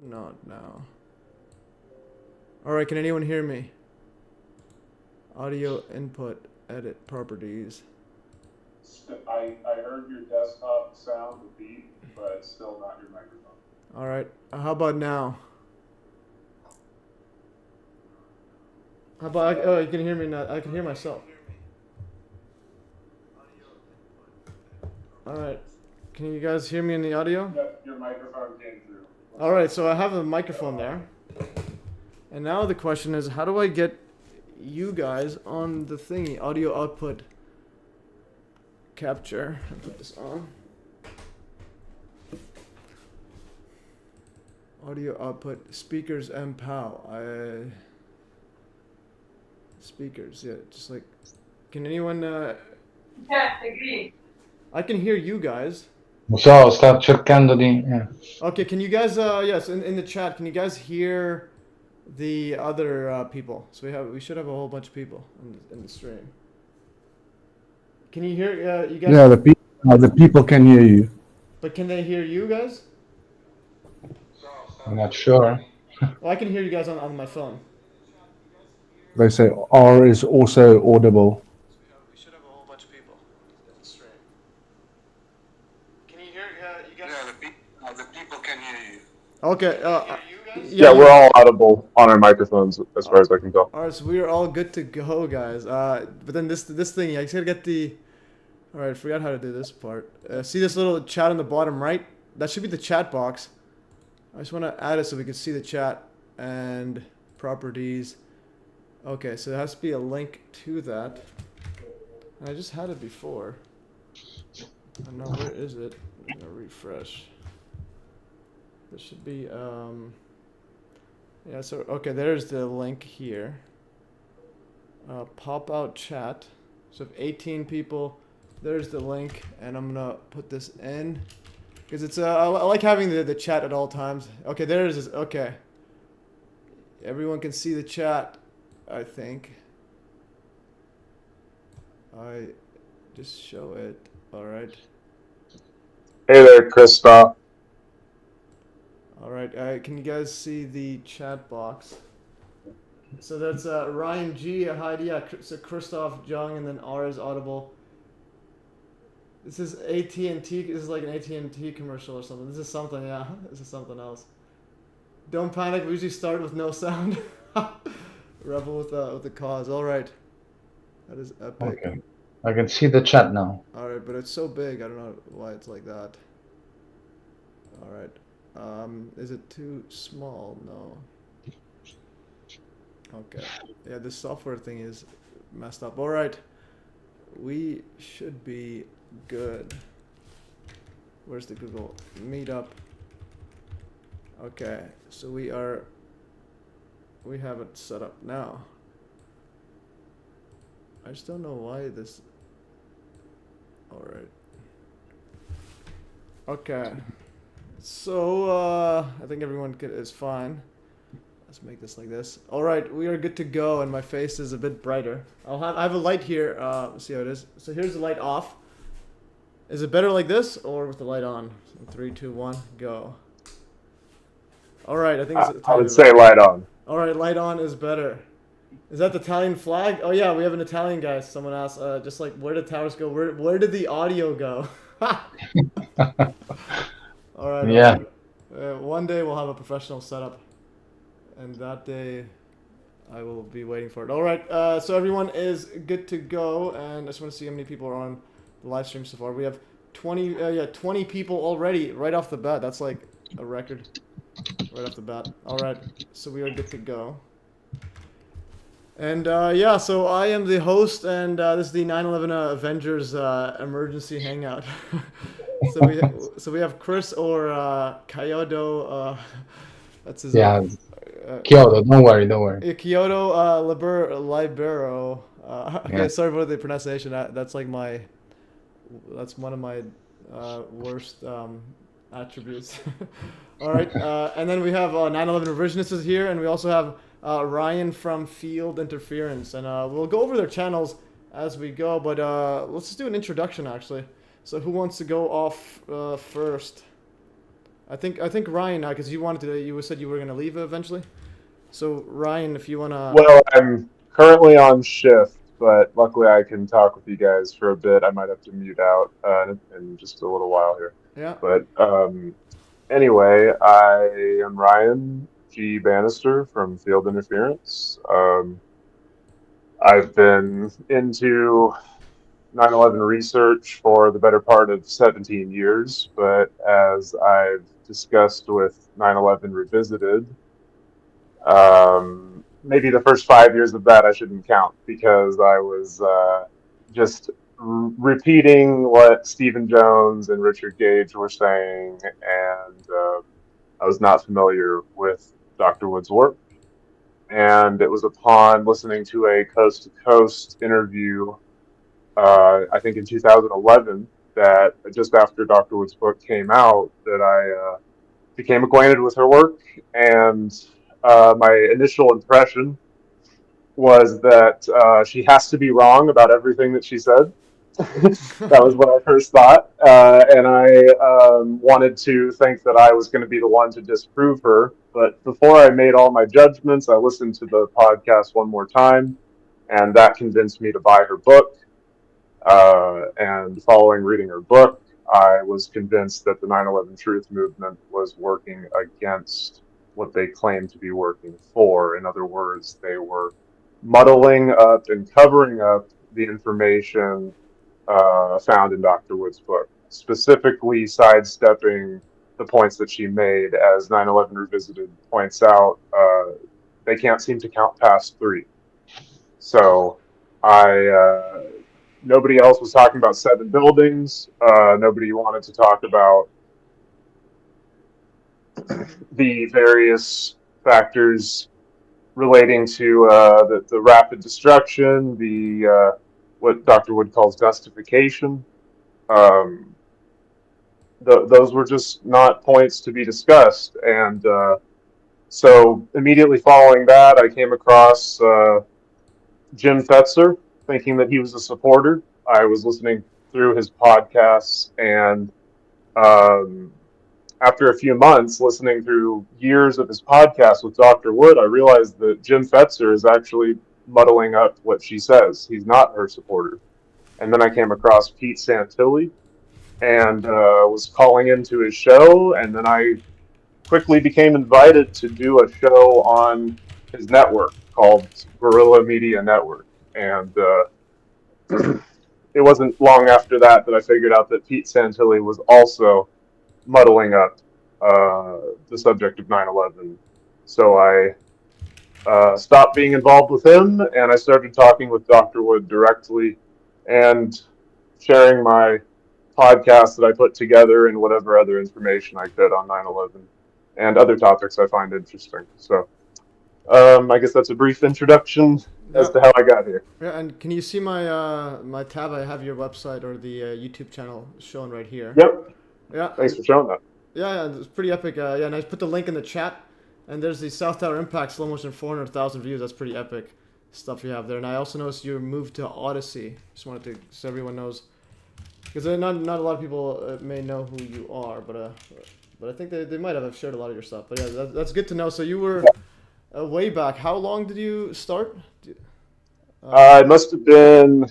Not now. Alright, can anyone hear me? Audio input, edit properties. I heard your desktop sound, the beep, but still not your microphone. Alright, how about now? How about, oh, you can hear me now. I can hear myself. Alright, can you guys hear me in the audio? Yep, your microphone came through. Alright, so I have a microphone there. And now the question is, how do I get you guys on the thingy? Audio output capture. I'll put this on. Audio output, speakers and POW. Speakers, yeah, just like, can anyone, Yeah, agree. I can hear you guys. So, sta cercando di... Okay, can you guys, yes, in the chat, can you guys hear the other people? So we should have a whole bunch of people in the stream. Can you hear, you guys? Yeah, the people can hear you. But can they hear you guys? I'm not sure. Well, I can hear you guys on my phone. They say R is also audible. We should have a whole bunch of people in the stream. Can you hear, you guys? Yeah, the people can hear you. Okay, Yeah, we're all audible on our microphones as far as I can tell. Alright, so we are all good to go, guys. But then this thing, I just gotta get the... Alright, I forgot how to do this part. See this little chat on the bottom right? That should be the chat box. I just want to add it so we can see the chat and properties. Okay, so there has to be a link to that. And I just had it before. I don't know, where is it? I'm gonna refresh. There should be, yeah, so, okay, there's the link here. Pop out chat. So if 18 people, there's the link, and I'm gonna put this in. Because it's, I like having the chat at all times. Okay, there's this, okay. Everyone can see the chat, I think. I just show it, alright. Hey there, Christoph. Alright, can you guys see the chat box? So that's Ryan G, Heidi, so Christoph Jung, and then R is audible. This is AT&T, this is like an AT&T commercial or something. This is something, yeah, this is something else. Don't panic, we usually start with no sound. Rebel with the cause, alright. That is epic. Okay. I can see the chat now. Alright, but it's so big, I don't know why it's like that. Alright. Is it too small? No. Okay. Yeah, this software thing is messed up. Alright. We should be good. Where's the Google Meetup? Okay, so we have it set up now. I just don't know why this... Alright. Okay. So, I think everyone is fine. Let's make this like this. Alright, we are good to go, and my face is a bit brighter. I have a light here, see how it is. So here's the light off. Is it better like this, or with the light on? So 3, 2, 1, go. Alright, I think it's... I would say light on. Alright, light on is better. Is that the Italian flag? Oh yeah, we have an Italian guy. Someone asked, just like, where did towers go? Where did the audio go? Alright. Yeah. One day we'll have a professional setup. And that day, I will be waiting for it. Alright, so everyone is good to go. And I just want to see how many people are on the live stream so far. We have 20 people already right off the bat. That's like a record right off the bat. Alright, so we are good to go. And yeah, so I am the host, and this is the 9/11 Avengers emergency hangout. so we have Chris or Kyoto. That's his. Yeah, Kyoto. Don't worry. Kyoto Libero. Okay, Yeah. sorry for the pronunciation. That's like that's one of my worst attributes. All right, and then we have 9/11 Revisionist is here, and we also have Ryan from Field Interference, and we'll go over their channels as we go, but let's just do an introduction actually. So who wants to go off first? I think Ryan, because you said you were gonna leave eventually. So Ryan, if you wanna, Well, I'm currently on shift, but luckily I can talk with you guys for a bit. I might have to mute out in just a little while here. yeah, But anyway, I am Ryan G. Bannister from Field Interference. I've been into 9/11 research for the better part of 17 years, but as I've discussed with 9/11 Revisited, maybe the first 5 years of that I shouldn't count because I was just repeating what Stephen Jones and Richard Gage were saying, and I was not familiar with Dr. Wood's work. And it was upon listening to a coast to coast interview, I think in 2011, that just after Dr. Wood's book came out, that I became acquainted with her work. And my initial impression was that she has to be wrong about everything that she said. That was what I first thought. And I wanted to think that I was going to be the one to disprove her. But before I made all my judgments, I listened to the podcast one more time, and that convinced me to buy her book. And following reading her book, I was convinced that the 9/11 Truth Movement was working against what they claimed to be working for. In other words, they were muddling up and covering up the information found in Dr. Wood's book, specifically sidestepping the points that she made. As 9/11 Revisited points out, they can't seem to count past 3. So nobody else was talking about 7 buildings. Nobody wanted to talk about the various factors relating to the rapid destruction, the what Dr. Wood calls dustification. Those were just not points to be discussed. And so immediately following that, I came across Jim Fetzer, thinking that he was a supporter. I was listening through his podcasts, and after a few months listening through years of his podcast with Dr. Wood, I realized that Jim Fetzer is actually muddling up what she says. He's not her supporter. And then I came across Pete Santilli and was calling into his show, and then I quickly became invited to do a show on his network called Guerrilla Media Network. And it wasn't long after that I figured out that Pete Santilli was also muddling up the subject of 9/11. So I stopped being involved with him, and I started talking with Dr. Wood directly and sharing my podcast that I put together and whatever other information I could on 9/11 and other topics I find interesting. So I guess that's a brief introduction as to how I got here. Yeah, and can you see my my tab? I have your website or the YouTube channel shown right here. Yep. Yeah. Thanks for showing that. Yeah, it's pretty epic. Yeah, and I put the link in the chat. And there's the South Tower Impact slow motion 400,000 views. That's pretty epic stuff you have there. And I also noticed you moved to Odyssey. Just wanted to, so everyone knows, because not a lot of people may know who you are, but I think they might have shared a lot of your stuff. But yeah, that's good to know. So you were way back. How long did you start? It must have been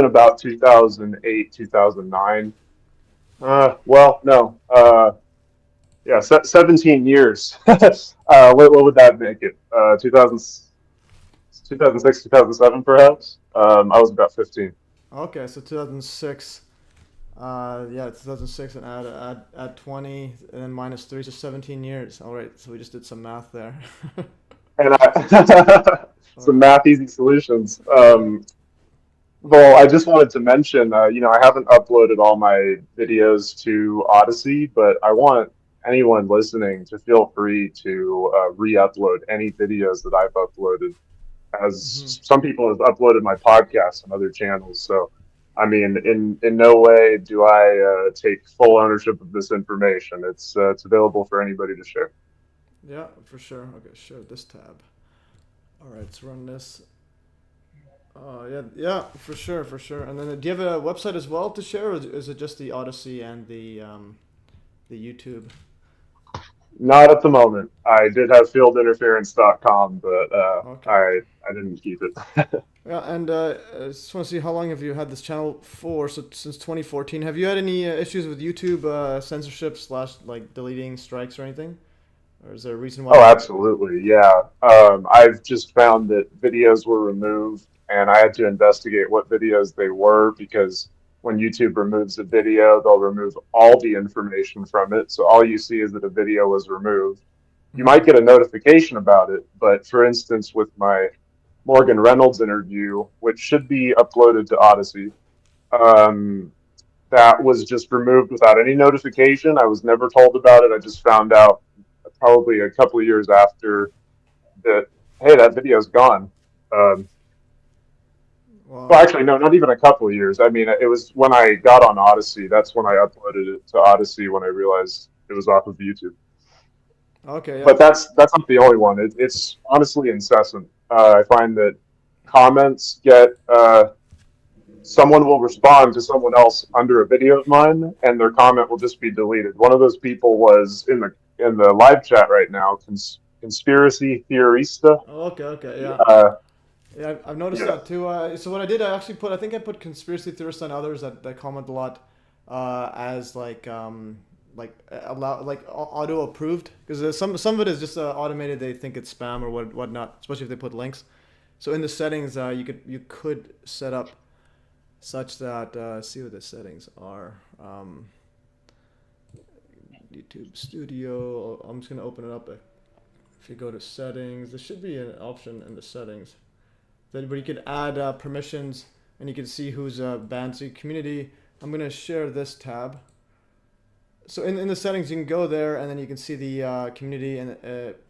about 2008, 2009. Well, no. Yeah, 17 years. What would that make it? 2006, 2007, perhaps? I was about 15. Okay, so 2006. Yeah, 2006 and add 20 and then minus 3, so 17 years. All right, so we just did some math there. And some math easy solutions. Well, I just wanted to mention, I haven't uploaded all my videos to Odyssey, but I want anyone listening to feel free to re-upload any videos that I've uploaded, as some people have uploaded my podcast on other channels. So, I mean, in no way do I take full ownership of this information. It's available for anybody to share. Yeah, for sure. Okay, share this tab. All right, let's run this. Yeah, for sure. And then, do you have a website as well to share, or is it just the Odyssey and the the YouTube? Not at the moment. I did have fieldinterference.com, but Okay. I didn't keep it. Yeah, and I just want to see how long have you had this channel for? So since 2014, have you had any issues with YouTube censorship / like deleting strikes or anything? Or is there a reason why? Oh, absolutely. Yeah. I've just found that videos were removed, and I had to investigate what videos they were because when YouTube removes a video, they'll remove all the information from it. So all you see is that a video was removed. You might get a notification about it, but for instance, with my Morgan Reynolds interview, which should be uploaded to Odyssey, that was just removed without any notification. I was never told about it. I just found out probably a couple of years after that, hey, that video's gone. Wow. Well, actually, no, not even a couple of years. I mean, it was when I got on Odyssey. That's when I uploaded it to Odyssey when I realized it was off of YouTube. Okay. Yeah. But that's not the only one. It's honestly incessant. I find that comments get someone will respond to someone else under a video of mine, and their comment will just be deleted. One of those people was in the live chat right now, conspiracy theorista. Oh, okay. Yeah. Yeah, I've noticed Yeah. that too. So what I did, I think I put conspiracy theorists and others that comment a lot as like auto approved, because some of it is just automated. They think it's spam or whatnot, especially if they put links. So in the settings, you could set up such that see what the settings are. YouTube Studio. I'm just gonna open it up. If you go to settings, there should be an option in the settings where you can add permissions, and you can see who's banned. So community. I'm gonna share this tab. So in the settings, you can go there, and then you can see the community, and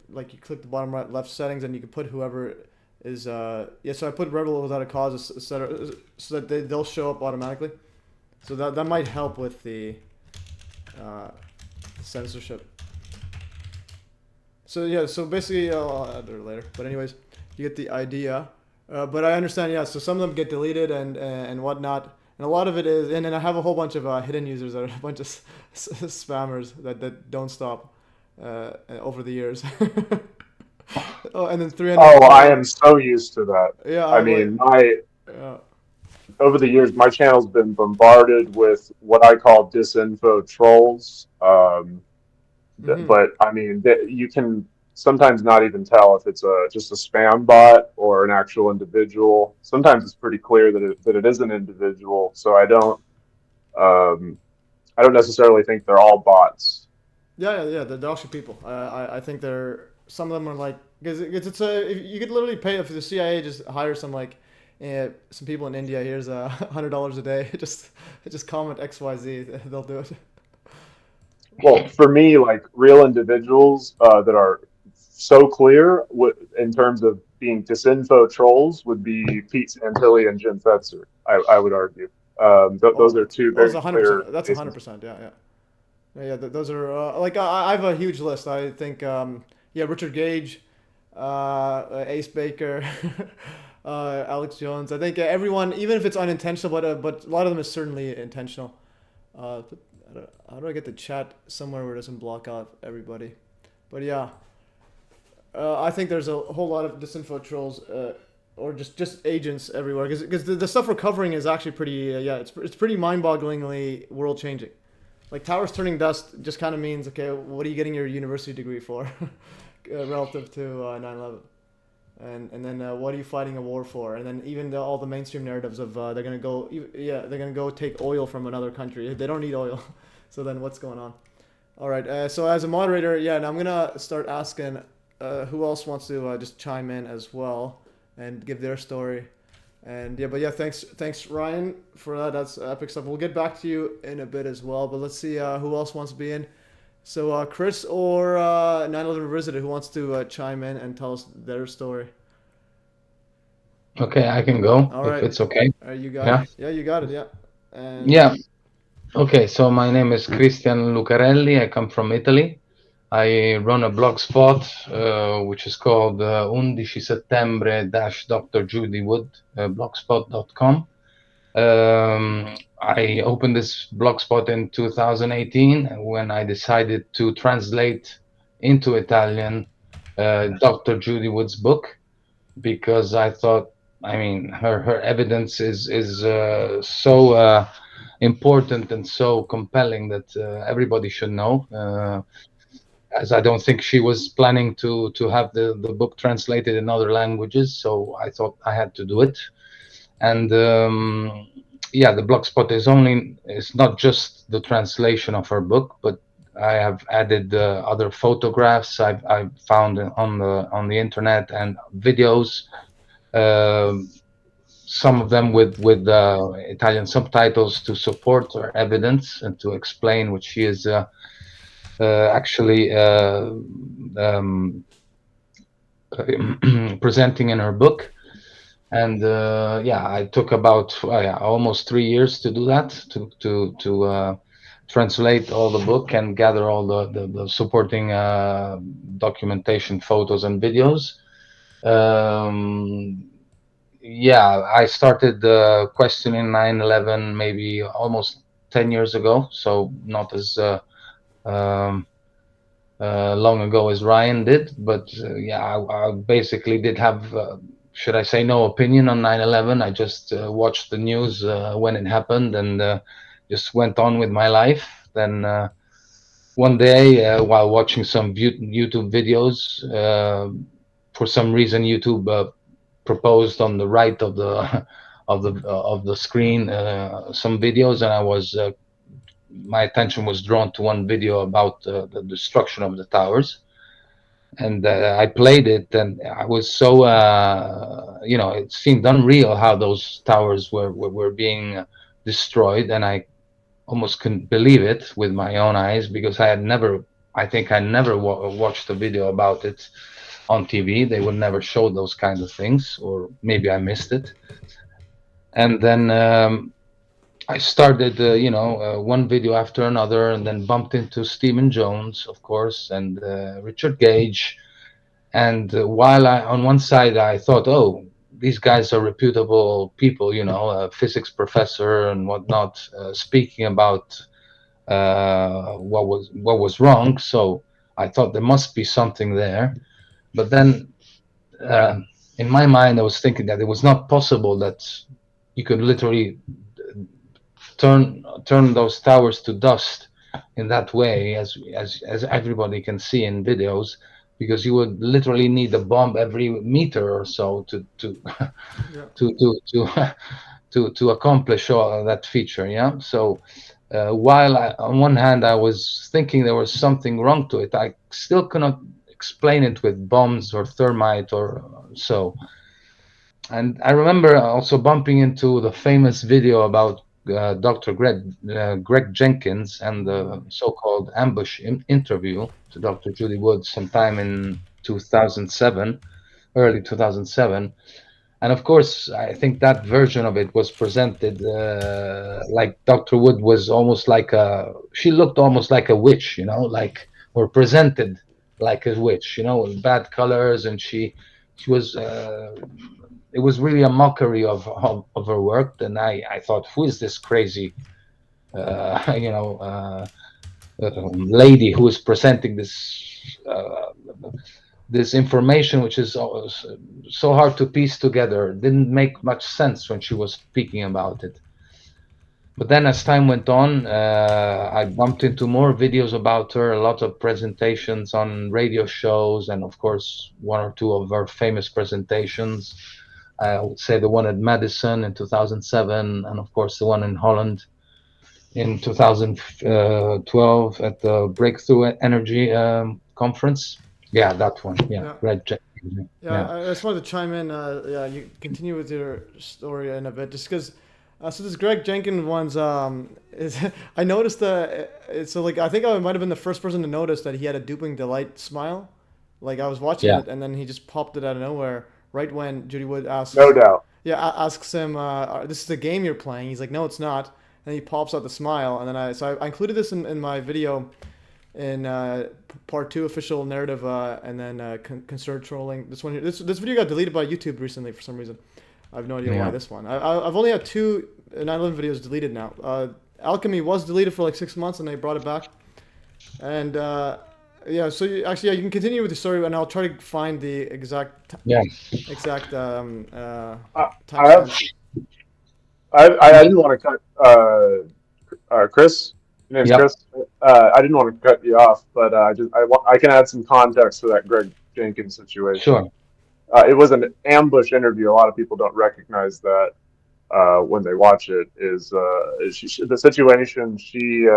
like you click the bottom right left settings, and you can put whoever is So I put rebel without a cause, so that they'll show up automatically. So that might help with the censorship. So yeah, so basically I'll add it later. But anyways, you get the idea. But I understand, yeah. So some of them get deleted and whatnot. And a lot of it is, and then I have a whole bunch of hidden users that are a bunch of spammers that don't stop over the years. Oh, and then 300. Oh, I am so used to that. Yeah, I mean, over the years, my channel's been bombarded with what I call disinfo trolls. But I mean, you can sometimes not even tell if it's just a spam bot or an actual individual. Sometimes it's pretty clear that it is an individual. So I don't necessarily think they're all bots. Yeah. They're actually people. I think some of them are like, because you could literally pay if the CIA just hire some people in India. Here's $100 a day. Just comment XYZ. They'll do it. Well, for me, like real individuals that are so clear in terms of being disinfo trolls would be Pete Santilli and Jim Fetzer. I would argue. Those are two very clear. That's 100%. Yeah. Those are I have a huge list. I think Richard Gage, Ace Baker, Alex Jones. I think everyone, even if it's unintentional, but a lot of them is certainly intentional. How do I get the chat somewhere where it doesn't block out everybody? But yeah, I think there's a whole lot of disinfo trolls or just agents everywhere, because the stuff we're covering is actually pretty it's pretty mind-bogglingly world-changing. Like towers turning dust just kind of means, okay, what are you getting your university degree for relative to 9/11? And then what are you fighting a war for? And then even all the mainstream narratives of they're gonna go take oil from another country. They don't need oil, so then what's going on? All right. So as a moderator, and I'm gonna start asking who else wants to just chime in as well and give their story. And thanks Ryan for that. That's epic stuff. We'll get back to you in a bit as well. But let's see who else wants to be in. So Chris or 9/11 Revisited, who wants to chime in and tell us their story? Okay, I can go. All right. If it's okay. You got it. Yeah, you got it. Yeah. Yeah. Okay, so my name is Christian Lucarelli. I come from Italy. I run a blogspot which is called 11 settembre-Dr. Judy Wood, blogspot.com. I opened this blogspot in 2018 when I decided to translate into Italian Dr. Judy Wood's book, because I thought, I mean, her evidence is so important and so compelling that everybody should know. As I don't think she was planning to have the book translated in other languages, so I thought I had to do it. And yeah, the blogspot is not just the translation of her book, but I have added other photographs I've found on the internet and videos. Some of them with Italian subtitles to support her evidence and to explain what she is actually presenting in her book. And yeah, I took about almost 3 years to do that, to translate all the book and gather all the supporting documentation, photos and videos. Yeah, I started questioning 9/11 maybe almost 10 years ago, so not as long ago as Ryan did, but yeah, I basically did have, should I say, no opinion on 9/11. I just watched the news when it happened and just went on with my life. Then one day, while watching some YouTube videos, for some reason YouTube proposed on the right of the of the screen some videos, and I was my attention was drawn to one video about the destruction of the towers, and I played it, and I was so you know, it seemed unreal how those towers were being destroyed, and I almost couldn't believe it with my own eyes, because I think I never watched a video about it on TV. They would never show those kinds of things, or maybe I missed it. And then I started, you know, one video after another, and then bumped into Stephen Jones, of course, and Richard Gage. And while on one side I thought, oh, these guys are reputable people, you know, a physics professor and whatnot, speaking about what was wrong. So I thought there must be something there. But then in my mind, I was thinking that it was not possible that you could literally turn those towers to dust in that way, as everybody can see in videos, because you would literally need a bomb every meter or so to to accomplish all that feature. Yeah. So while on one hand I was thinking there was something wrong to it, I still cannot explain it with bombs or thermite or so. And I remember also bumping into the famous video about Dr. Greg Jenkins and the so-called ambush interview to Dr. Judy Wood sometime in 2007, early 2007. And of course, I think that version of it was presented like Dr. Wood was almost like she looked almost like a witch, you know, like, or presented like a witch, you know, with bad colors, and she was it was really a mockery of her work. And I thought, who is this crazy you know, lady who is presenting this this information, which is so hard to piece together. It didn't make much sense when she was speaking about it. But then as time went on, I bumped into more videos about her, a lot of presentations on radio shows, and of course, one or two of her famous presentations. I would say the one at Madison in 2007, and of course the one in Holland in 2012 at the Breakthrough Energy Conference. Yeah, that one. Yeah, Red Jack. Yeah, I just wanted to chime in. Yeah, you continue with your story in a bit, just because. So this Greg Jenkins one's is I noticed so like I think I might have been the first person to notice that he had a duping delight smile. Like I was watching it, and then he just popped it out of nowhere right when Judy Wood asks. No doubt. Yeah, asks him, "This is the game you're playing." He's like, "No, it's not." And he pops out the smile, and then I included this in my video, in part 2, official narrative, and then concerned trolling. This one here, this video got deleted by YouTube recently for some reason. I have no idea Yeah. why this one. I've only had 2 9/11 videos deleted now. Alchemy was deleted for like 6 months, and they brought it back. And yeah, so actually, yeah, you can continue with the story, and I'll try to find the exact timestamp. I didn't want to cut Chris. Your name's Yep. Chris. I didn't want to cut you off, but I can add some context to that Greg Jenkins situation. Sure. It was an ambush interview. A lot of people don't recognize that when they watch it. The situation? She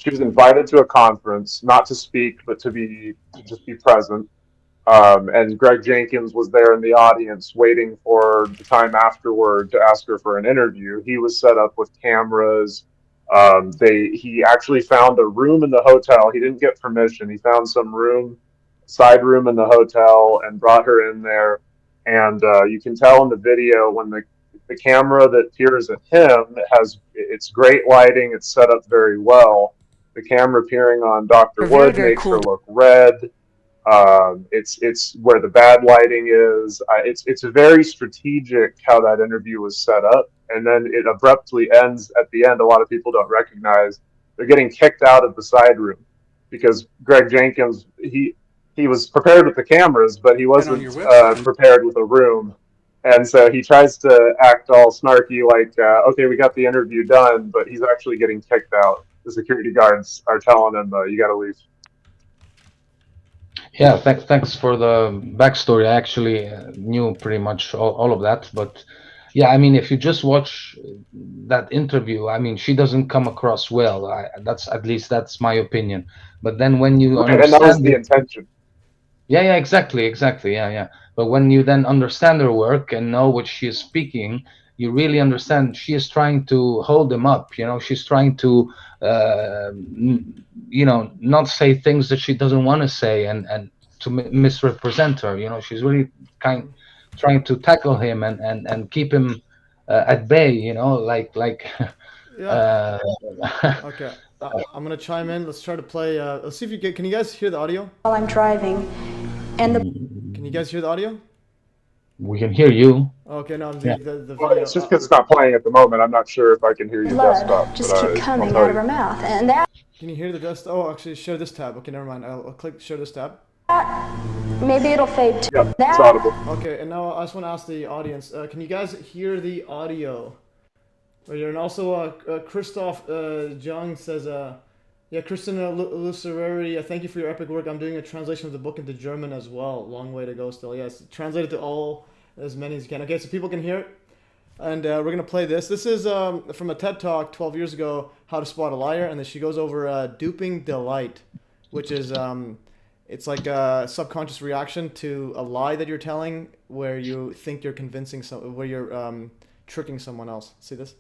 was invited to a conference, not to speak, but to just be present. And Greg Jenkins was there in the audience waiting for the time afterward to ask her for an interview. He was set up with cameras. He actually found a room in the hotel. He didn't get permission. He found some side room in the hotel, and brought her in there. And you can tell in the video when the camera that peers at him it's great lighting. It's set up very well. The camera peering on Dr. Wood makes her look red. It's where the bad lighting is. It's very strategic how that interview was set up, and then it abruptly ends at the end. A lot of people don't recognize they're getting kicked out of the side room because Greg Jenkins he was prepared with the cameras, but he wasn't prepared with a room. And so he tries to act all snarky, like, okay, we got the interview done, but he's actually getting kicked out. The security guards are telling him, you got to leave. Yeah, thanks for the backstory. I actually knew pretty much all of that. But yeah, I mean, if you just watch that interview, I mean, she doesn't come across well. That's my opinion. But then when you understand, and that was the intention. Yeah, exactly, yeah. But when you then understand her work and know what she is speaking, you really understand she is trying to hold them up. You know, she's trying to, not say things that she doesn't want to say, and to misrepresent her. You know, she's really trying to tackle him and keep him at bay. You know, like. Yeah. Okay. I'm gonna chime in. Let's try to play. Let's see if can you guys hear the audio? While I'm driving, and Can you guys hear the audio? We can hear you. Okay, no, the video. Well, it's just because it's not playing at the moment. I'm not sure if I can hear your desktop. just keep coming out of her mouth, and that. Can you hear the desktop? Oh, actually, share this tab. Okay, never mind. I'll click share this tab. Maybe it'll fade too. Yep, it's audible. Okay, and now I just want to ask the audience. Can you guys hear the audio? And also, Christoph Jung says, yeah, Kristen Lucereri, thank you for your epic work. I'm doing a translation of the book into German as well. Long way to go still. Yes, translate it to as many as you can. Okay, so people can hear it. And we're going to play this. This is from a TED Talk 12 years ago, How to Spot a Liar. And then she goes over duping delight, which is, it's like a subconscious reaction to a lie that you're telling where you think you're convincing where you're tricking someone else. See this?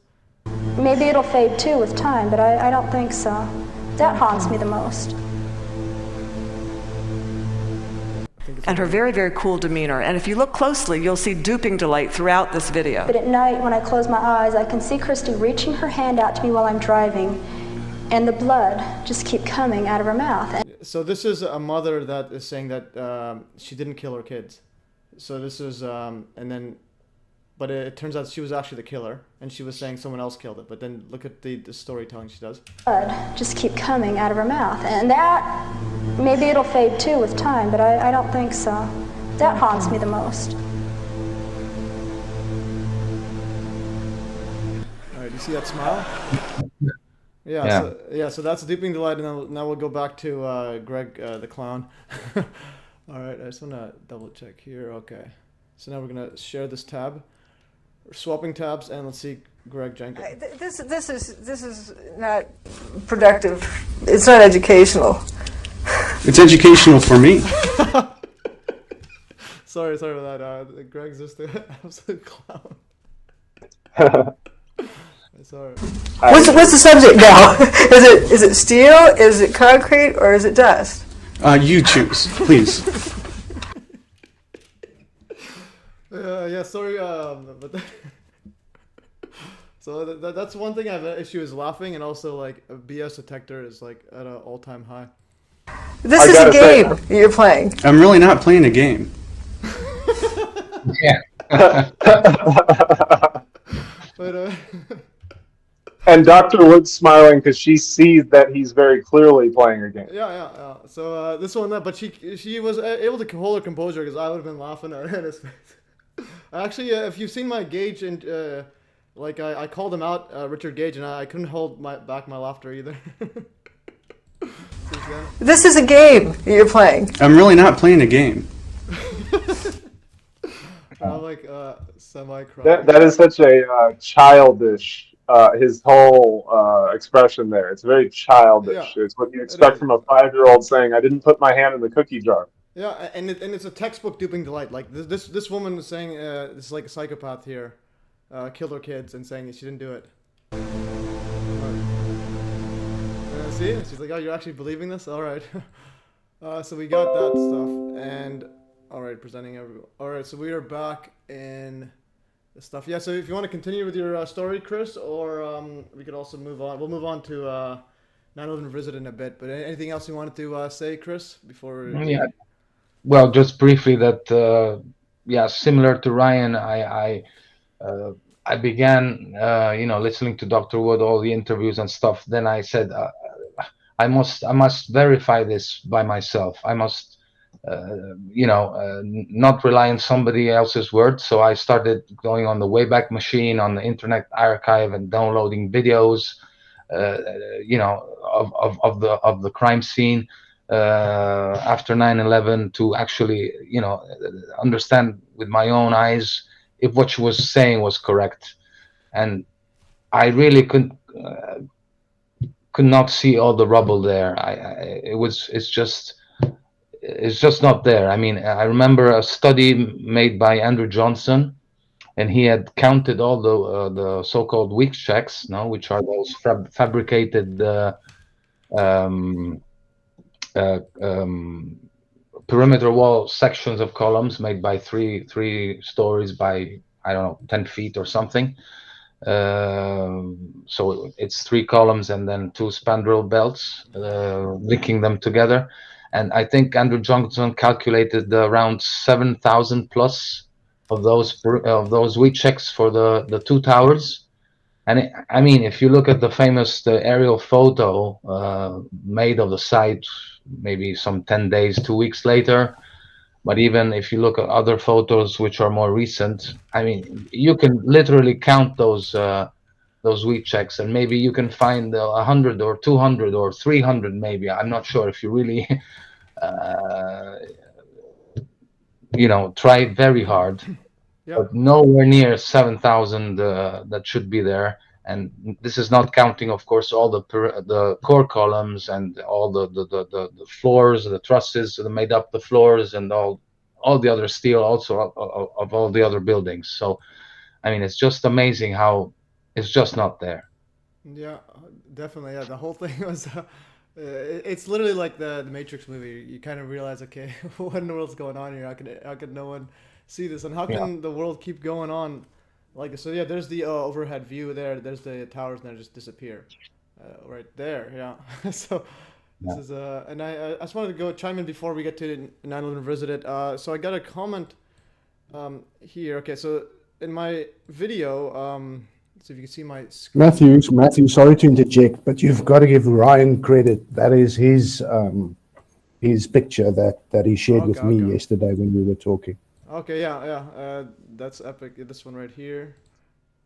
Maybe it'll fade too with time, but I don't think so. That haunts me the most. And her very, very cool demeanor. And if you look closely, you'll see duping delight throughout this video. But at night, when I close my eyes, I can see Christy reaching her hand out to me while I'm driving, and the blood just keep coming out of her mouth. So this is a mother that is saying that she didn't kill her kids. So this is, but it turns out she was actually the killer, and she was saying someone else killed it. But then look at the storytelling she does. Blood just keep coming out of her mouth, and that, maybe it'll fade too with time, but I don't think so. That haunts me the most. All right, you see that smile? Yeah. So that's duping delight, and now we'll go back to Greg the clown. All right, I just want to double check here. Okay, so now we're gonna share this tab. We're swapping tabs, and let's see Greg Jenkins. This is not productive. It's not educational. It's educational for me. sorry about that. Greg's just an absolute clown. Sorry. What's the subject now? Is it steel? Is it concrete? Or is it dust? You choose, please. Sorry. But so that's one thing I have an issue is laughing, and also like a BS detector is like at an all-time high. This is a game you're playing. I'm really not playing a game. Yeah. But And Dr. Wood's smiling because she sees that he's very clearly playing a game. yeah. So this one, but she was able to hold her composure because I would have been laughing at his face. Actually, if you've seen my Gage and like I called him out, Richard Gage, and I couldn't hold back my laughter either. This is a game that you're playing. I'm really not playing a game. I'm like semi-crying. That is such a childish. His whole expression there. It's very childish. Yeah, it's what you expect from a 5-year-old saying, "I didn't put my hand in the cookie jar." Yeah, and it's a textbook duping delight. Like this woman is saying this is like a psychopath here, killed her kids and saying she didn't do it. See, she's like, oh, you're actually believing this? All right. So we got that stuff, and all right, presenting everyone. All right, so we are back in the stuff. Yeah. So if you want to continue with your story, Chris, or we could also move on. We'll move on to 9/11 Revisit in a bit. But anything else you wanted to say, Chris, before? Yeah. Well, just briefly that, yeah, similar to Ryan, I began, listening to Dr. Wood, all the interviews and stuff. Then I said, I must verify this by myself. I must, not rely on somebody else's word. So I started going on the Wayback Machine, on the Internet Archive, and downloading videos, of the crime scene after 9/11 to actually, understand with my own eyes if what she was saying was correct. And I really could not see all the rubble there. It's just not there. I mean, I remember a study made by Andrew Johnson, and he had counted all the so-called weak checks, which are those fabricated perimeter wall sections of columns made by three stories by, I don't know, 10 feet or something. So it's 3 columns and then 2 spandrel belts linking them together. And I think Andrew Johnson calculated around 7,000 plus of those weak checks for the 2 towers. And I mean, if you look at the famous aerial photo made of the site, maybe some 10 days, 2 weeks later, but even if you look at other photos which are more recent, I mean, you can literally count those weak checks, and maybe you can find 100 or 200 or 300, maybe. I'm not sure if you really, try very hard. Yep. But nowhere near 7,000 that should be there. And this is not counting, of course, all the core columns and all the floors, the trusses that made up the floors, and all the other steel also of all the other buildings. So, I mean, it's just amazing how it's just not there. Yeah, definitely. Yeah, the whole thing was. It's literally like the Matrix movie. You kind of realize, okay, what in the world's going on here? How could no one see this, and how can the world keep going on like so? Yeah, there's the overhead view there. There's the towers, and they just disappear right there. Yeah. So this is and I just wanted to go chime in before we get to 9/11 Revisited. So I got a comment here. Okay, so in my video, so if you can see my screen. Matthew, sorry to interject, but you've got to give Ryan credit. That is his picture that he shared with me yesterday when we were talking. Okay, yeah, that's epic. This one right here.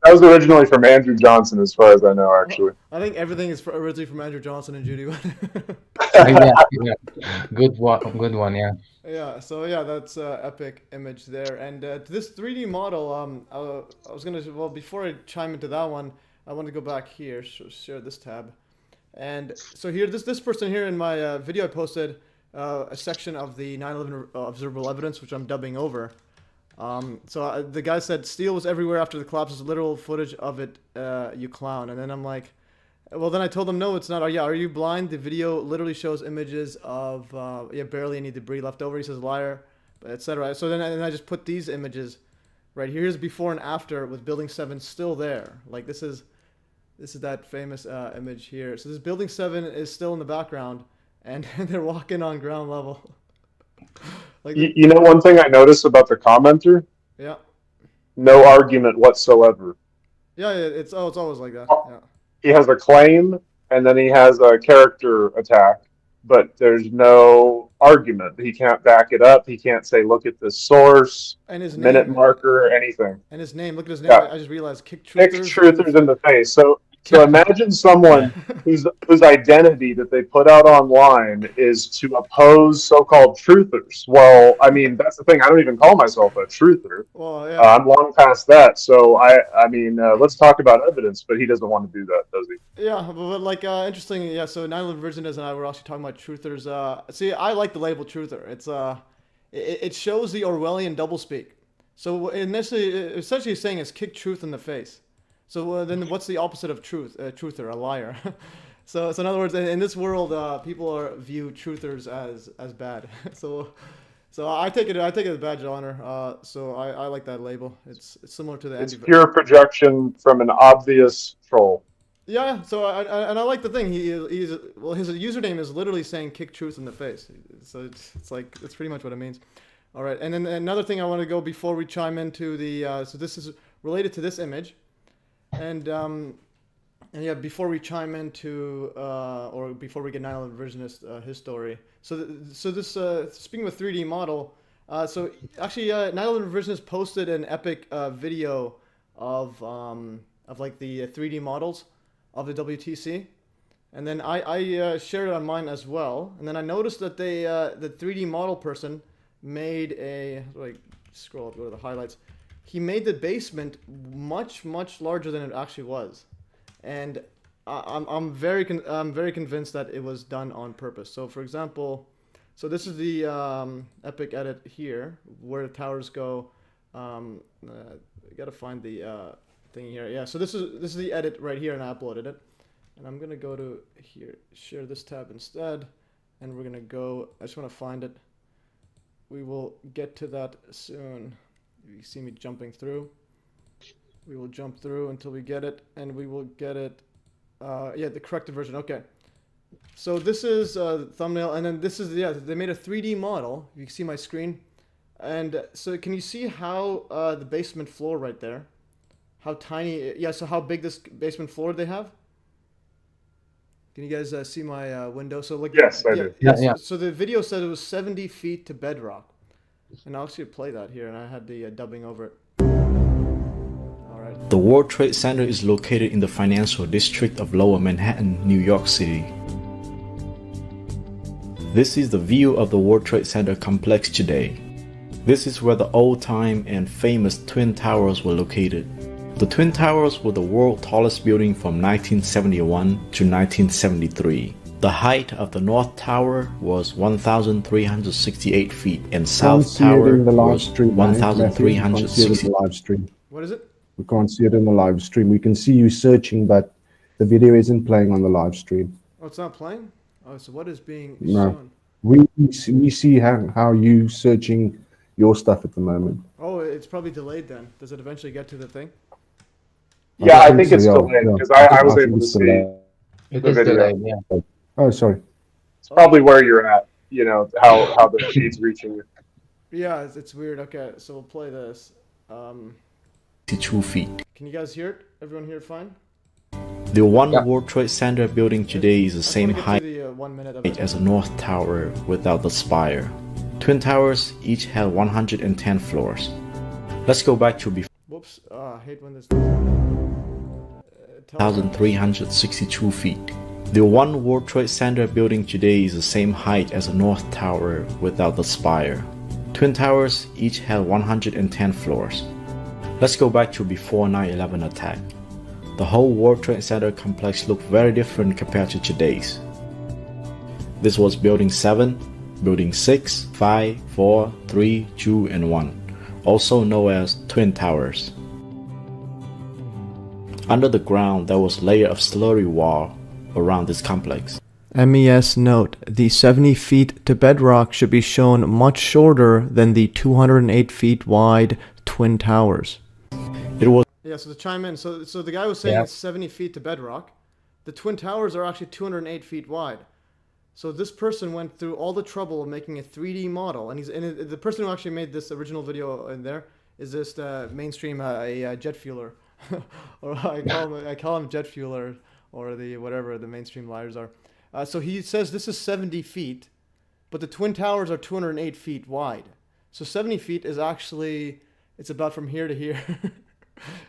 That was originally from Andrew Johnson, as far as I know, actually. I think everything is originally from Andrew Johnson and Judy. yeah. Good one, yeah. Yeah, so yeah, that's epic image there. And this 3D model, I was gonna, well, before I chime into that one, I want to go back here, share this tab. And so here, this person here in my video, I posted a section of the 9/11 observable evidence, which I'm dubbing over. So the guy said steel was everywhere after the collapse. Is literal footage of it, you clown. And then I'm like, well, then I told him, no, it's not. Are you blind? The video literally shows images of barely any debris left over. He says liar, etc. So then I just put these images right here. Here's before and after with Building 7 still there. Like this is that famous image here. So this Building 7 is still in the background, and they're walking on ground level. Like you know, one thing I noticed about the commenter? Yeah. no argument whatsoever. Yeah, it's always like that. Yeah. He has a claim, and then he has a character attack, but there's no argument. He can't back it up. He can't say, look at this source, And his minute name. marker, anything. And his name. Look at his name. Yeah. I just realized Kick Kick Truthers. truthers in the face. So imagine someone whose identity that they put out online is to oppose so-called truthers. Well, I mean, that's the thing. I don't even call myself a truther. Well, yeah. I'm long past that. So I mean, let's talk about evidence. But he doesn't want to do that, does he? Yeah, but like interesting. Yeah, so 9/11 Revisionist and I were actually talking about truthers. See, I like the label truther. It's it shows the Orwellian doublespeak. So essentially saying is kick truth in the face. So then what's the opposite of truth? Truther, a liar. So in other words, in this world, people view truthers as bad. So I take it as a badge of honor. So I like that label. It's similar to the. It's pure projection from an obvious troll. Yeah. So I like the thing. His username is literally saying "kick truth in the face." So it's like it's pretty much what it means. All right. And then another thing I want to go before we chime into the. So this is related to this image. And yeah, before we chime into or before we get 9/11 Revisionist his story. So this speaking of a 3D model. So actually, 9/11 Revisionist posted an epic video of like the 3D models of the WTC, and then I shared it on mine as well. And then I noticed that the 3D model person made a scroll up, go to the highlights. He made the basement much larger than it actually was, and I'm very convinced that it was done on purpose. So for example, so this is the epic edit here where the towers go. I gotta find the thing here. Yeah, so this is the edit right here, and I uploaded it. And I'm gonna go to here, share this tab instead, and we're gonna go. I just want to find it. We will get to that soon. You see me jumping through. We will jump through until we get it, and we will get it. Yeah, the corrected version. Okay. So this is the thumbnail, and then this is they made a 3D model. You can see my screen, and so can you see how the basement floor right there, how tiny? Yeah. So how big this basement floor they have? Can you guys see my window? So like yes, I do. Yeah. So the video said it was 70 feet to bedrock. And I'll actually play that here, and I had the dubbing over it. All right. The World Trade Center is located in the financial district of Lower Manhattan, New York City. This is the view of the World Trade Center complex today. This is where the old-time and famous Twin Towers were located. The Twin Towers were the world's tallest building from 1971 to 1973. The height of the North Tower was 1,368 feet and South Tower was 1,360. What is it? We can't see it in the live stream. We can see you searching, but the video isn't playing on the live stream. Oh, it's not playing? Oh, so what is being No. shown? We see how you searching your stuff at the moment. Oh, it's probably delayed then. Does it eventually get to the thing? Yeah, I think it's delayed because I was able to see It the is video. delayed, yeah. Oh, sorry. It's probably where you're at. You know how the feed's reaching you. Yeah, it's weird. Okay, so we'll play this. 62 feet. Can you guys hear it? Everyone hear it fine? The One World Trade Center building today is the same I just wanna height get to the 1 minute of it. as a North Tower without the spire. Twin Towers each had 110 floors. Let's go back to before. Whoops. I hate when this. 1,362 feet. The One World Trade Center building today is the same height as a North Tower without the spire. Twin Towers each had 110 floors. Let's go back to before 9/11 attack. The whole World Trade Center complex looked very different compared to today's. This was Building 7, Building 6, 5, 4, 3, 2, and 1, also known as Twin Towers. Under the ground, there was a layer of slurry wall around this complex. MES note, the 70 feet to bedrock should be shown much shorter than the 208 feet wide Twin Towers. It was Yeah, so to chime in, so the guy was saying it's 70 feet to bedrock. The Twin Towers are actually 208 feet wide. So this person went through all the trouble of making a 3D model, and the person who actually made this original video in there is just mainstream a jet fueler, or I call him jet fueler, or the whatever the mainstream liars are. So he says this is 70 feet, but the Twin Towers are 208 feet wide. So 70 feet is actually, it's about from here to here.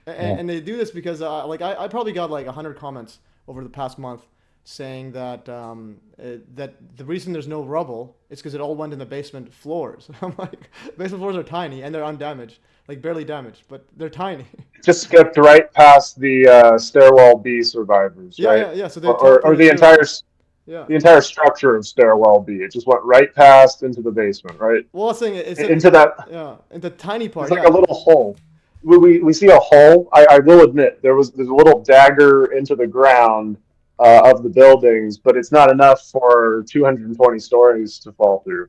And they do this because like I probably got like 100 comments over the past month saying that that the reason there's no rubble is because it all went in the basement floors. I'm like, basement floors are tiny and they're undamaged, like barely damaged, but they're tiny. Just skipped right past the stairwell B survivors, right? Yeah. So they or the entire structure of stairwell B. It just went right past into the basement, right? Well, I'm saying it's into the tiny part. It's like a little hole. We see a hole. I will admit there's a little dagger into the ground of the buildings, but it's not enough for 220 stories to fall through.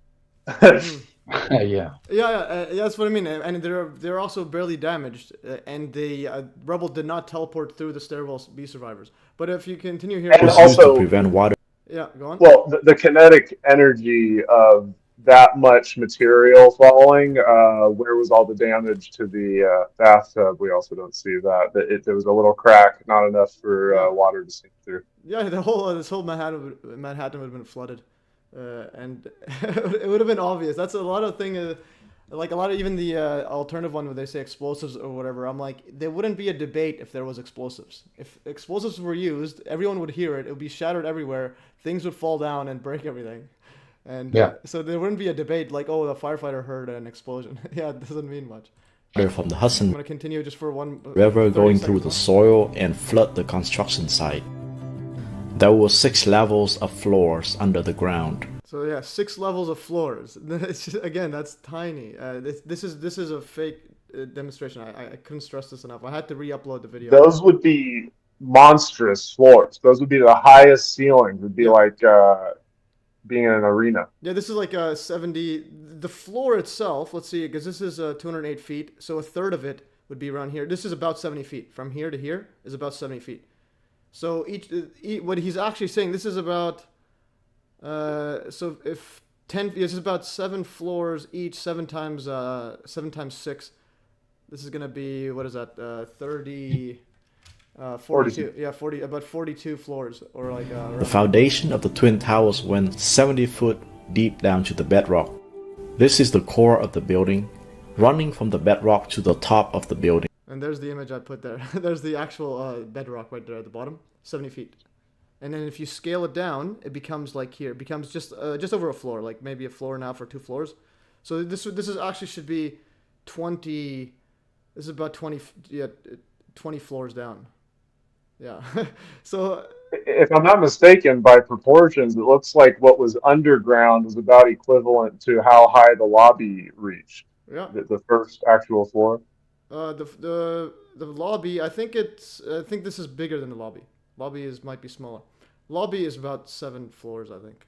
Yeah, that's what I mean. And they're also barely damaged, and the rubble did not teleport through the stairwell B survivors. But if you continue here, and also to prevent water. Yeah, go on. Well, the kinetic energy of that much material falling, where was all the damage to the bathtub? We also don't see that. There was a little crack, not enough for water to sink through. Yeah, this whole Manhattan would have been flooded, and it would have been obvious. That's a lot of things, like a lot of even the alternative one where they say explosives or whatever. I'm like, there wouldn't be a debate if there was explosives. If explosives were used, everyone would hear it. It would be shattered everywhere. Things would fall down and break everything. And so there wouldn't be a debate like, oh, the firefighter heard an explosion. Yeah, it doesn't mean much. From the Hudson I'm going to continue just for one River going through the soil and flood the construction site. There were 6 levels of floors under the ground. So yeah, 6 levels of floors. It's just, again, that's tiny. This is a fake demonstration. I couldn't stress this enough. I had to re-upload the video. Those would be monstrous floors. Those would be the highest ceilings. Would be like being in an arena. Yeah, this is like 70. The floor itself, let's see, because this is 208 feet, so a third of it would be around here. This is about 70 feet. From here to here is about 70 feet. So each what he's actually saying, this is about, so if 10, this is about 7 floors each, 7 times 6. This is going to be, what is that, 30... 42. Yeah, 40. About 42 floors, or like. The foundation of the Twin Towers went 70 foot deep down to the bedrock. This is the core of the building, running from the bedrock to the top of the building. And there's the image I put there. There's the actual bedrock right there at the bottom, 70 feet. And then if you scale it down, it becomes like here. It becomes just over a floor, like maybe a floor now for 2 floors. So this is actually should be 20. This is about 20. Yeah, 20 floors down. Yeah. So if I'm not mistaken, by proportions, it looks like what was underground was about equivalent to how high the lobby reached. Yeah. The first actual floor. The lobby, I think this is bigger than the lobby. Lobby might be smaller. Lobby is about 7 floors, I think.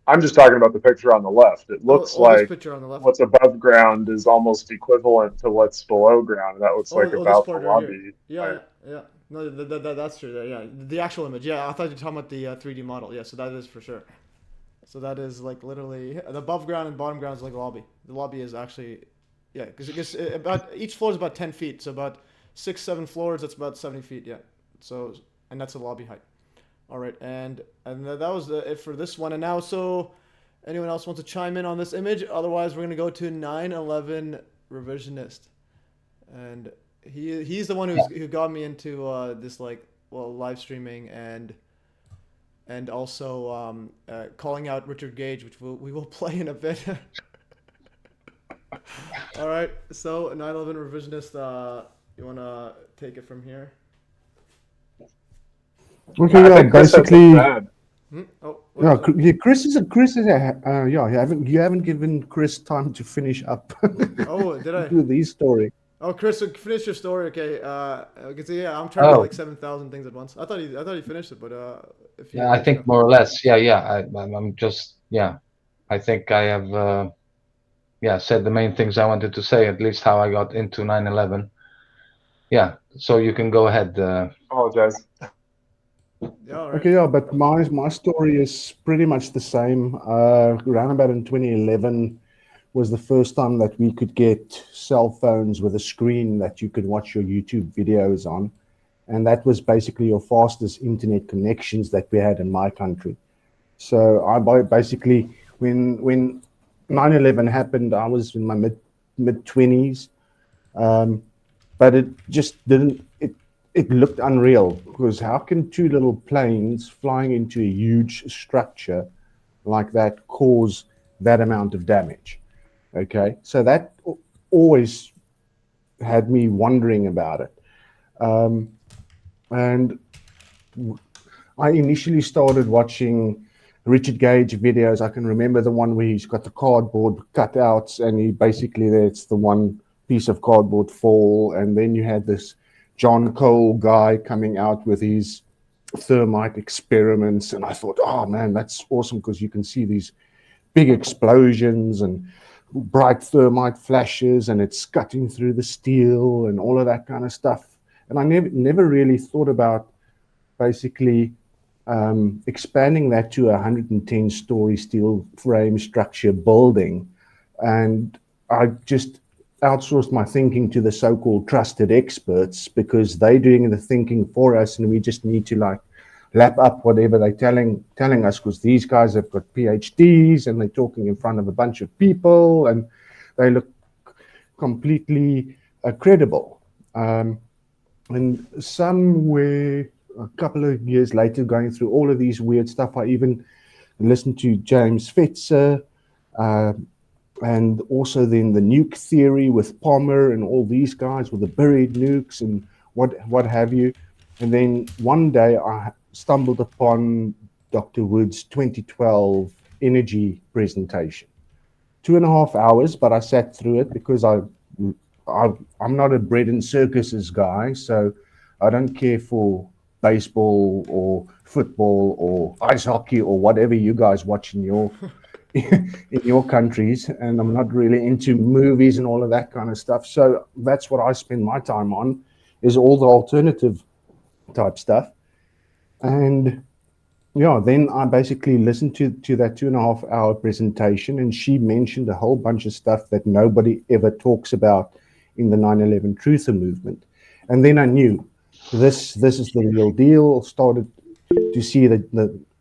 I'm just talking about the picture on the left. It looks like picture on the left. What's above ground is almost equivalent to what's below ground. And that looks like about the lobby. Yeah. No, that's true. Yeah, the actual image. Yeah, I thought you were talking about the 3D model. Yeah, so that is for sure. So that is like literally the above ground and bottom ground is like lobby. The lobby is actually, yeah, because about each floor is about 10 feet. So about 6-7 floors, that's about 70 feet. Yeah. So and that's the lobby height. All right, and that was it for this one. And now, so anyone else wants to chime in on this image? Otherwise, we're gonna go to 9/11 Revisionist, and he's the one who got me into this live streaming and also calling out Richard Gage, which we will play in a bit. All right, so 9/11 Revisionist, you wanna take it from here? Okay, yeah, basically. Chris is you haven't given Chris time to finish up. Oh, did I? Do the story. Oh, Chris, finish your story. Okay. I'm trying to do like 7,000 things at once. I thought he finished it, but if you. Yeah, I think more or less. Yeah. I'm just I think I have said the main things I wanted to say. At least how I got into 9/11. Yeah. So you can go ahead. Apologize. Yeah, right. Okay, yeah, but my story is pretty much the same. Around about in 2011, was the first time that we could get cell phones with a screen that you could watch your YouTube videos on. And that was basically your fastest internet connections that we had in my country. So I basically, when 9/11 happened, I was in my mid-20s. But it just didn't, it looked unreal, because how can two little planes flying into a huge structure like that cause that amount of damage? Okay, so that always had me wondering about it. And I initially started watching Richard Gage videos. I can remember the one where he's got the cardboard cutouts, and he basically, it's the one piece of cardboard fall. And then you had this John Cole guy coming out with his thermite experiments. And I thought, oh man, that's awesome, because you can see these big explosions and bright thermite flashes, and it's cutting through the steel and all of that kind of stuff. And I never really thought about basically expanding that to a 110-story steel frame structure building. And I just outsourced my thinking to the so-called trusted experts, because they're doing the thinking for us, and we just need to like lap up whatever they're telling us, because these guys have got PhDs and they're talking in front of a bunch of people and they look completely credible. And somewhere a couple of years later, going through all of these weird stuff, I even listened to James Fetzer, and also then the nuke theory with Palmer and all these guys with the buried nukes and what have you. And then one day I stumbled upon Dr. Wood's 2012 energy presentation. 2.5 hours, but I sat through it because I'm not a bread and circuses guy, so I don't care for baseball or football or ice hockey or whatever you guys watch in your in your countries, and I'm not really into movies and all of that kind of stuff. So that's what I spend my time on, is all the alternative type stuff. And yeah, then I basically listened to that 2.5 hour presentation, and she mentioned a whole bunch of stuff that nobody ever talks about in the 9/11 truther movement. And then I knew this is the real deal. Started to see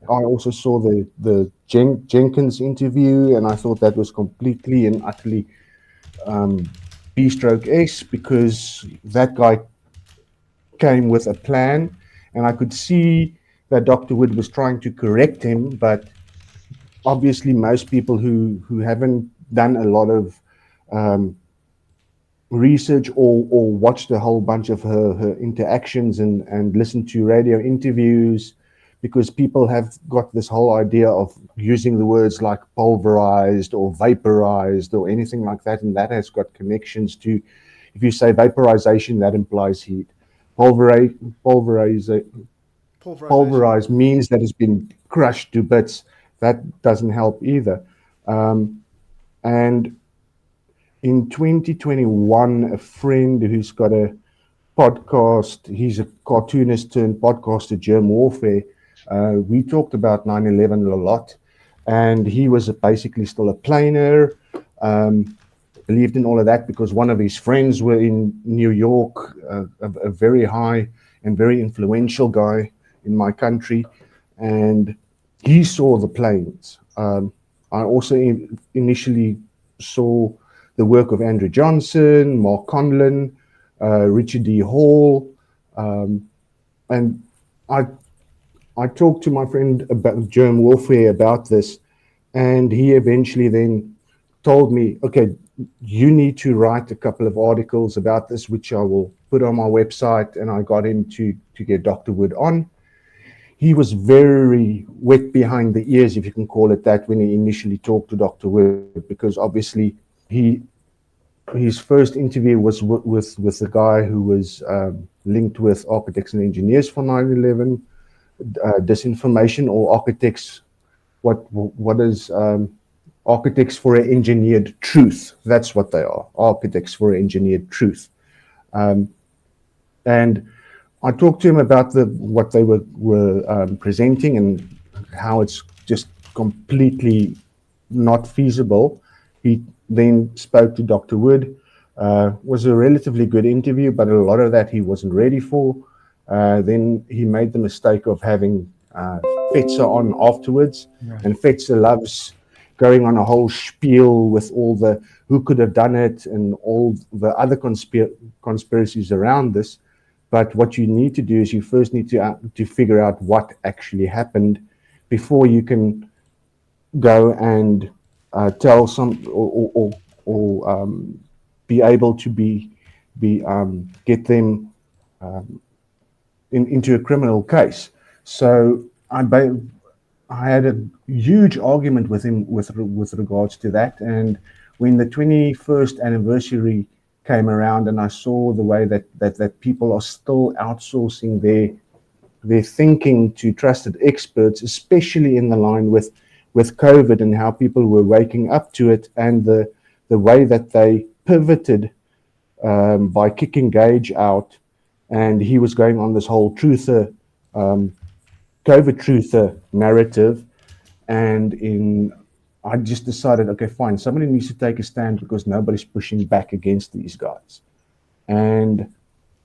I also saw the Jenkins interview, and I thought that was completely and utterly B-stroke-S, because that guy came with a plan, and I could see that Dr. Wood was trying to correct him, but obviously most people who haven't done a lot of research or watched a whole bunch of her interactions and listened to radio interviews, because people have got this whole idea of using the words like pulverized or vaporized or anything like that, and that has got connections to, if you say vaporization, that implies heat. Pulverized means that it's been crushed to bits. That doesn't help either. And in 2021, a friend who's got a podcast, he's a cartoonist turned podcaster, Germ Warfare, we talked about 9/11 a lot, and he was basically still a planer, believed in all of that because one of his friends were in New York, a very high and very influential guy in my country, and he saw the planes. I also initially saw the work of Andrew Johnson, Mark Conlon, Richard D. Hall, and I talked to my friend about Germ Warfare about this, and he eventually then told me, okay, you need to write a couple of articles about this, which I will put on my website, and I got him to get Dr. Wood on. He was very wet behind the ears, if you can call it that, when he initially talked to Dr. Wood, because obviously his first interview was with the guy who was linked with Architects and Engineers for 9/11, disinformation, or architects. What is Architects for an Engineered Truth? That's what they are, Architects for an Engineered Truth. And I talked to him about what they were presenting and how it's just completely not feasible. He then spoke to Dr. Wood. Was a relatively good interview, but a lot of that he wasn't ready for. Then he made the mistake of having Fetzer on afterwards, and Fetzer loves going on a whole spiel with all the who could have done it and all the other conspiracies around this. But what you need to do is you first need to figure out what actually happened before you can go and tell some or be able to get them into a criminal case. So I had a huge argument with him with regards to that. And when the 21st anniversary came around, and I saw the way that people are still outsourcing their thinking to trusted experts, especially in the line with COVID and how people were waking up to it, and the way that they pivoted by kicking Gage out, and he was going on this whole truther, COVID truther narrative, and I just decided, okay, fine, somebody needs to take a stand because nobody's pushing back against these guys. And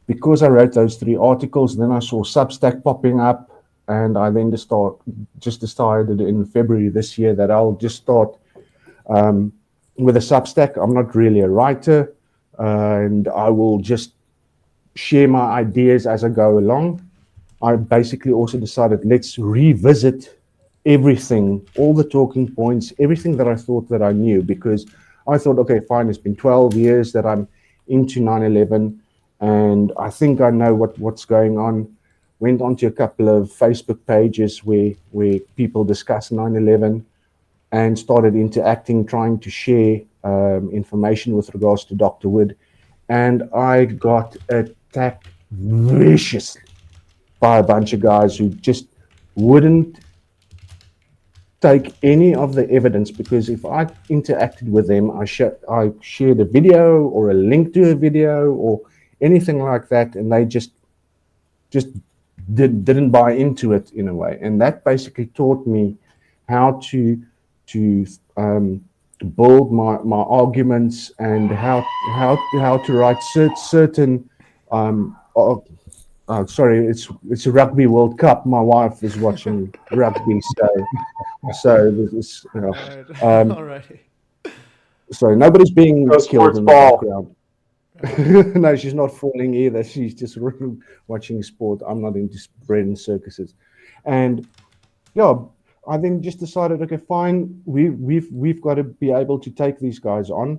because I wrote those 3 articles, then I saw Substack popping up, and I then just decided in February this year that I'll just start with a Substack. I'm not really a writer, and I will just share my ideas as I go along. I basically also decided, let's revisit everything, all the talking points, everything that I thought that I knew, because I thought, okay, fine, it's been 12 years that I'm into 9/11, and I think I know what's going on. Went onto a couple of Facebook pages where people discuss 9/11 and started interacting, trying to share information with regards to Dr. Wood. And I got attacked viciously by a bunch of guys who just wouldn't take any of the evidence, because if I interacted with them, I shared a video or a link to a video or anything like that, and they just didn't buy into it in a way. And that basically taught me how to build my arguments and how to write certain sorry, it's a Rugby World Cup. My wife is watching rugby, so this is, you know, Alrighty. so nobody's being killed in the ball. background. No, she's not falling either. She's just watching sport. I'm not into bread and circuses. And yeah, I then just decided, okay, fine, we've got to be able to take these guys on,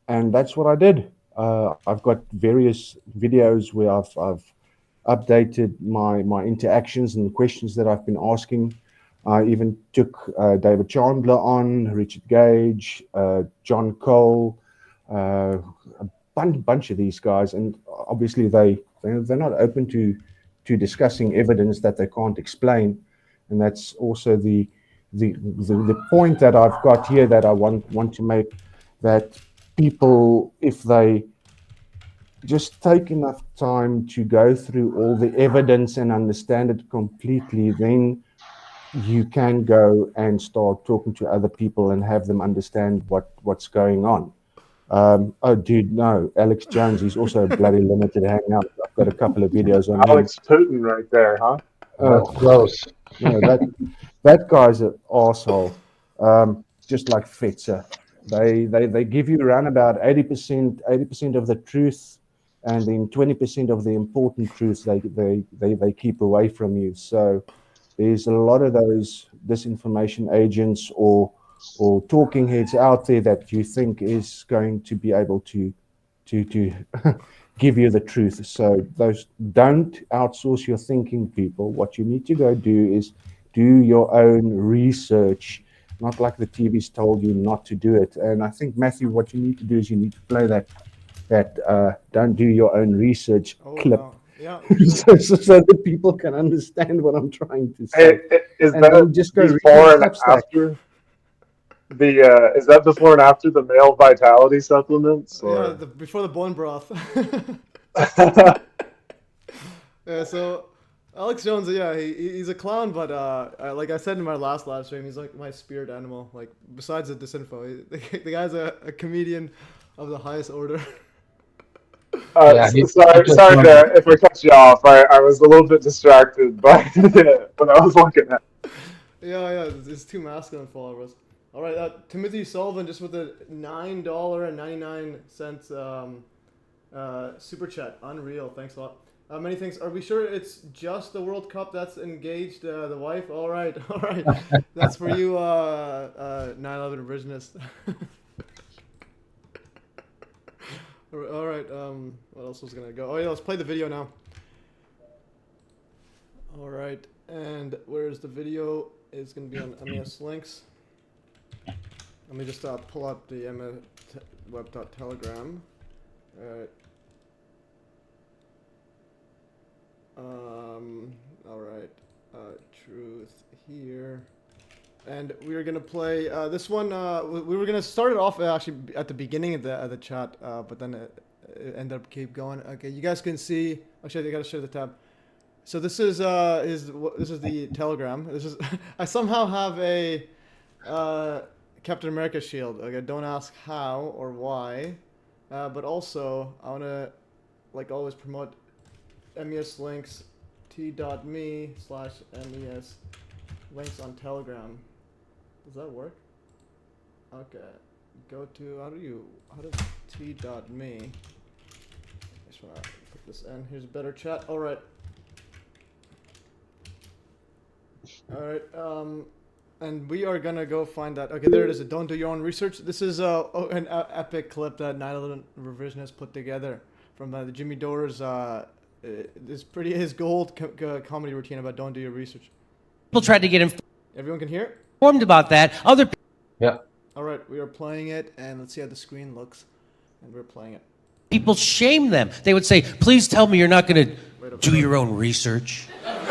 and that's what I did. I've got various videos where I've updated my interactions and questions that I've been asking. I even took David Chandler on, Richard Gage, John Cole, a bunch of these guys, and obviously they're not open to discussing evidence that they can't explain, and that's also the point that I've got here that I want to make, that people, if they just take enough time to go through all the evidence and understand it completely, then you can go and start talking to other people and have them understand what's going on. Oh, dude, no, Alex Jones, he's also a bloody limited hangout. I've got a couple of videos on Alex Putin right there, huh? That's close. No, that guy's an asshole. Just like Fetzer. They give you around about 80% of the truth, and then 20% of the important truths they keep away from you. So there's a lot of those disinformation agents or talking heads out there that you think is going to be able to give you the truth. So those, don't outsource your thinking, people. What you need to go do is do your own research, not like the TV's told you not to do it. And I think, Matthew, what you need to do is you need to play that don't do your own research clip. No. Yeah. so that people can understand what I'm trying to say. Is And that then just go read before and Substack. after the is that before and after the male vitality supplements? Or? Yeah, before the bone broth. Yeah, so Alex Jones, yeah, he's a clown, but like I said in my last live stream, he's like my spirit animal. Like besides the disinfo, the guy's a comedian of the highest order. Sorry if I cut you off. I was a little bit distracted by what I was looking at. Yeah, it's too masculine for all of us. All right, Timothy Sullivan just with a $9.99 super chat. Unreal, thanks a lot. Many thanks. Are we sure it's just the World Cup that's engaged the wife? All right. That's for you, 9/11 revisionist. All right. What else was gonna go? Oh yeah, let's play the video now. All right, and where's the video? It's gonna be on MES links. Let me just pull up the MES web.telegram. All right. All right. Truth here. And we are gonna play this one. We were gonna start it off actually at the beginning of the chat, but then it ended up keep going. Okay, you guys can see. Actually, I gotta share the tab. So this is the Telegram. This is I somehow have a Captain America shield. Okay, don't ask how or why, but also I wanna like always promote MES links t.me/MES links on Telegram. Does that work? Okay. Go to how does t.me. I just wanna put this in. Here's a better chat. Alright. Alright, and we are gonna go find that. Okay, there it is. Don't do your own research. This is an epic clip that 9/11 Revisionist put together from the Jimmy Dore's his gold comedy routine about don't do your research. People tried to get Everyone can hear? informed about that. Yeah. All right, we are playing it, and let's see how the screen looks. And we're playing it. People shame them. They would say, "Please tell me you're not going to do your own research." I'm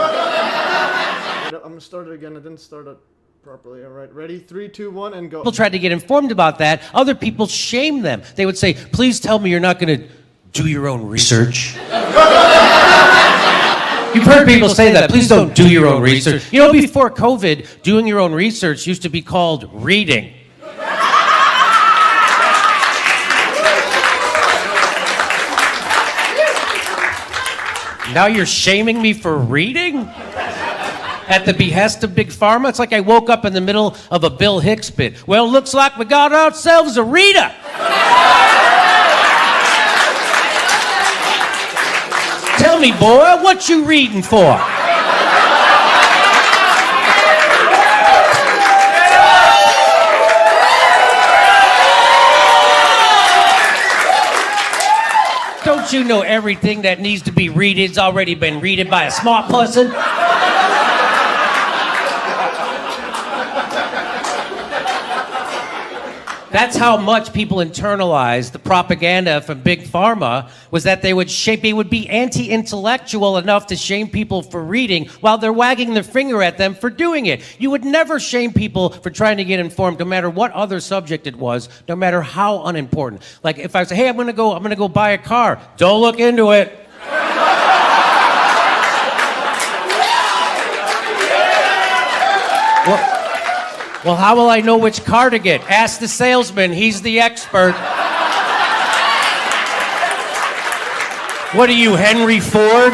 gonna start it again. I didn't start it properly. All right, ready? 3, 2, 1, and go. People tried to get informed about that. Other people shame them. They would say, "Please tell me you're not going to do your own research." You've heard people say that. Please don't do your own research. You know, before COVID, doing your own research used to be called reading. Now you're shaming me for reading? At the behest of Big Pharma? It's like I woke up in the middle of a Bill Hicks bit. Well, looks like we got ourselves a reader. Tell me, boy, what you reading for? Don't you know everything that needs to be readed's already been readed by a smart person? That's how much people internalize the propaganda from Big Pharma, was that they would be anti-intellectual enough to shame people for reading while they're wagging their finger at them for doing it. You would never shame people for trying to get informed, no matter what other subject it was, no matter how unimportant. Like if I say, "Hey, I'm gonna go buy a car," don't look into it. Well, how will I know which car to get? Ask the salesman. He's the expert. What are you, Henry Ford?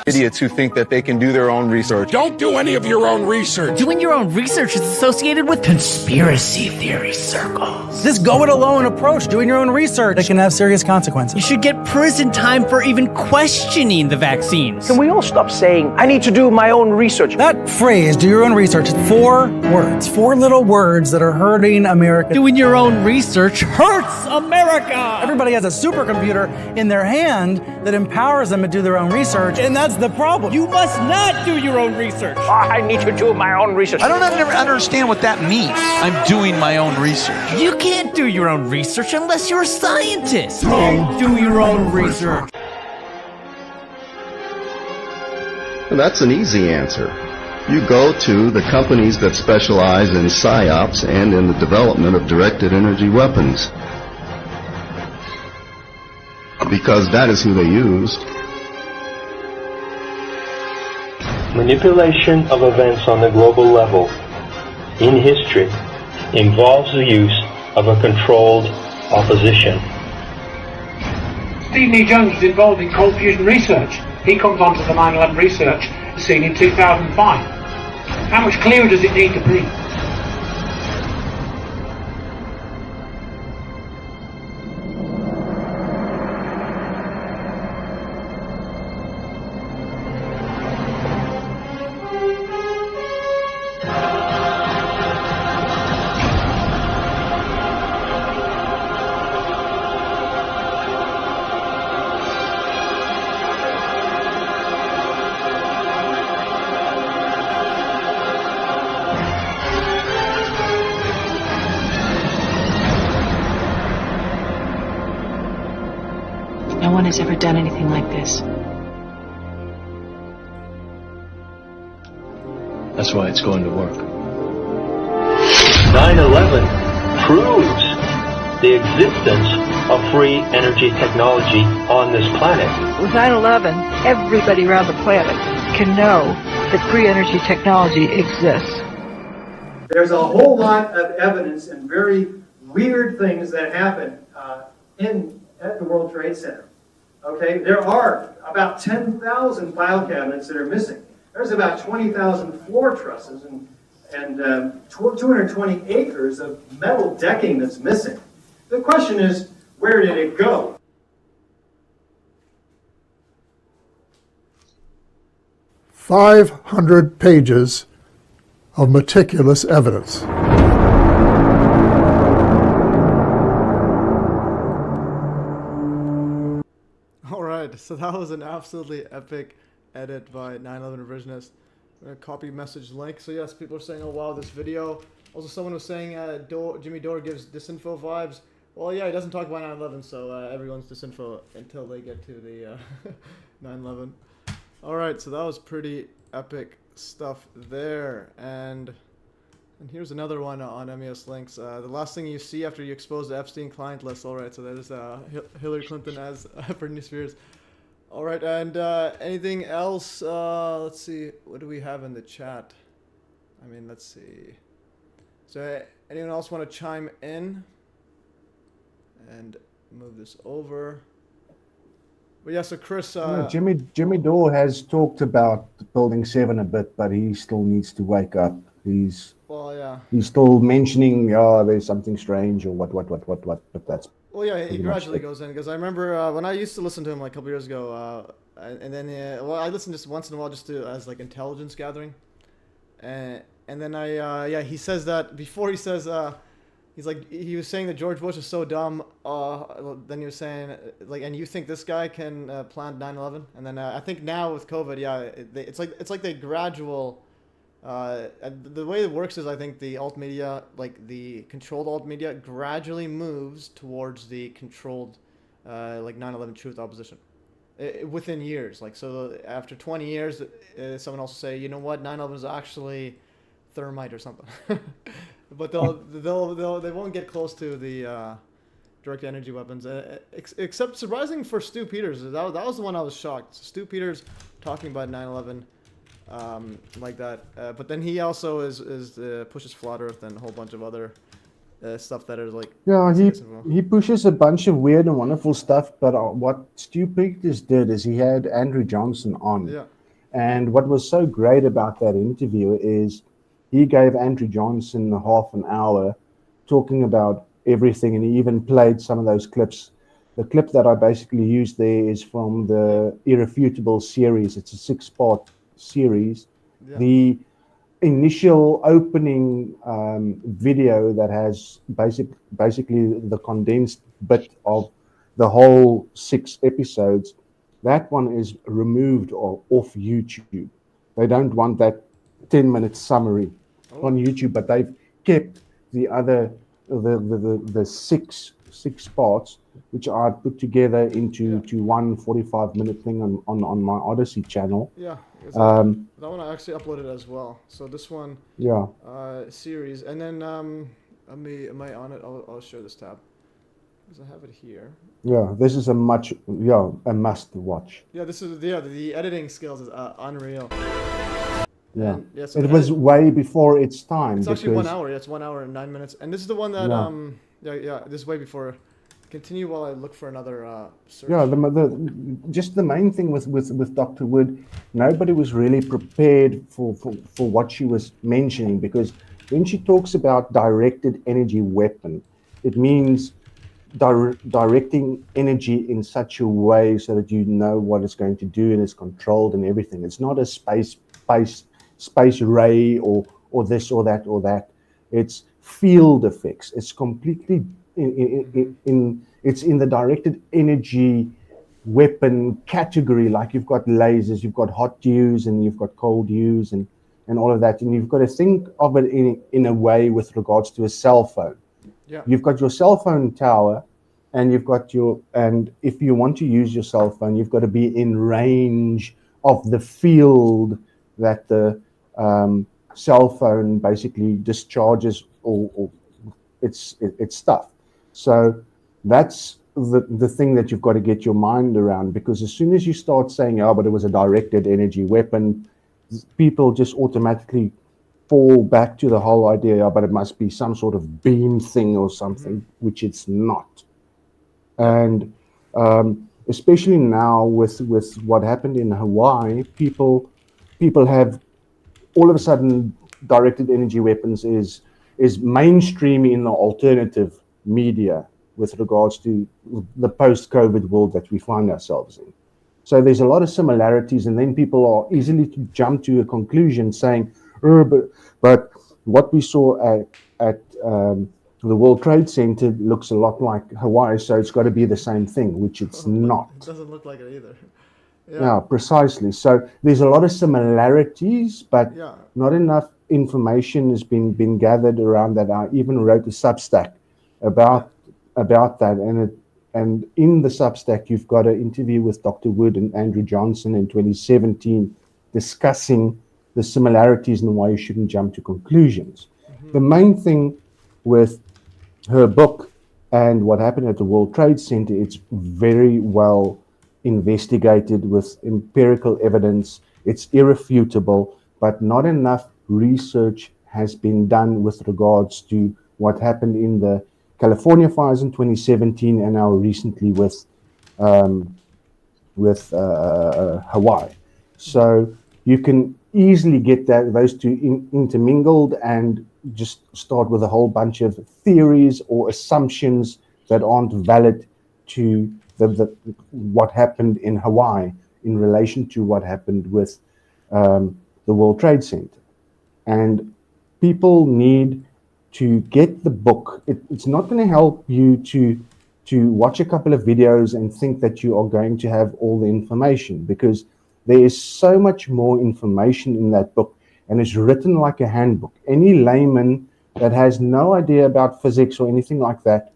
Idiots who think that they can do their own research. Don't do any of your own research. Doing your own research is associated with conspiracy theory circles. This go-it-alone approach, doing your own research, it can have serious consequences. You should get prison time for even questioning the vaccines. Can we all stop saying, "I need to do my own research"? That phrase, do your own research, is 4 words. 4 little words that are hurting America. Doing your own research hurts America. Everybody has a supercomputer in their hand that empowers them to do their own research, and that's the problem. You must not do your own research. I need to do my own research. I don't understand what that means. I'm doing my own research. You can't do your own research unless you're a scientist. Don't do your own research. Well, that's an easy answer. You go to the companies that specialize in PSYOPs and in the development of directed energy weapons. because that is who they used. Manipulation of events on the global level in history involves the use of a controlled opposition. Stephen E. Jones was involved in cold fusion research. He comes onto the 9/11 research scene in 2005. How much clearer does it need to be? No one has ever done anything like this. That's why it's going to work. 9/11 proves the existence of free energy technology on this planet. With 9/11, everybody around the planet can know that free energy technology exists. There's a whole lot of evidence and very weird things that happen at the World Trade Center. Okay, there are about 10,000 file cabinets that are missing. There's about 20,000 floor trusses and 220 acres of metal decking that's missing. The question is, where did it go? "500 pages of meticulous evidence." Alright, so that was an absolutely epic edit by 9/11 Revisionist. I'm going to copy message link. So yes, people are saying, oh wow, this video. Also someone was saying Jimmy Dore gives disinfo vibes. Well yeah, he doesn't talk about 9/11, so everyone's disinfo until they get to the 9/11. Alright, so that was pretty epic stuff there. And here's another one on MES links. The last thing you see after you expose the Epstein client list. Alright, so there's Hillary Clinton as Britney Spears. Alright, and anything else? Let's see, what do we have in the chat? I mean, let's see. So anyone else want to chime in? And move this over. But yeah, so Chris... Jimmy Dore has talked about Building 7 a bit, but he still needs to wake up. He's still mentioning, there's something strange or what, but that's... Well, yeah, he gradually goes in, because I remember when I used to listen to him like a couple years ago, and then, well, I listened just once in a while just as like intelligence gathering, and then he says that, before he says, he was saying that George Bush is so dumb, then he was saying, like, and you think this guy can plan 9/11? And then I think now with COVID, it's like the gradual... the way it works is I think the alt media, like the controlled alt media, gradually moves towards the controlled, like 9/11 truth opposition, within years. Like, so after 20 years, someone else will say, you know what, 9/11 is actually thermite or something. But they won't get close to the direct energy weapons, except surprising for Stu Peters. That was the one I was shocked. Stu Peters talking about 9/11. Like that, but then he also pushes flat Earth and a whole bunch of other stuff that is like he pushes a bunch of weird and wonderful stuff. But what Stu Peters did is he had Andrew Johnson on, and what was so great about that interview is he gave Andrew Johnson half an hour talking about everything, and he even played some of those clips. The clip that I basically used there is from the Irrefutable series. It's a 6-part series. The initial opening video that has basically the condensed bit of the whole 6 episodes, that one is removed off YouTube. They don't want that 10-minute summary on YouTube, but they've kept the other the six parts, which are put together into one 45-minute thing on my Odyssey channel. Yeah, that one I actually uploaded as well. So this one, series, and then am I on it? I'll share this tab. Because I have it here. Yeah, this is a must watch. Yeah, this is the editing skills is unreal. Yeah, And, yeah, so it was way before its time. It's actually 1 hour. Yeah, it's 1 hour and 9 minutes. And this is the one that this is way before. Continue while I look for another search. Yeah, just the main thing with Dr. Wood, nobody was really prepared for what she was mentioning, because when she talks about directed energy weapon, it means directing energy in such a way so that you know what it's going to do and it's controlled and everything. It's not a space ray or this or that or that. It's field effects. It's completely it's in the directed energy weapon category. Like you've got lasers, you've got hot use, and you've got cold use, and all of that. And you've got to think of it in a way with regards to a cell phone. Yeah. You've got your cell phone tower, and and if you want to use your cell phone, you've got to be in range of the field that the cell phone basically discharges or its stuff. So that's the thing that you've got to get your mind around, because as soon as you start saying, oh, but it was a directed energy weapon, people just automatically fall back to the whole idea, but it must be some sort of beam thing or something, which it's not. And especially now with what happened in Hawaii, people have all of a sudden directed energy weapons is mainstream in the alternative media with regards to the post-COVID world that we find ourselves in. So there's a lot of similarities, and then people are easily to jump to a conclusion saying, oh, but what we saw at the World Trade Center looks a lot like Hawaii, so it's got to be the same thing, which it's not. It doesn't look like it either. Yeah, precisely. So there's a lot of similarities, but not enough information has been gathered around that. I even wrote a Substack about that, and in the Substack you've got an interview with Dr. Wood and Andrew Johnson in 2017 discussing the similarities and why you shouldn't jump to conclusions. The main thing with her book and what happened at the World Trade Center, it's very well investigated with empirical evidence. It's irrefutable, but not enough research has been done with regards to what happened in the California fires in 2017 and now recently with Hawaii. So you can easily get those two intermingled and just start with a whole bunch of theories or assumptions that aren't valid to what happened in Hawaii in relation to what happened with the World Trade Center. And people need to get the book. It's not going to help you to watch a couple of videos and think that you are going to have all the information, because there is so much more information in that book, and it's written like a handbook. Any layman that has no idea about physics or anything like that,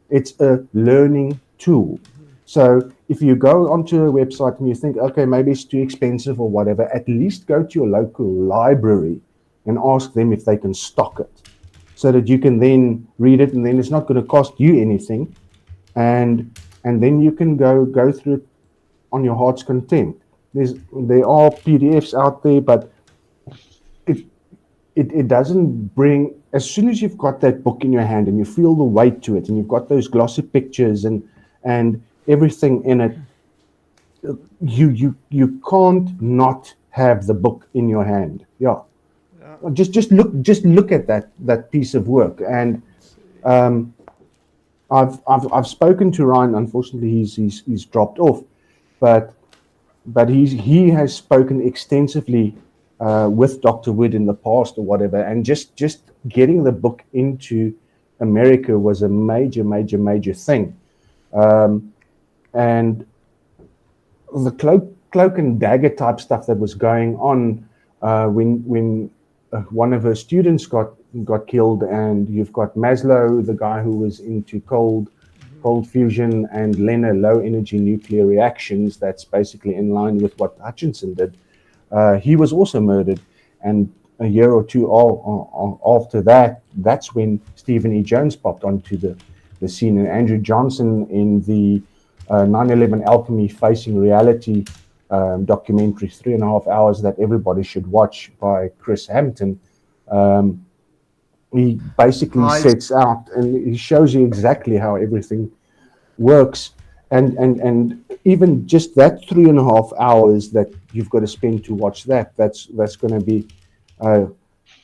it's a learning tool. So if you go onto a website and you think, okay, maybe it's too expensive or whatever, at least go to your local library and ask them if they can stock it, so that you can then read it, and then it's not going to cost you anything, and then you can go through it on your heart's content. There are PDFs out there, but it doesn't bring, as soon as you've got that book in your hand and you feel the weight to it, and you've got those glossy pictures and everything in it, you can't not have the book in your hand. Yeah. Just look at that piece of work. And I've spoken to Ryan. Unfortunately, he's dropped off, but he has spoken extensively with Dr. Wood in the past or whatever, and just getting the book into America was a major thing. And the cloak and dagger type stuff that was going on when one of her students got killed, and you've got Maslow, the guy who was into cold fusion, and Lenner, low energy nuclear reactions. That's basically in line with what Hutchinson did. He was also murdered, and a year or two after that, that's when Stephen E. Jones popped onto the scene. And Andrew Johnson in the 9/11 Alchemy Facing Reality documentary, 3.5 hours, that everybody should watch, by Chris Hampton. He basically sets out and he shows you exactly how everything works, and even just that 3.5 hours that you've got to spend to watch that's going to be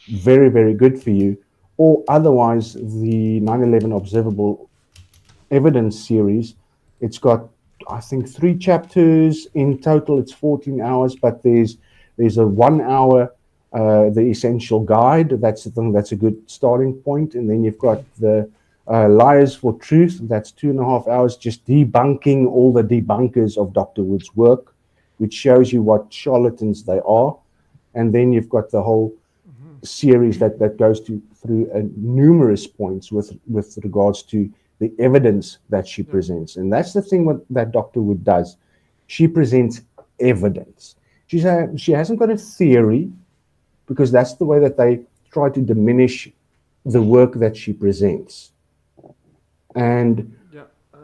very, very good for you. Or otherwise, the 9/11 Observable Evidence series, it's got, I think, 3 chapters in total. It's 14 hours, but there's a 1 hour the Essential Guide. That's a good starting point. And then you've got the Liars for Truth. That's 2.5 hours, just debunking all the debunkers of Dr. Wood's work, which shows you what charlatans they are. And then you've got the whole series that goes through numerous points with regards to the evidence that she presents. And that's the thing that Dr. Wood does. She presents evidence. She hasn't got a theory, because that's the way that they try to diminish the work that she presents. And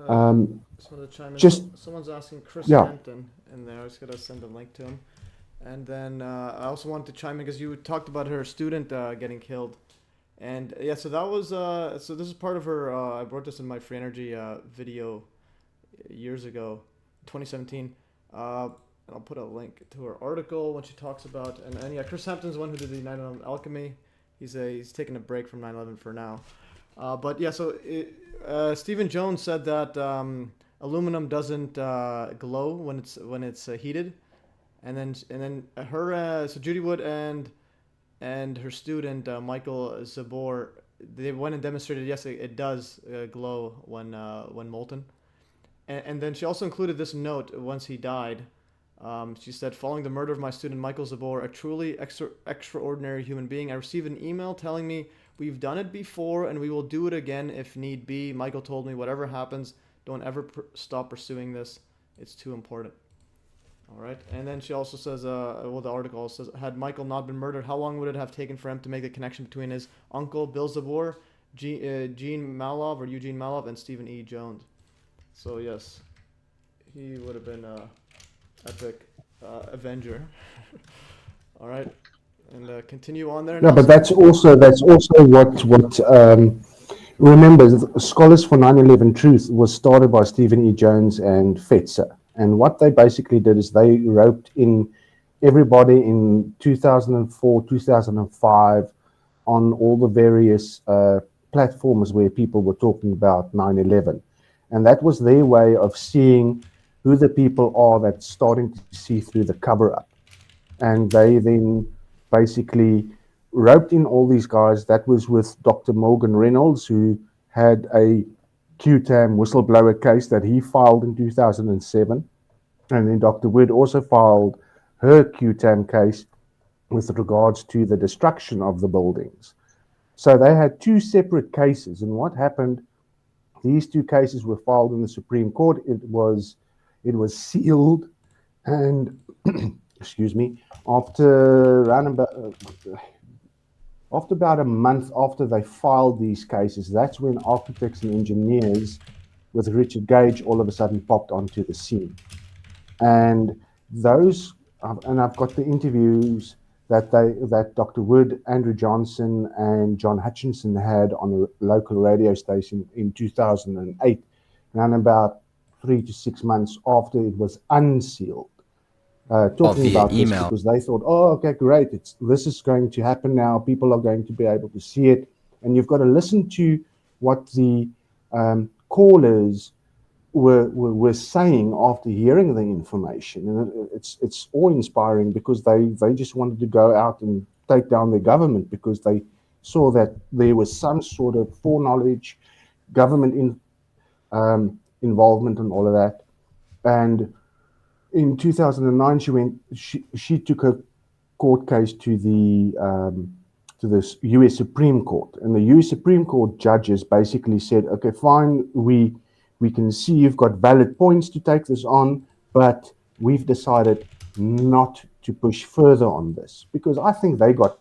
someone's asking Chris Hampton in there. I was gonna send a link to him. And then I also wanted to chime in because you talked about her student getting killed. And yeah, so that was so this is part of her. I wrote this in my Free Energy video years ago, 2017. And I'll put a link to her article when she talks about and yeah, Chris Hampton's the one who did the 9/11 Alchemy. He's taking a break from 9/11 for now. But yeah, so Stephen Jones said that aluminum doesn't glow when it's heated, and then her so Judy Wood and her student Michael Zabor, they went and demonstrated yes it does glow when molten, and then she also included this note once he died. She said, following the murder of my student Michael Zabor, a truly extraordinary human being, I received an email telling me, we've done it before and we will do it again if need be. Michael told me, whatever happens, don't ever stop pursuing this. It's too important. All right. And then she also says, well, the article says, had Michael not been murdered, how long would it have taken for him to make the connection between his uncle, Bill Zabor, Eugene Malov, and Stephen E. Jones? So, yes, he would have been epic Avenger. All right. And continue on there. Yeah, but that's also what remember, Scholars for 9/11 Truth was started by Stephen E. Jones and Fetzer. And what they basically did is they roped in everybody in 2004, 2005 on all the various platforms where people were talking about 9/11. And that was their way of seeing who the people are that's starting to see through the cover-up. And they then basically roped in all these guys. That was with Dr. Morgan Reynolds, who had a QTAM whistleblower case that he filed in 2007. And then Dr. Wood also filed her QTAM case with regards to the destruction of the buildings. So they had 2 separate cases. And what happened, these 2 cases were filed in the Supreme Court. It was sealed, and excuse me, after about a month after they filed these cases, that's when architects and engineers with Richard Gage all of a sudden popped onto the scene. And I've got the interviews that Dr. Wood, Andrew Johnson, and John Hutchinson had on a local radio station in 2008, around about 3 to 6 months after it was unsealed, talking about this because they thought, oh, okay, great, this is going to happen now. People are going to be able to see it, and you've got to listen to what the callers were saying after hearing the information, and it's awe-inspiring because they just wanted to go out and take down the government because they saw that there was some sort of foreknowledge, government involvement and all of that. And in 2009, she took a court case to the U.S. Supreme Court, and the U.S. Supreme Court judges basically said, okay, fine, we can see you've got valid points to take this on, but we've decided not to push further on this because I think they got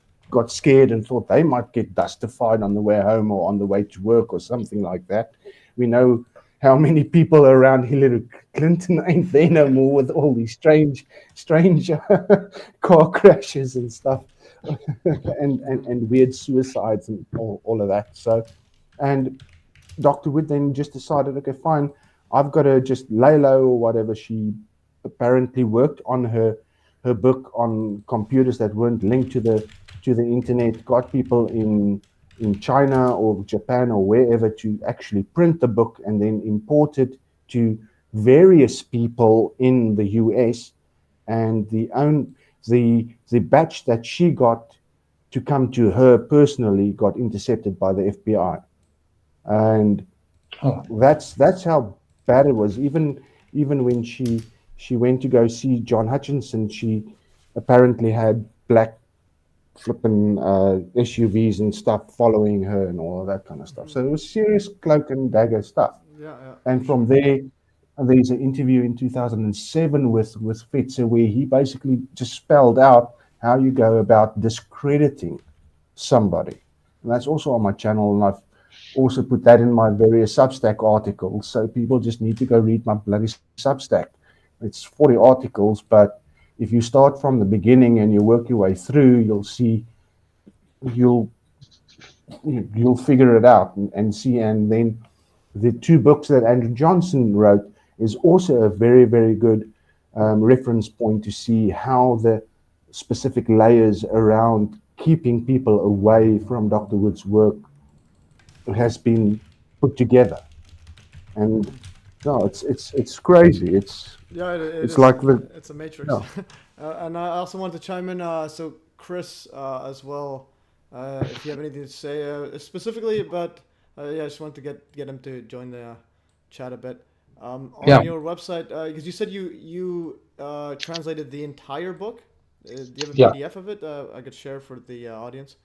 scared and thought they might get justified on the way home or on the way to work or something like that, we know how many people around Hillary Clinton ain't there no more with all these strange car crashes and stuff, and weird suicides and all of that. So, and Dr. Wood then just decided, okay, fine, I've got to just lay low or whatever. She apparently worked on her book on computers that weren't linked to the internet, got people in China or Japan or wherever to actually print the book and then import it to various people in the US. And the batch that she got to come to her personally got intercepted by the FBI. And that's how bad it was. Even when she went to go see John Hutchinson, she apparently had black flipping SUVs and stuff following her and all of that kind of stuff. So it was serious cloak and dagger stuff. Yeah. And from there, there's an interview in 2007 with Fetzer where he basically just spelled out how you go about discrediting somebody. And that's also on my channel, and I've also put that in my various Substack articles. So people just need to go read my bloody Substack. It's 40 articles, but if you start from the beginning and you work your way through, you'll see, you'll figure it out and see. And then the 2 books that Andrew Johnson wrote is also a very, very good reference point to see how the specific layers around keeping people away from Dr. Wood's work has been put together. And no, it's crazy. It's like it's a matrix. No. And I also want to chime in. So Chris as well, if you have anything to say specifically about, I just want to get him to join the chat a bit. On your website, because you said you translated the entire book. Do you have a PDF of it? I could share for the audience.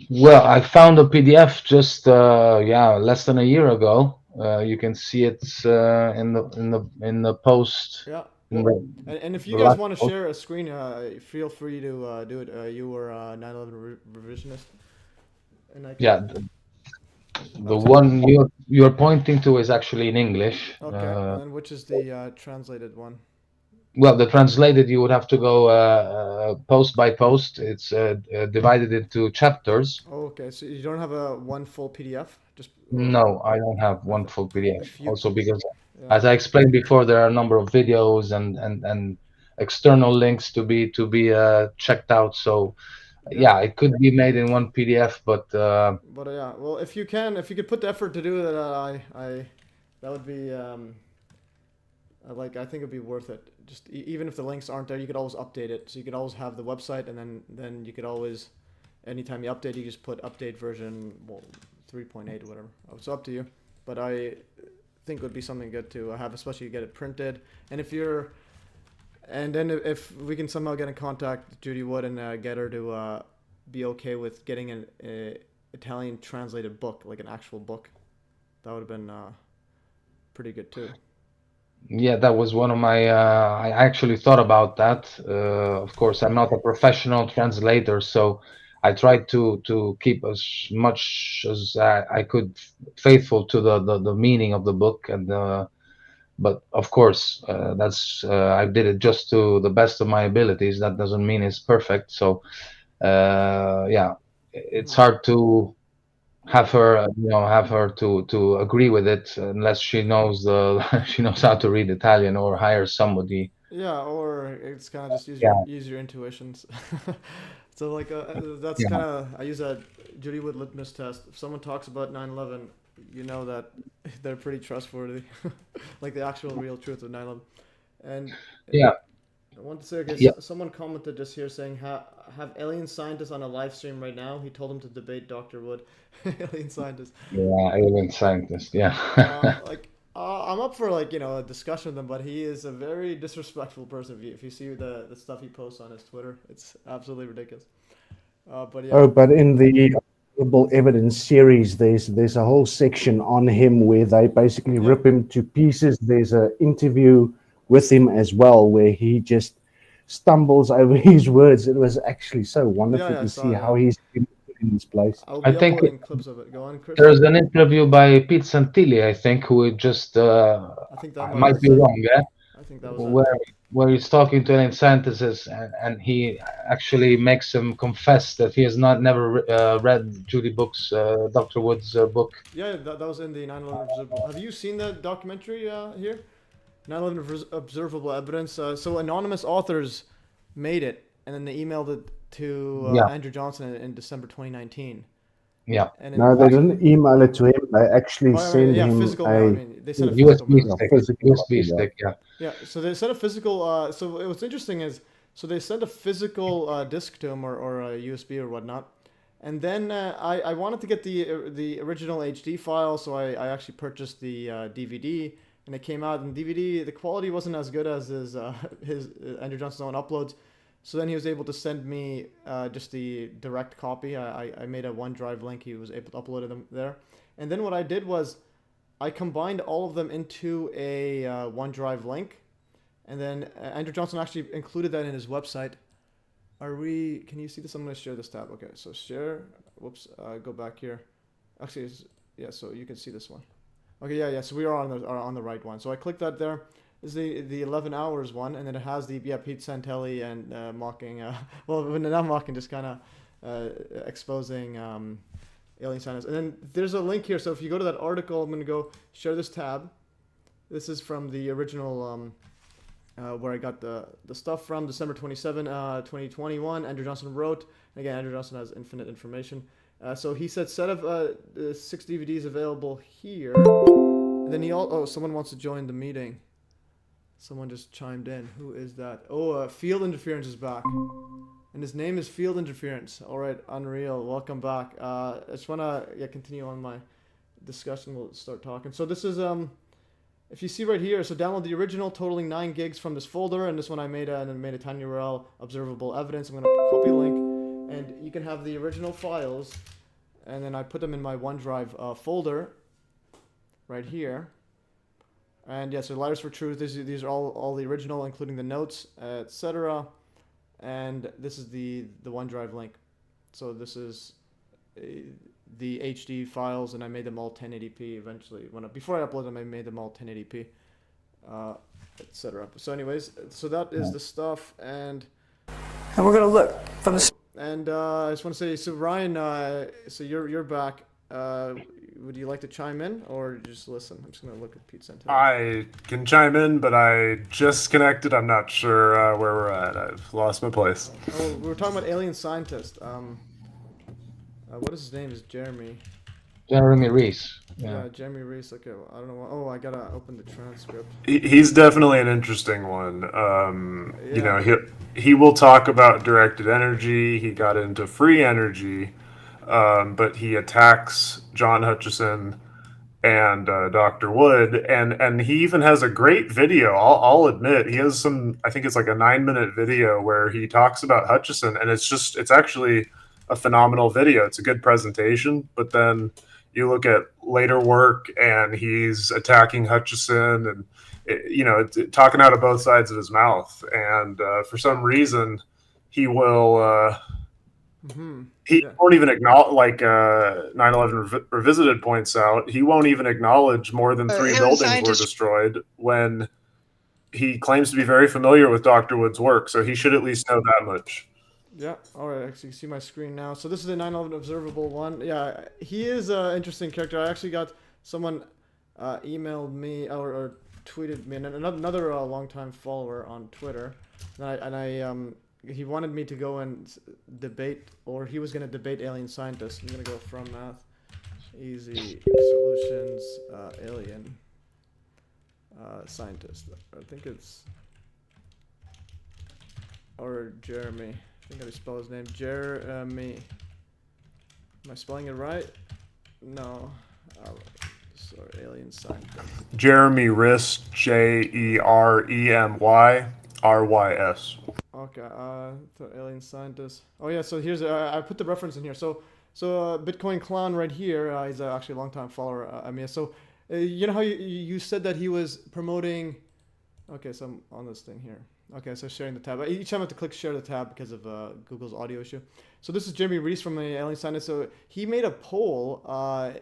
Well, I found a PDF just less than a year ago. You can see it in the post. Yeah. And if you guys want to share a screen, feel free to do it. You were 9/11 revisionist. And I can... The one you're pointing to is actually in English. Okay. And which is the translated one? Well, the translated, you would have to go post by post. It's divided into chapters. Oh, okay. So you don't have one full PDF? No, I don't have one full PDF. Also because, as I explained before, there are a number of videos and external links to be checked out. So, it could be made in one PDF, but well, if you could put the effort to do that, that would be I think it'd be worth it. Just even if the links aren't there, you could always update it. So you could always have the website, and then you could always, anytime you update, you just put update version 3.8 or whatever. It's up to you. But I think it would be something good to have, especially get it printed. And if we can somehow get in contact with Judy Wood and get her to be okay with getting an Italian translated book, like an actual book, that would have been pretty good too. Yeah, that was one of my. I actually thought about that. Of course, I'm not a professional translator, so I tried to keep as much as I could faithful to the meaning of the book, and but of course, that's I did it just to the best of my abilities. That doesn't mean it's perfect. So, it's hard to have her to agree with it unless she knows how to read Italian or hire somebody. Yeah, or it's kind of just use your intuitions. So that's kind of, I use that Judy Wood litmus test. If someone talks about 9/11, you know that they're pretty trustworthy, like the actual real truth of 9/11. And I want to say, someone commented just here saying, have alien scientists on a live stream right now. He told them to debate Dr. Wood. Alien scientists. Yeah, alien scientists. Yeah. I'm up for a discussion with him, but he is a very disrespectful person. If you see the stuff he posts on his Twitter, it's absolutely ridiculous. But in the Available Evidence series, there's a whole section on him where they basically rip him to pieces. There's an interview with him as well where he just stumbles over his words. It was actually so wonderful to see how he's been in this place. I'll I be think uploading clips of it. Go on, Chris. there's an interview by Pete Santilli, I think, who just I think that I might might be was it. wrong, yeah, I think that was where he's talking to alien scientists, and he actually makes him confess that he has never read Judy Book's Dr. Wood's book. Yeah, that was in the 9/11 observable. Have you seen the documentary here? 9/11 observable evidence. So anonymous authors made it, and then they emailed it to Andrew Johnson in December 2019. Yeah. And No, they didn't email it to him. They actually sent him physical. a They sent a physical. USB stick. Yeah. Yeah. So they sent a physical. So what's interesting is, so they sent a physical disk to him or a USB or whatnot, and then I wanted to get the original HD file, so I actually purchased the DVD. And it came out in DVD. The quality wasn't as good as his Andrew Johnson's own uploads. So then he was able to send me just the direct copy. I made a OneDrive link. He was able to upload them there. And then what I did was I combined all of them into a OneDrive link. And then Andrew Johnson actually included that in his website. Can you see this? I'm going to share this tab. Okay, so share. Whoops, go back here. Actually, yeah, so you can see this one. Okay, yeah. So we are on the right one. So I clicked that there. This is the 11 hours one, and then it has the Pete Santilli and mocking. Well, not mocking, just kind of exposing alien scientists. And then there's a link here. So if you go to that article, I'm gonna go share this tab. This is from the original where I got the stuff from, December 27, 2021. Andrew Johnson wrote. And again, Andrew Johnson has infinite information. So he said set of 6 DVDs available here. And then someone wants to join the meeting. Someone just chimed in. Who is that? Oh, Field Interference is back. And his name is Field Interference. All right, unreal. Welcome back. I just want to continue on my discussion. We'll start talking. So this is, if you see right here, so download the original totaling 9 gigs from this folder. And this one I made a tiny URL, observable evidence. I'm going to copy a link. And you can have the original files. And then I put them in my OneDrive folder right here. And yeah, so Liars for Truth, these are all the original, including the notes, etc. And this is the OneDrive link. So this is the HD files, and I made them all 1080p eventually. Before I uploaded them, I made them all 1080p, etc. So anyways, so that is the stuff, and we're gonna look from the. And I just want to say, so Ryan, so you're back. Would you like to chime in or just listen? I'm just going to look at Pete Santilli. I can chime in, but I just connected. I'm not sure where we're at. I've lost my place. Oh, we were talking about alien scientist. What is his name? Is Jeremy? Jeremy Reese. Yeah, Jeremy Reese. Okay, well, I don't know. Oh, I gotta open the transcript. He's definitely an interesting one. You know, he will talk about directed energy. He got into free energy. But he attacks John Hutchison and Dr. Wood, and he even has a great video. I'll admit, he has some. I think it's like a 9-minute video where he talks about Hutchison, and it's actually a phenomenal video. It's a good presentation, but then you look at later work, and he's attacking Hutchison, and talking out of both sides of his mouth, and for some reason, he will. He won't even acknowledge, like 9/11 Revisited points out, he won't even acknowledge more than 3 buildings were destroyed when he claims to be very familiar with Dr. Wood's work, so he should at least know that much. Yeah, all right, actually, you see my screen now. So this is the 9/11 observable one. Yeah, he is an interesting character. I actually got someone emailed me or tweeted me, another longtime follower on Twitter, and he wanted me to go and debate, or he was going to debate alien scientists. I'm going to go from math, easy solutions, alien scientist. I think it's, or Jeremy. I think I spell his name. Jeremy. Am I spelling it right? No. Sorry, alien scientist. Jeremy Rist, JEREMY Okay, alien scientist. Oh yeah, so here's I put the reference in here. So Bitcoin Clown right here. He's actually a longtime follower. MES. So you know how you said that he was promoting. Okay, so I'm on this thing here. Okay, so sharing the tab. Each time I have to click share the tab because of Google's audio issue. So this is Jeremy Reese from the Alien Scientist. So he made a poll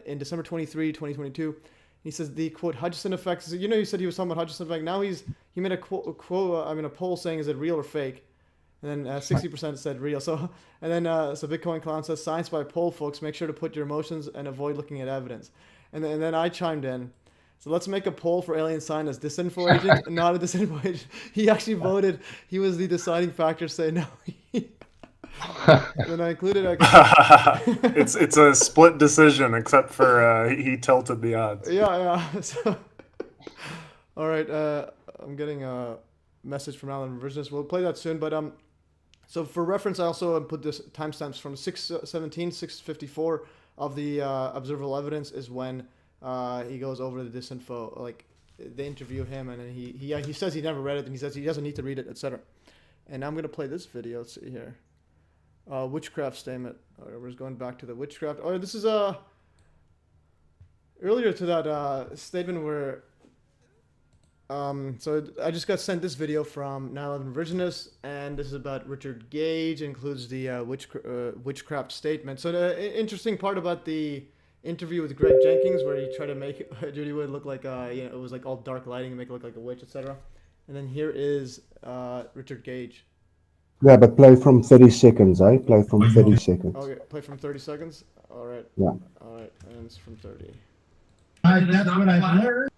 in December 23, 2022. He says the quote Hutchison effect. So, you said he was talking about Hutchison effect. Now he made a poll saying is it real or fake? And then 60% said real. So so Bitcoin Clown says science by poll, folks. Make sure to put your emotions and avoid looking at evidence. And then I chimed in. So let's make a poll for Alien Scientist. Disinfo agent, not a disinfo agent. He actually voted. He was the deciding factor. Say no. Then I included. It's a split decision, except for he tilted the odds. Yeah. So, all right. I'm getting a message from Alan Revisionist. We'll play that soon. But so for reference, I also put this timestamps from 6:17, 6:54 of the observable evidence is when. He goes over the disinfo, like they interview him, and then he says he never read it, and he says he doesn't need to read it, etc. And I'm gonna play this video. Let's see here. Witchcraft statement. I was going back to the witchcraft. Oh, this is earlier to that statement where. So I just got sent this video from 9/11 Revisionist, and this is about Richard Gage. Includes the witchcraft statement. So the interesting part about the interview with Greg Jenkins, where he tried to make Judy Wood look like it was like all dark lighting and make it look like a witch, etc. And then here is Richard Gage. Yeah, but play from 30 seconds, eh? Play from 30 seconds. Okay, play from 30 seconds. All right. Yeah. All right, and it's from 30. That's what I learned.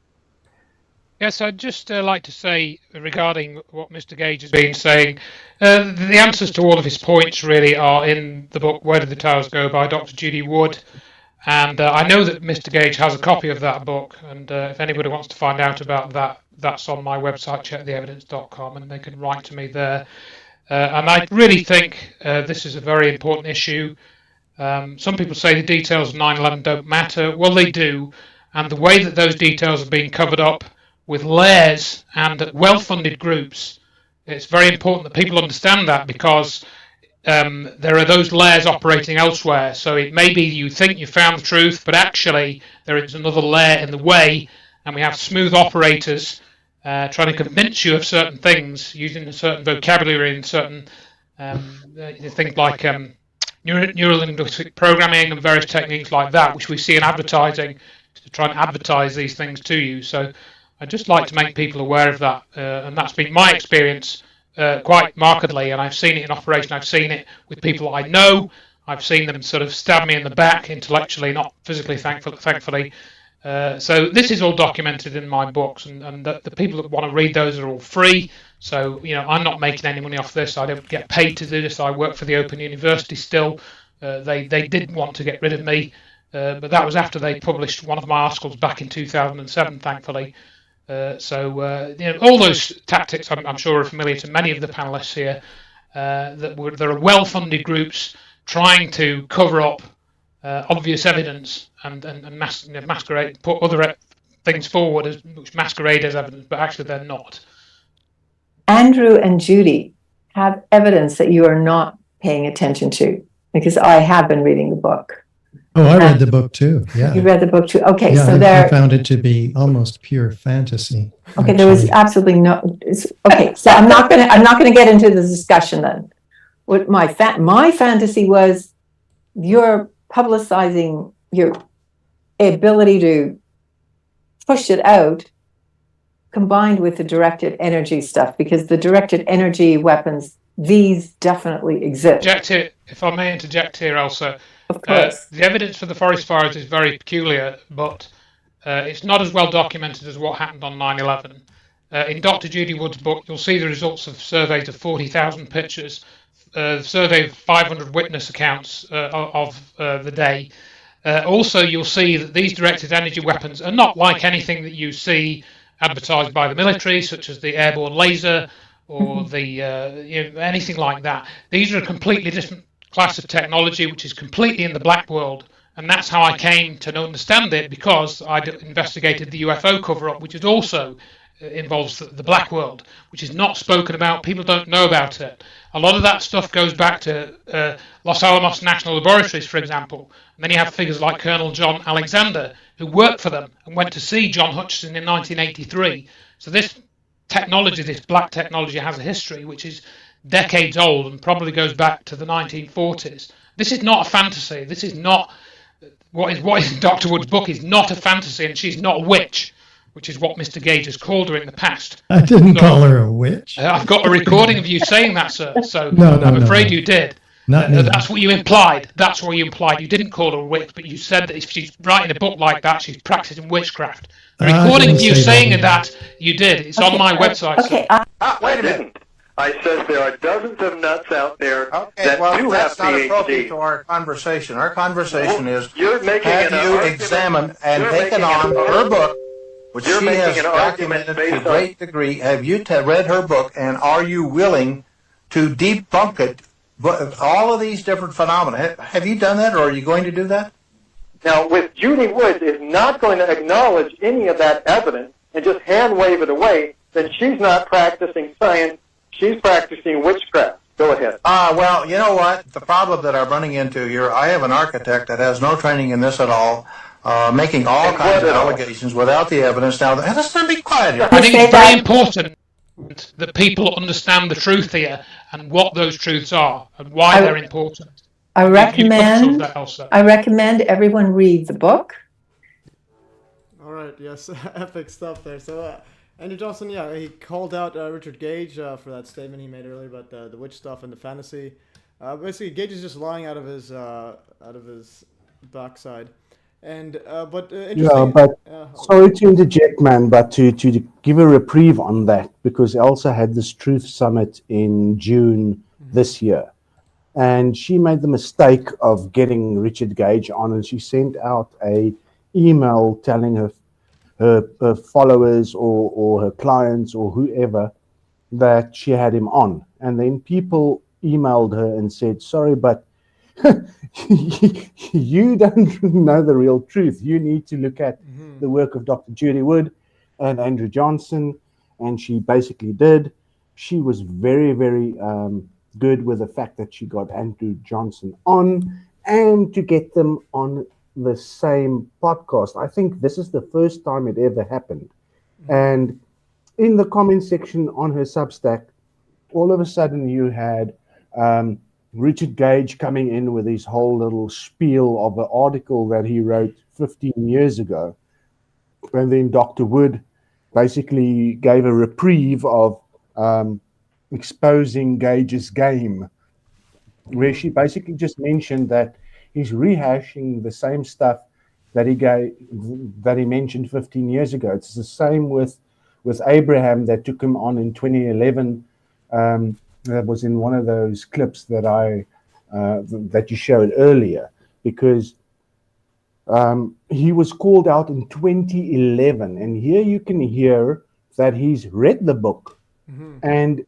Yes, I'd just like to say regarding what Mr. Gage has been saying, the answers to all of his points really are in the book Where Did the Towers Go by Dr. Judy Wood. And I know that Mr. Gage has a copy of that book, and if anybody wants to find out about that, that's on my website, checktheevidence.com, and they can write to me there. And I really think this is a very important issue. Some people say the details of 9/11 don't matter. Well, they do, and the way that those details are being covered up with layers and well-funded groups, it's very important that people understand that, because there are those layers operating elsewhere. So it may be you think you found the truth, but actually there is another layer in the way, and we have smooth operators trying to convince you of certain things using a certain vocabulary and certain things like neuro-linguistic programming and various techniques like that, which we see in advertising to try and advertise these things to you. So I'd just like to make people aware of that, and that's been my experience quite markedly, and I've seen it in operation. I've seen it with people I know. I've seen them sort of stab me in the back intellectually, not physically, thankfully. So this is all documented in my books, and the people that want to read those are all free. So I'm not making any money off this. I don't get paid to do this. I work for the Open University still. They did want to get rid of me, but that was after they published one of my articles back in 2007, thankfully. All those tactics I'm sure are familiar to many of the panelists here. There are well-funded groups trying to cover up obvious evidence and masquerade, put other things forward which masquerade as evidence, but actually they're not. Andrew and Judy have evidence that you are not paying attention to, because I have been reading the book. Oh, I read the book too. Yeah. You read the book too. Okay, yeah, so I found it to be almost pure fantasy. Okay, actually. there was absolutely no. Okay, so I'm not gonna get into the discussion then. What my fantasy was, you're publicizing your ability to push it out, combined with the directed energy stuff, because the directed energy weapons, these definitely exist. If I may interject here also. Of course. The evidence for the forest fires is very peculiar, but it's not as well documented as what happened on 9/11. In Dr. Judy Wood's book, you'll see the results of surveys of 40,000 pictures, survey of 500 witness accounts of the day. Also, you'll see that these directed energy weapons are not like anything that you see advertised by the military, such as the airborne laser or the anything like that. These are a completely different class of technology, which is completely in the black world, and that's how I came to understand it, because I investigated the UFO cover-up, which is also involves the black world, which is not spoken about. People don't know about it. A lot of that stuff goes back to Los Alamos National Laboratories, for example, and then you have figures like Colonel John Alexander, who worked for them and went to see John Hutchison in 1983. So this technology, this black technology, has a history which is decades old and probably goes back to the 1940s. This is not a fantasy. This is not what is in Dr. Wood's book is not a fantasy, and she's not a witch, which is what Mr. Gage has called her in the past. I didn't call her a witch. I've got a recording of you saying that, sir. So No, I'm afraid you did. Not me. That's what you implied. That's what you implied. You didn't call her a witch, but you said that if she's writing a book like that, she's practicing witchcraft. The recording of you saying that, you did. It's on my website. Okay. Wait a minute. I says there are dozens of nuts out there that do have that's not PhD. appropriate to our conversation. Our conversation is, You're making have an you argument- examined and you're taken making on an her book, which You're she making has an argument documented to based a on- great degree? Have you read her book, and are you willing to debunk it? But all of these different phenomena, have you done that, or are you going to do that? Now, with Judy Woods is not going to acknowledge any of that evidence and just hand wave it away, then she's not practicing science. She's practicing witchcraft. Go ahead. Well, you know what? The problem that I'm running into here, I have an architect that has no training in this at all, making all kinds of allegations without the evidence. Now, let's not be quiet here. I think it's very important that people understand the truth here and what those truths are and why they're important. I recommend everyone read the book. All right, yes, epic stuff there. So, Andrew Johnson, yeah, he called out Richard Gage for that statement he made earlier about the witch stuff and the fantasy. Basically, Gage is just lying out of his backside. And but interesting. Yeah, but sorry to interject, man, but to give a reprieve on that, because Elsa had this Truth Summit in June this year, and she made the mistake of getting Richard Gage on, and she sent out a email telling her followers or her clients or whoever that she had him on, and then people emailed her and said, sorry, but you don't know the real truth. You need to look at the work of Dr. Judy Wood and Andrew Johnson, and she basically did. She was very, very good with the fact that she got Andrew Johnson on and to get them on the same podcast. I think this is the first time it ever happened. And in the comment section on her Substack, all of a sudden you had Richard Gage coming in with his whole little spiel of an article that he wrote 15 years ago. And then Dr. Wood basically gave a reprieve of exposing Gage's game, where she basically just mentioned that he's rehashing the same stuff that he mentioned 15 years ago. It's the same with Abraham that took him on in 2011. That was in one of those clips that that you showed earlier, because he was called out in 2011, and here you can hear that he's read the book. And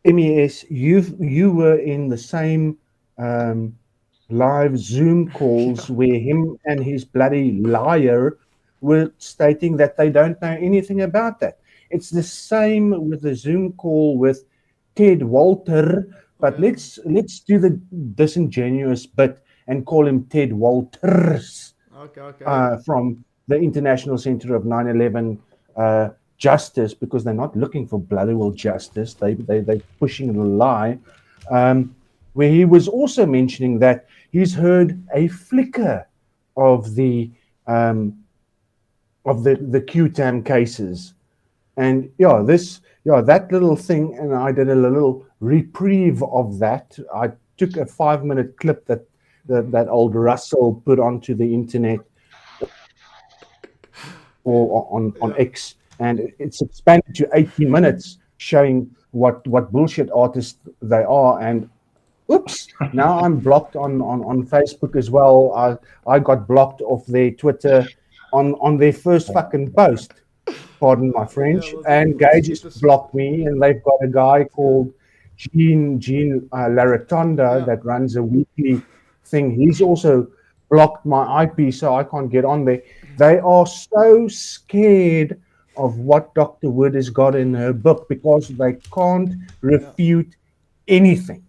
MES, you were in the same live Zoom calls where him and his bloody liar were stating that they don't know anything about that. It's the same with the Zoom call with Ted Walter, but let's do the disingenuous bit and call him Ted Walters. Okay. From the International Center of 9/11 Justice, because they're not looking for bloody well justice. They're pushing the lie. Where he was also mentioning that he's heard a flicker of the QTAM cases, and that little thing, and I did a little reprieve of that. I took a 5-minute clip that old Russell put onto the internet or on X, and it's expanded to 18 minutes, showing what bullshit artists they are. And oops, now I'm blocked on Facebook as well. I got blocked off their Twitter on their first fucking post. Pardon my French. And Gage just blocked me, and they've got a guy called Gene Laratonda that runs a weekly thing. He's also blocked my IP, so I can't get on there. They are so scared of what Dr. Wood has got in her book because they can't refute anything.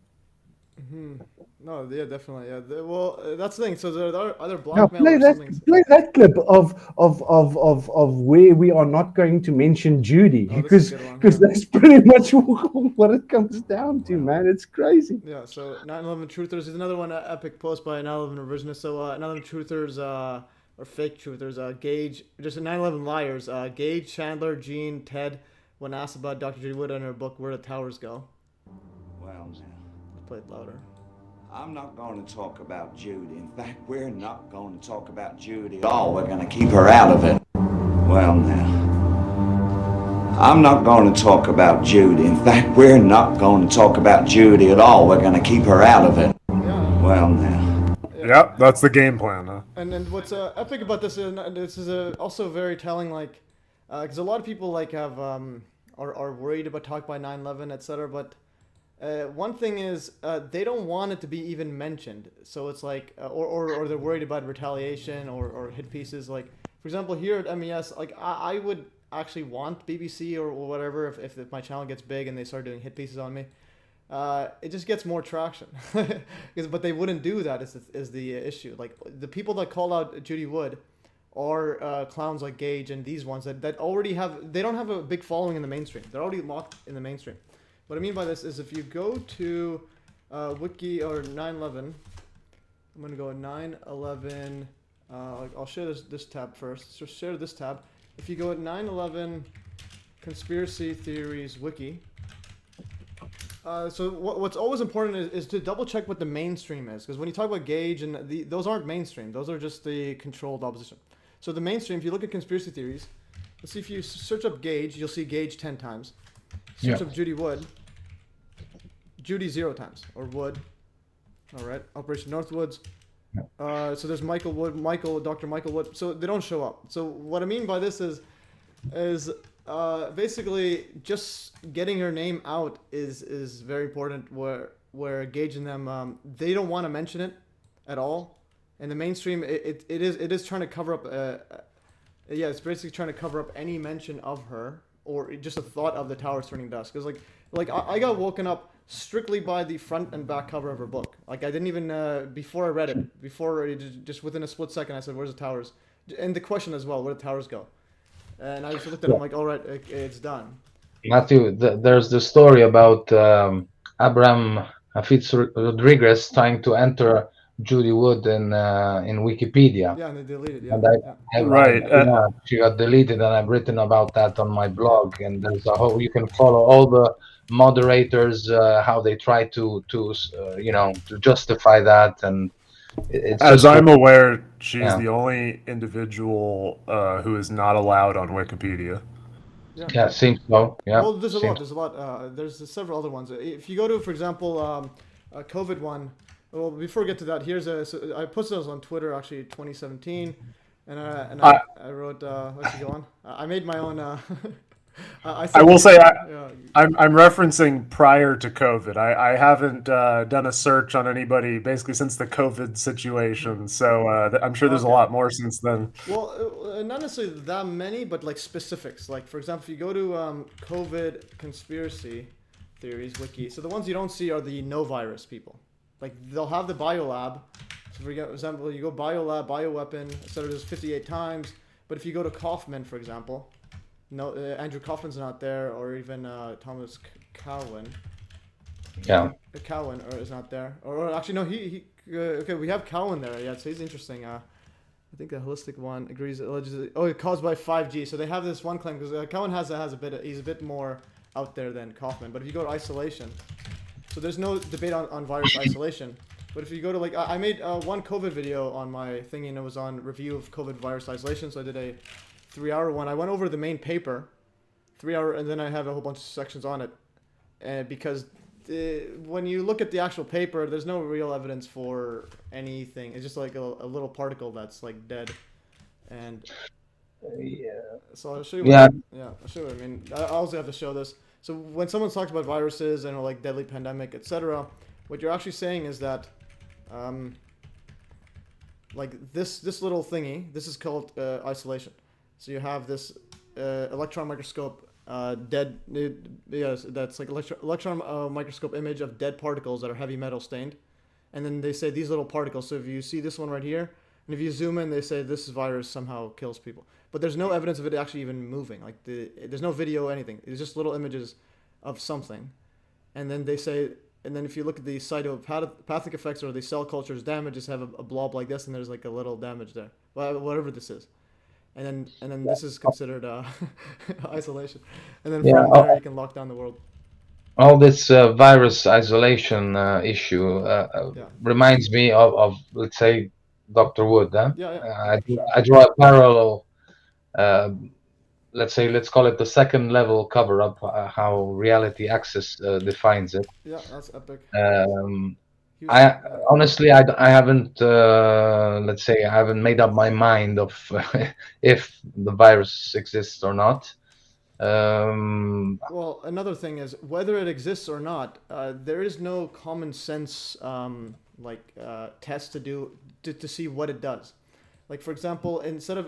No, yeah, definitely. Yeah. Well, that's the thing. So there are other Now blackmail or something. play that clip of where we are not going to mention Judy, Oh, this is a good one, because yeah. that's pretty much what it comes down to, man. It's crazy. Yeah, so 9/11 truthers is another one, epic post by 9/11 revisionist. So 9/11 truthers, or fake truthers, Gage, just 9/11 liars, Gage, Chandler, Gene, Ted, when asked about Dr. Judy Wood and her book Where the Towers Go. Well, now, Let's play it louder. I'm not going to talk about Judy. In fact, we're not going to talk about Judy at all. We're going to keep her out of it. Well, now, I'm not going to talk about Judy. In fact, we're not going to talk about Judy at all. We're going to keep her out of it. Well, now. Yep, that's the game plan, huh? And what's epic about this is also very telling, like, because a lot of people like have are worried about talk by 9/11, etc. But one thing is they don't want it to be even mentioned. So it's like, or they're worried about retaliation or hit pieces. Like, for example, here at MES, like I would actually want BBC or whatever if my channel gets big and they start doing hit pieces on me. It just gets more traction. But they wouldn't do that is the issue. Like the people that call out Judy Wood are clowns like Gage and these ones that already they don't have a big following in the mainstream. They're already locked in the mainstream. What I mean by this is if you go to wiki or 9/11, I'm gonna go 9/11. I'll share this tab first. So share this tab. If you go at 9/11 conspiracy theories wiki. So what's always important is to double check what the mainstream is, because when you talk about Gage and those aren't mainstream, those are just the controlled opposition. So the mainstream, if you look at conspiracy theories, let's see, if you search up Gage, you'll see Gage 10 times. Search up Judy Wood, Judy 0 times, or Wood. All right, Operation Northwoods. So there's Michael Wood, Dr. Michael Wood. So they don't show up. So what I mean by this is basically just getting her name out is very important. Where Gage and them they don't want to mention it at all. And the mainstream it is trying to cover up. It's basically trying to cover up any mention of her or just a thought of the towers turning dust. Because like I got woken up strictly by the front and back cover of her book. Like I didn't even before I read it, just within a split second I said, "Where's the towers?" And the question as well, where the towers go. And I just looked at it, I'm like, all right, it's done. Matthew, there's the story about Abraham Fitz Rodriguez trying to enter Judy Wood in Wikipedia. Yeah, and they deleted. She got deleted, and I've written about that on my blog. And there's a whole, you can follow all the moderators how they try to justify that. And as I'm aware, she's the only individual who is not allowed on Wikipedia. Yeah, seems so. Yeah. Well, there's a lot. There's several other ones. If you go to, for example, a COVID one. Well, before we get to that, so I posted those on Twitter actually 2017, and I wrote. Let's go on. I made my own. I will say I'm referencing prior to COVID. I haven't done a search on anybody basically since the COVID situation, so I'm sure there's a lot more since then. Well, not necessarily that many, but like specifics. Like for example, if you go to COVID conspiracy theories wiki, so the ones you don't see are the no virus people. Like they'll have the biolab. So for example, you go biolab, bioweapon, etc. There's 58 times. But if you go to Kaufman, for example. No, Andrew Kaufman's not there, or even Thomas Cowan. Yeah. Cowan is not there, or actually no, he okay. We have Cowan there. Yeah, so he's interesting. I think the holistic one agrees allegedly. Oh, caused by 5G. So they have this one claim because Cowan has a bit. He's a bit more out there than Kaufman. But if you go to isolation, so there's no debate on virus isolation. But if you go to I made one COVID video on my thingy, and it was on review of COVID virus isolation. So I did a 3-hour one. I went over the main paper, 3-hour, and then I have a whole bunch of sections on it, because when you look at the actual paper, there's no real evidence for anything. It's just like a little particle that's like dead, and so I'll show you. I'll show you. I mean, I also have to show this. So when someone talks about viruses and like deadly pandemic, etc., what you're actually saying is that, like this little thingy, this is called isolation. So you have this electron microscope dead. Yes, that's like electron microscope image of dead particles that are heavy metal stained, and then they say these little particles. So if you see this one right here, and if you zoom in, they say this virus somehow kills people. But there's no evidence of it actually even moving. Like there's no video, anything. It's just little images of something, and then they say. And then if you look at the cytopathic effects or the cell cultures damage, just have a blob like this, and there's like a little damage there, whatever this is. And then this is considered isolation. And then from there you can lock down the world. All this virus isolation issue reminds me of, let's say, Dr. Wood. Huh? I draw a parallel. Let's call it the second level cover-up, how RealityAXIS defines it. Yeah, that's epic. Honestly, I haven't, let's say, I haven't made up my mind of if the virus exists or not. Well, another thing is whether it exists or not, there is no common sense test to do to see what it does. Like for example, instead of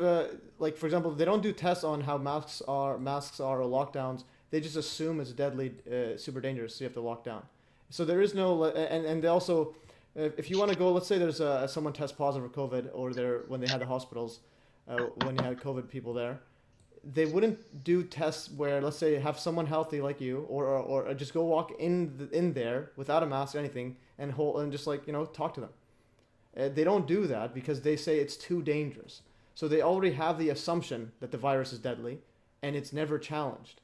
they don't do tests on how masks are or lockdowns. They just assume it's deadly, super dangerous, so you have to lock down. So there is no, and they also, if you want to go, let's say there's someone tests positive for COVID, or when they had the hospitals, when you had COVID people there, they wouldn't do tests where, let's say, have someone healthy like you, or just go walk in there without a mask or anything, and just talk to them. They don't do that because they say it's too dangerous. So they already have the assumption that the virus is deadly, and it's never challenged.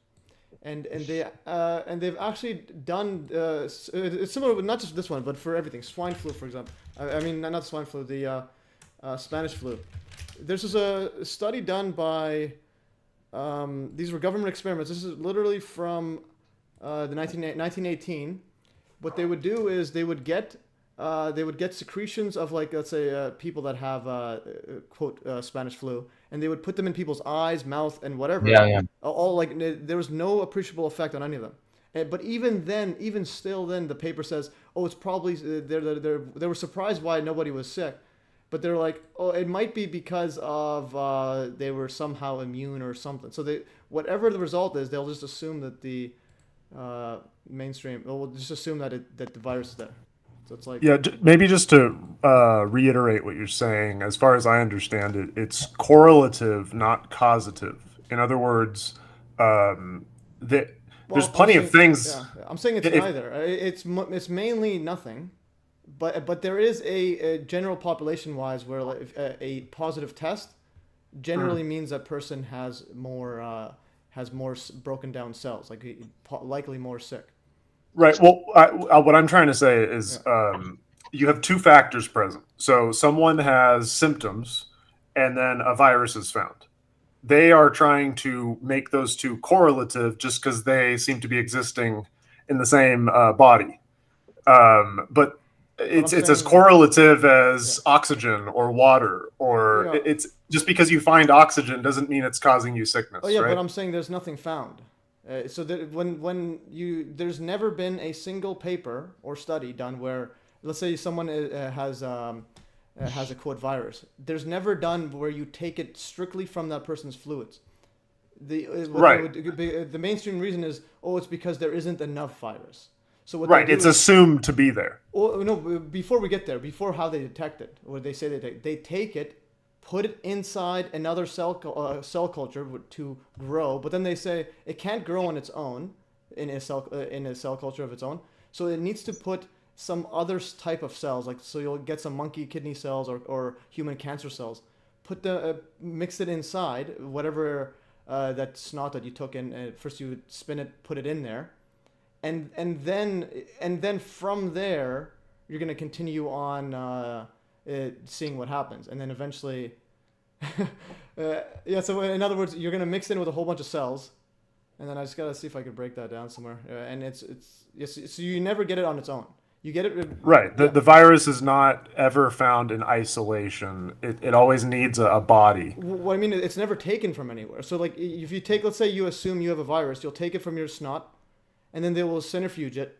And they've actually done it's similar with not just this one, but for everything. Swine flu, for example. I mean, not swine flu, the Spanish flu. This is a study done by these were government experiments. This is literally from the 1918. What they would do is they would get secretions of, like, let's say people that have quote Spanish flu, and they would put them in people's eyes, mouth, and whatever. Yeah. All like there was no appreciable effect on any of them. But even still, the paper says, oh, it's probably they were surprised why nobody was sick, but they're like, oh, it might be because of they were somehow immune or something. So whatever the result is, they'll just assume that the mainstream. We'll just assume that the virus is there. So it's like, yeah, maybe just to reiterate what you're saying, as far as I understand it, it's correlative, not causative. In other words, there's plenty of things. Yeah, I'm saying it's neither. It's mainly nothing, but there is a general population-wise where a positive test generally means that person has more broken down cells, likely more sick. Right. Well, what I'm trying to say is you have two factors present. So someone has symptoms, and then a virus is found. They are trying to make those two correlative just because they seem to be existing in the same body. But it's as correlative as oxygen or water, or it's just because you find oxygen doesn't mean it's causing you sickness. Oh yeah, right? But I'm saying there's nothing found. So that there's never been a single paper or study done where, let's say someone has a quote virus. There's never done where you take it strictly from that person's fluids. The mainstream reason is, it's because there isn't enough virus. So it's assumed to be there. Oh no! Before we get there, before how they detect it, or they say they take it, put it inside another cell culture to grow, but then they say it can't grow on its own in a cell culture of its own. So it needs to put some other type of cells, so you'll get some monkey kidney cells or human cancer cells. Mix it inside whatever that snot that you took in. First you spin it, put it in there, and then from there you're gonna continue on. Seeing what happens, and then eventually so in other words, you're gonna mix in with a whole bunch of cells, and then I just gotta see if I can break that down somewhere, and so you never get it on its own. You get it right. The virus is not ever found in isolation. It always needs a body. Well, I mean, it's never taken from anywhere. So like if you take, let's say you assume you have a virus, you'll take it from your snot, and then they will centrifuge it,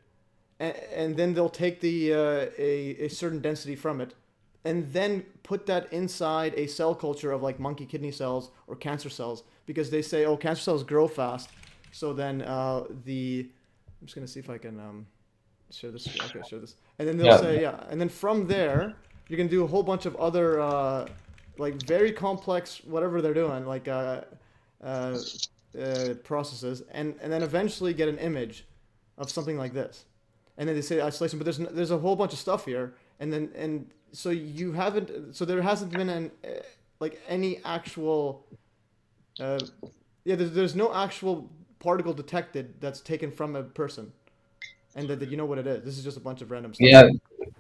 and then they'll take a certain density from it, and then put that inside a cell culture of like monkey kidney cells or cancer cells, because they say, cancer cells grow fast. So then I'm just gonna see if I can share this. Okay, share this. And then they'll say and then from there you can do a whole bunch of other like very complex whatever they're doing, like processes, and then eventually get an image of something like this, and then they say isolation. But there's a whole bunch of stuff here, and so you haven't. So there hasn't been any actual. There's no actual particle detected that's taken from a person, and that you know what it is. This is just a bunch of random stuff. Yeah,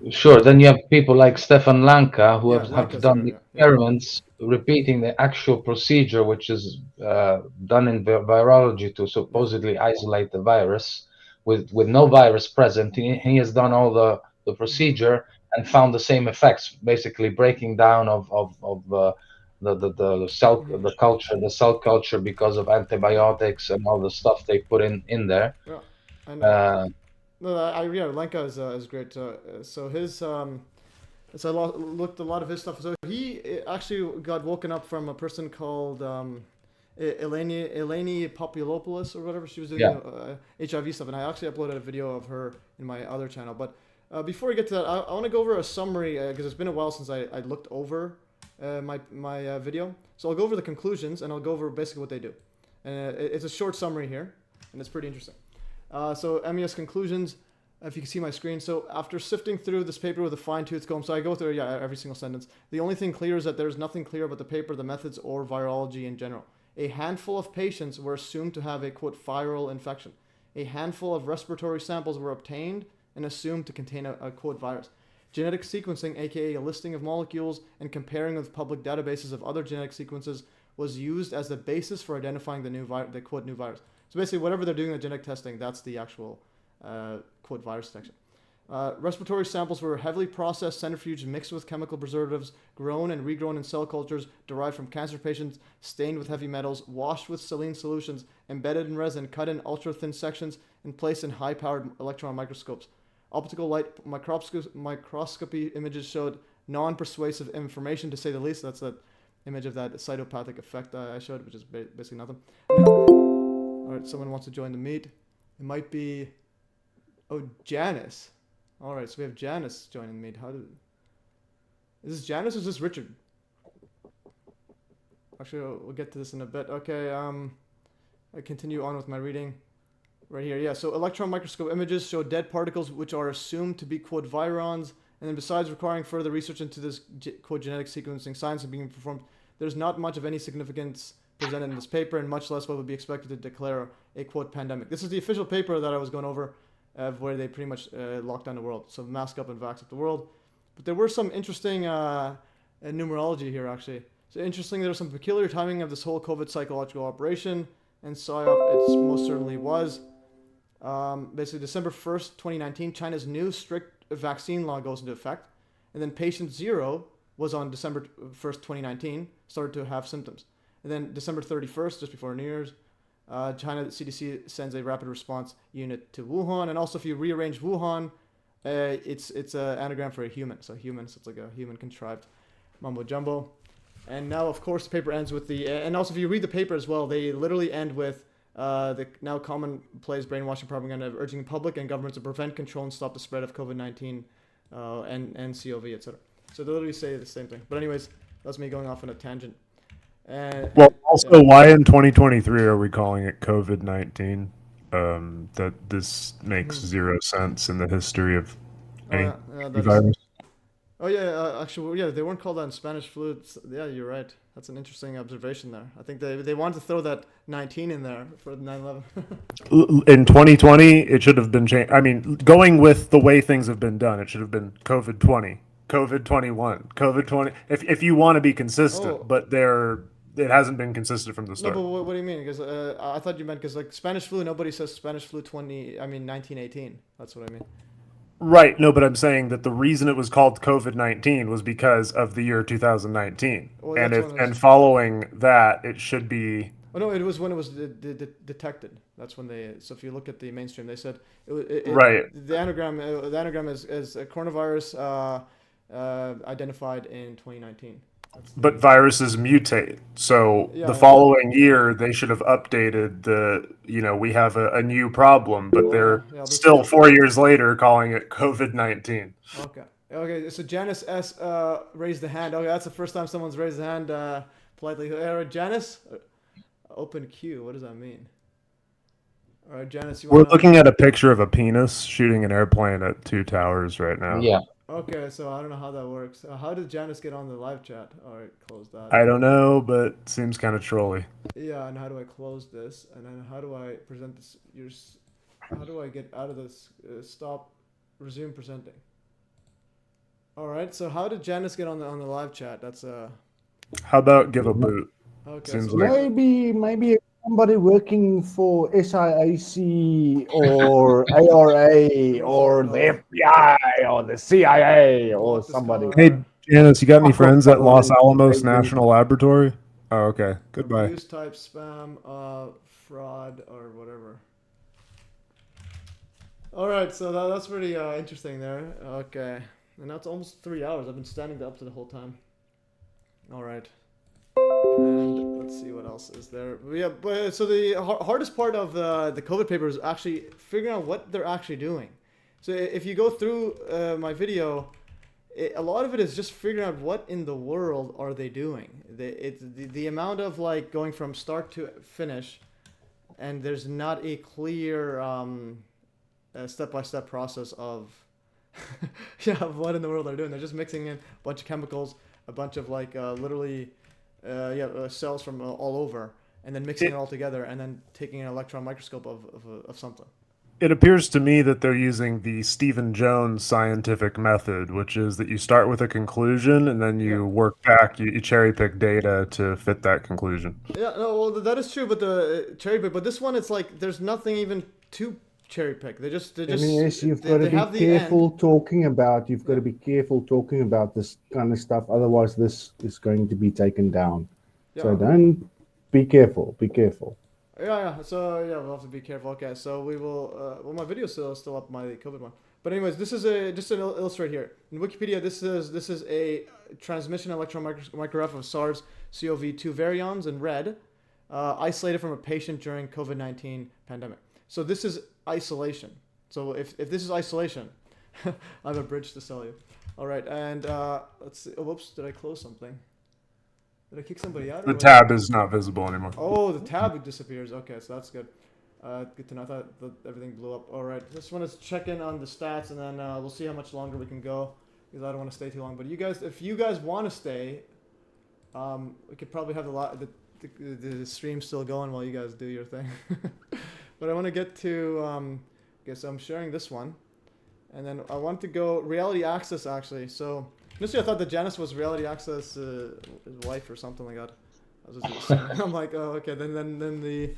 sure. Then you have people like Stefan Lanka who have done the experiments repeating the actual procedure, which is done in virology to supposedly isolate the virus with no virus present. He has done all the procedure and found the same effects, basically breaking down of the cell culture because of antibiotics and all the stuff they put in there. Yeah, I know. Lenka is great. So his so I looked a lot of his stuff. So he actually got woken up from a person called Eleni Populopoulos or whatever. She was doing HIV stuff, and I actually uploaded a video of her in my other channel. But before we get to that, I want to go over a summary because it's been a while since I looked over my video. So I'll go over the conclusions and I'll go over basically what they do. And it's a short summary here, and it's pretty interesting. So MES conclusions, if you can see my screen. So after sifting through this paper with a fine-tooth comb, so I go through every single sentence. The only thing clear is that there's nothing clear about the paper, the methods, or virology in general. A handful of patients were assumed to have a, quote, viral infection. A handful of respiratory samples were obtained and assumed to contain a quote, virus. Genetic sequencing, aka a listing of molecules and comparing with public databases of other genetic sequences, was used as the basis for identifying the quote, new virus. So basically, whatever they're doing the genetic testing, that's the actual quote, virus detection. Respiratory samples were heavily processed, centrifuged, mixed with chemical preservatives, grown and regrown in cell cultures derived from cancer patients, stained with heavy metals, washed with saline solutions, embedded in resin, cut in ultra-thin sections, and placed in high-powered electron microscopes. Optical light microscopy images showed non-persuasive information, to say the least. That's that image of that cytopathic effect I showed, which is basically nothing. All right, someone wants to join the meet. It might be, Janice. All right, so we have Janice joining the meet. Is this Janice or is this Richard? Actually, we'll get to this in a bit. Okay, I continue on with my reading. Right here, yeah. So electron microscope images show dead particles which are assumed to be, quote, virons. And then besides requiring further research into this, quote, genetic sequencing science and being performed, there's not much of any significance presented in this paper, and much less what would be expected to declare a, quote, pandemic. This is the official paper that I was going over, where they pretty much locked down the world. So mask up and vax up the world. But there were some interesting numerology here, actually. So interesting, there was some peculiar timing of this whole COVID psychological operation, and PSYOP it most certainly was. Basically, December 1st, 2019, China's new strict vaccine law goes into effect. And then patient 0 was on December 1st, 2019, started to have symptoms. And then December 31st, just before New Year's, China CDC sends a rapid response unit to Wuhan. And also, if you rearrange Wuhan, it's an anagram for a human. So human, so it's like a human contrived mumbo jumbo. And now, of course, the paper ends with and also if you read the paper as well, they literally end with the now commonplace brainwashing propaganda of urging the public and governments to prevent, control, and stop the spread of COVID-19 and COV, etc. So they literally say the same thing. But anyways, that's me going off on a tangent. Why in 2023 are we calling it COVID-19? That this makes zero sense in the history of any virus. Actually, they weren't called that in Spanish flu. Yeah, you're right. That's an interesting observation there. I think they wanted to throw that 19 in there for the 9/11. In 2020, it should have been changed. I mean, going with the way things have been done, it should have been COVID-20, COVID-21, COVID-20. If you want to be consistent, but it hasn't been consistent from the start. No, but what do you mean? Because I thought you meant because like Spanish flu, nobody says Spanish flu 1918. That's what I mean. Right. No, but I'm saying that the reason it was called COVID-19 was because of the year 2019. Well, and following that, it should be... Oh, no, it was when it was detected. That's when they... So if you look at the mainstream, they said... Right. The anagram is a coronavirus identified in 2019. But viruses mutate. So Yeah, the yeah. following year, they should have updated the, we have a new problem, but they're this still is- 4 years later calling it COVID-19. Okay. Okay. So Janice S raised the hand. Okay, that's the first time someone's raised the hand politely. Janice, open queue. What does that mean? All right, Janice, you We're want? looking at a picture of a penis shooting an airplane at 2 towers right now. Yeah. Okay, so I don't know how that works. How did Janice get on the live chat? All right, close that. I don't know, but seems kind of trolly. Yeah, and how do I close this? And then how do I present this? How do I get out of this? Stop, resume presenting. All right. So how did Janice get on the live chat? That's How about give a boot? Okay. Seems so like Maybe somebody working for SIAC or ARA or the FBI or the CIA or somebody. Hey, Janice, you got any friends at Los Alamos National Laboratory? Oh, okay. Goodbye. Abuse type spam, fraud or whatever. All right, so that's pretty interesting there. Okay, and that's almost 3 hours. I've been standing up to the whole time. All right. And let's see what else is there. Yeah, but so the hardest part of the COVID paper is actually figuring out what they're actually doing. So if you go through my video, a lot of it is just figuring out what in the world are they doing. The amount of like going from start to finish, and there's not a clear step-by-step process of of what in the world they're doing. They're just mixing in a bunch of chemicals, a bunch of like literally cells from all over, and then mixing it all together, and then taking an electron microscope of something. It appears to me that they're using the Stephen Jones scientific method, which is that you start with a conclusion and then you work back, you cherry pick data to fit that conclusion. Yeah, no, well that is true, but the cherry pick, but this one it's like there's nothing even to cherry pick. They just MES, you've got to be careful talking about. You've got to be careful talking about this kind of stuff. Otherwise, this is going to be taken down. Yeah. So don't be careful. Be careful. Yeah. So yeah, we'll have to be careful. Okay, so we will. Well, my video's still up, my COVID one. But anyways, this is just to illustrate here in Wikipedia. This is a transmission electron micrograph of SARS-CoV-2 virions in red, isolated from a patient during COVID-19 pandemic. So this is isolation. So if this is isolation, I have a bridge to sell you. All right, and let's see. Oh, whoops! Did I close something? Did I kick somebody out? The tab is not visible anymore. Oh, the tab disappears. Okay, so that's good. Good to know. I thought that everything blew up. All right, just want to check in on the stats, and then we'll see how much longer we can go, because I don't want to stay too long. But you guys, if you guys want to stay, we could probably have the stream still going while you guys do your thing. But I want to get to. Okay, so I'm sharing this one, and then I want to go RealityAXIS actually. So initially I thought that Janice was RealityAXIS his wife or something like that. I was just I'm like, oh okay. Then the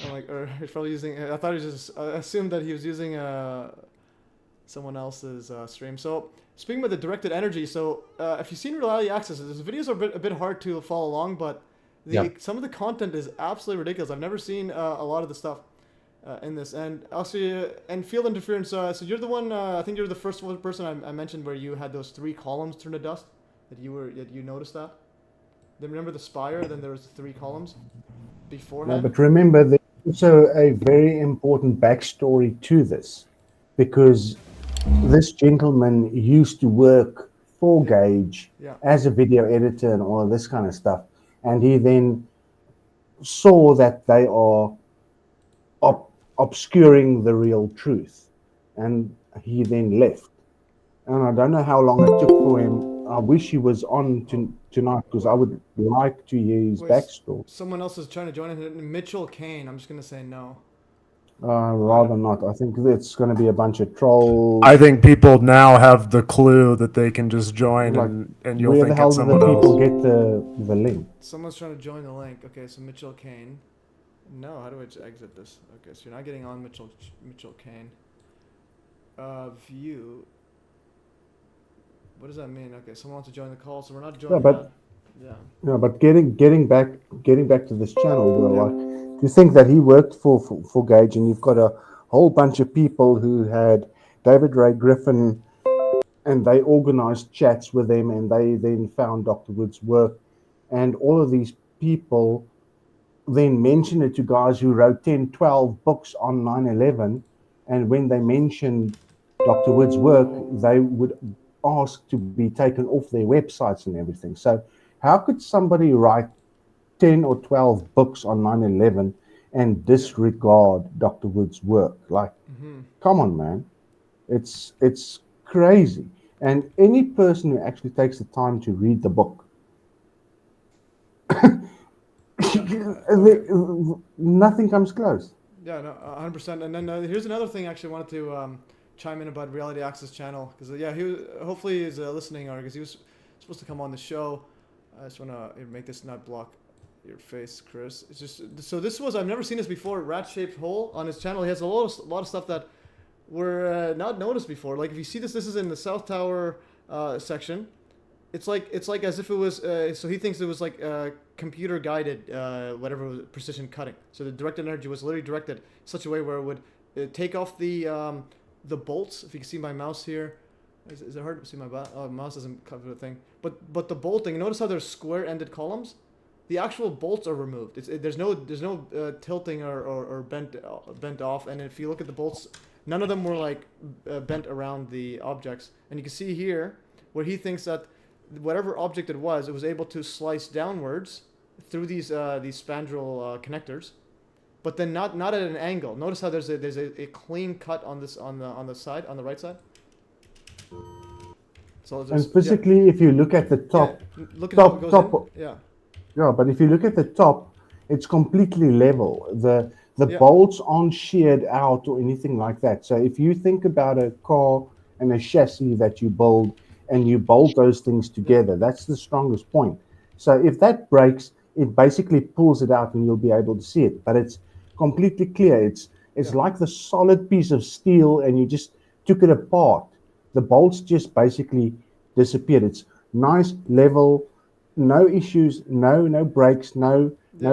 I'm like, or he's probably using. I thought he just. I assumed that he was using someone else's stream. So speaking about the directed energy, so if you've seen RealityAXIS, the videos are a bit hard to follow along, but some of the content is absolutely ridiculous. I've never seen a lot of the stuff in this, and also and field interference. So you're the one. I think you're the first person I mentioned where you had those 3 columns turn to dust. That you noticed that. Then remember the spire. Then there was the 3 columns beforehand. No, but remember, there's also a very important backstory to this, because this gentleman used to work for Gage as a video editor and all of this kind of stuff, and he then saw that they are obscuring the real truth, and he then left. And I don't know how long it took for him. I wish he was on tonight, because I would like to hear his backstory. Someone else is trying to join in. Mitchell Kane. I'm just going to say no. Rather not. I think it's going to be a bunch of trolls. I think people now have the clue that they can just join, and you'll think it's someone else. Where the hell do the people get the link? Someone's trying to join the link. Okay, so Mitchell Kane. No, how do I exit this? Okay, so you're not getting on Mitchell Kane. View. What does that mean? Okay, someone wants to join the call, so we're not joining. Yeah, but getting back to this channel, like, you think that he worked for Gage, and you've got a whole bunch of people who had David Ray Griffin and they organized chats with them, and they then found Dr. Wood's work, and all of these people then mentioned it to guys who wrote 10, 12 books on 9/11, and when they mentioned Dr. Wood's work, they would ask to be taken off their websites and everything. So how could somebody write 10 or 12 books on 9/11 and disregard Dr. Wood's work? Like, come on, man. It's crazy. And any person who actually takes the time to read the book, nothing comes close. Yeah, no, 100%. And then here's another thing I actually wanted to chime in about RealityAXIS channel, because hopefully he's listening, or because he was supposed to come on the show. I just want to make this not block your face, Chris. It's just, so this was, I've never seen this before, rat-shaped hole on his channel. He has a lot of stuff that were not noticed before. Like if you see this is in the South Tower section. It's like as if it was, so he thinks it was like computer guided, whatever it was, precision cutting. So the directed energy was literally directed in such a way where it would take off the bolts. If you can see my mouse here, is it hard to see my mouse doesn't cover the thing. But the bolting, notice how there's square-ended columns. The actual bolts are removed. There's no tilting or bent off. And if you look at the bolts, none of them were like bent around the objects. And you can see here where he thinks that whatever object it was able to slice downwards through these spandrel connectors, but then not at an angle. Notice how there's a clean cut on this on the side, on the right side. So and physically, if you look at the top, look at how it goes in. Yeah, but if you look at the top, it's completely level. The bolts aren't sheared out or anything like that. So if you think about a car and a chassis that you build and you bolt those things together, that's the strongest point. So if that breaks, it basically pulls it out and you'll be able to see it. But it's completely clear. It's like the solid piece of steel and you just took it apart. The bolts just basically disappeared. It's nice, level, no issues, no breaks, no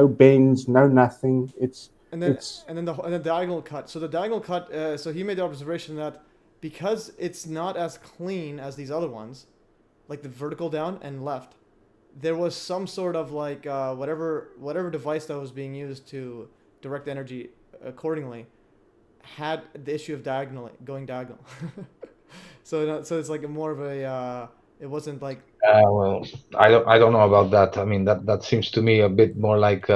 bends, no nothing. And then the diagonal cut. So the diagonal cut. So he made the observation that because it's not as clean as these other ones, like the vertical down and left, there was some sort of like whatever device that was being used to direct energy accordingly had the issue of going diagonal. So it's like more of a it wasn't like. Well, I don't know about that. I mean that seems to me a bit more like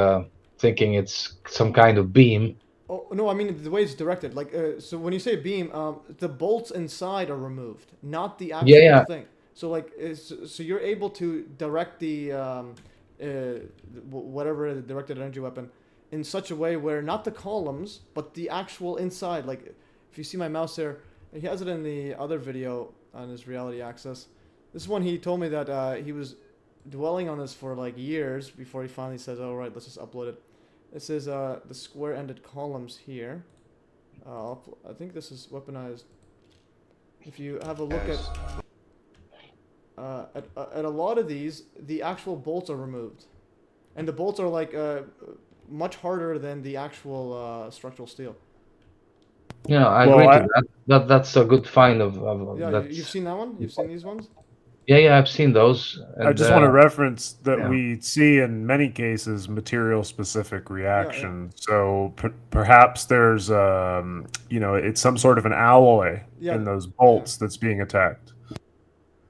thinking it's some kind of beam. Oh no, I mean the way it's directed. Like so when you say beam, the bolts inside are removed, not the actual thing. So like so you're able to direct the whatever the directed energy weapon in such a way where not the columns but the actual inside. Like if you see my mouse there, he has it in the other video on his RealityAXIS. This one he told me that he was dwelling on this for like years before he finally says, "All right, let's just upload it." This is the square-ended columns here. I think this is weaponized. If you have a look at a lot of these, the actual bolts are removed, and the bolts are like much harder than the actual structural steel. Yeah, I agree to that. That's a good find of yeah, you've seen that one? You've seen these ones? Yeah, I've seen those. And, I just want to reference that we see in many cases material-specific reaction. So perhaps there's, it's some sort of an alloy in those bolts that's being attacked.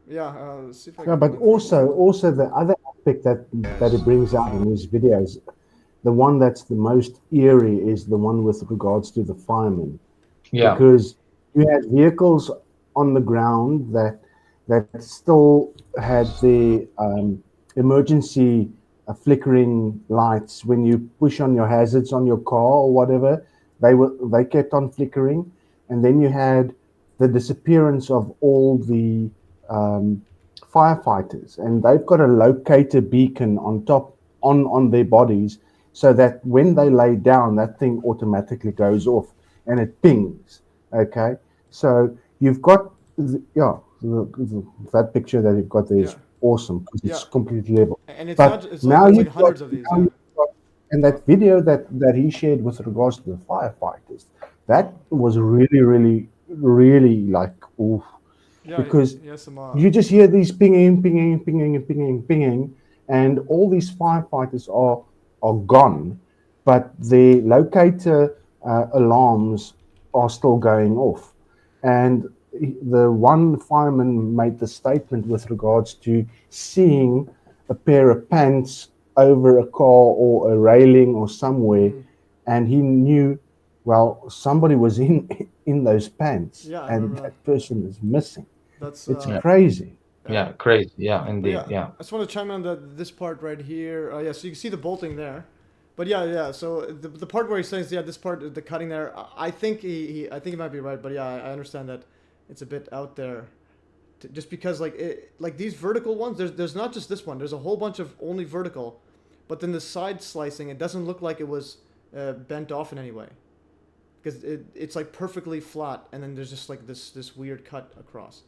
Yeah, see if I can but also the other aspect that it brings out in these videos, the one that's the most eerie is the one with regards to the firemen. Yeah. Because you had vehicles on the ground that still had the emergency flickering lights. When you push on your hazards on your car or whatever, they kept on flickering. And then you had the disappearance of all the firefighters, and they've got a locator beacon on top on their bodies, so that when they lay down, that thing automatically goes off and it pings. Okay, so you've got that picture that you've got there is awesome because it's completely level. And it's but not, it's now like you've hundreds got, of these. now you've got, and that video that he shared with regards to the firefighters, that was really, really, really like, oof. because he has some, you just hear these pinging, pinging, pinging, pinging, pinging, and all these firefighters are gone, but the locator alarms are still going off. And the one fireman made the statement with regards to seeing a pair of pants over a car or a railing or somewhere, and he knew, well, somebody was in those pants, and that person is missing. It's crazy. Yeah, crazy. Yeah, indeed. Yeah. I just want to chime in on this part right here. Yeah, so you can see the bolting there. But yeah. So the part where he says, this part, the cutting there, I think he might be right. But yeah, I understand that it's a bit out there, just because like these vertical ones. There's not just this one. There's a whole bunch of only vertical, but then the side slicing, it doesn't look like it was bent off in any way, because it's like perfectly flat, and then there's just like this weird cut across.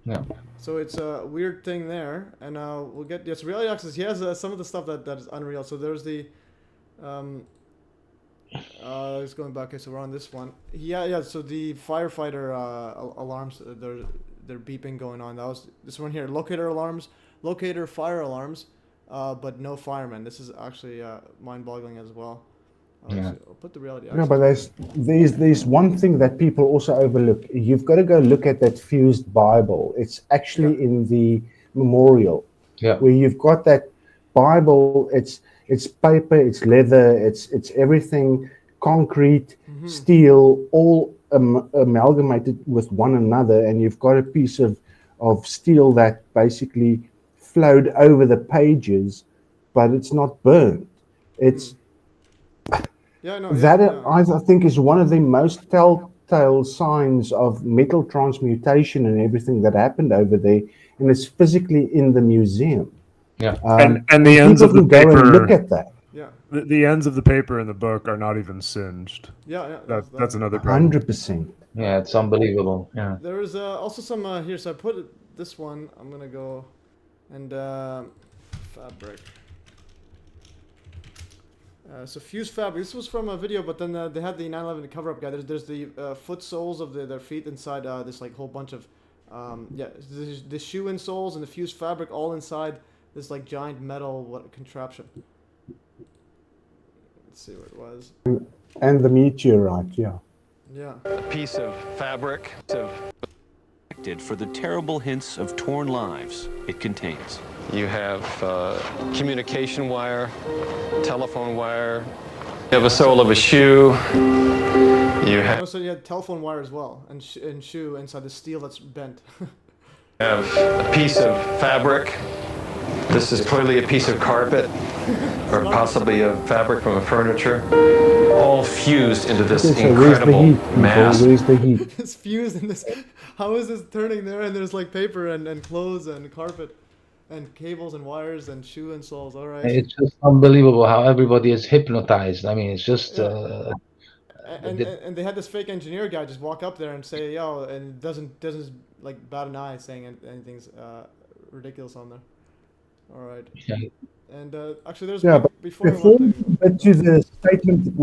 Yeah. So it's a weird thing there, and we'll get RealityAXIS. He has some of the stuff that is unreal. So there's the it's going back. Okay, so we're on this one. Yeah. So the firefighter alarms, they're beeping going on. That was this one here. Locator fire alarms, but no firemen. This is actually mind-boggling as well. Yeah. I'll put the RealityAXIS. No, but there's one thing that people also overlook. You've got to go look at that fused Bible. It's actually in the memorial. Yeah. Where you've got that Bible. It's paper, it's leather, it's everything, concrete, steel, all amalgamated with one another, and you've got a piece of steel that basically flowed over the pages, but it's not burned. It's I think is one of the most telltale signs of metal transmutation and everything that happened over there, and it's physically in the museum. Yeah, and the ends of the paper. Go and look at that. Yeah, the ends of the paper in the book are not even singed. Yeah. That's another problem. 100%. Yeah, it's unbelievable. Yeah. There is also some here. So I put this one. I'm gonna go and fabric. So fused fabric. This was from a video, but then they had the 9/11 cover-up guy. There's the foot soles of their feet inside this like whole bunch of the shoe insoles and the fused fabric all inside this like giant metal contraption. Let's see what it was. And the meteorite, yeah. Yeah. A piece of fabric for the terrible hints of torn lives it contains. You have communication wire, telephone wire. You have a sole of a shoe. You have. So you had telephone wire as well, and shoe inside the steel that's bent. You have a piece of fabric. This is clearly a piece of carpet, or possibly a fabric from a furniture, all fused into this incredible mass. Where's the heat? It's fused in this. How is this turning there? And there's like paper and clothes and carpet and cables and wires and shoe insoles. All right. It's just unbelievable how everybody is hypnotized. I mean, it's just. And they had this fake engineer guy just walk up there and say, "Yo," and doesn't like bat an eye saying anything's ridiculous on there. All right. Yeah. And actually, there's before to the statement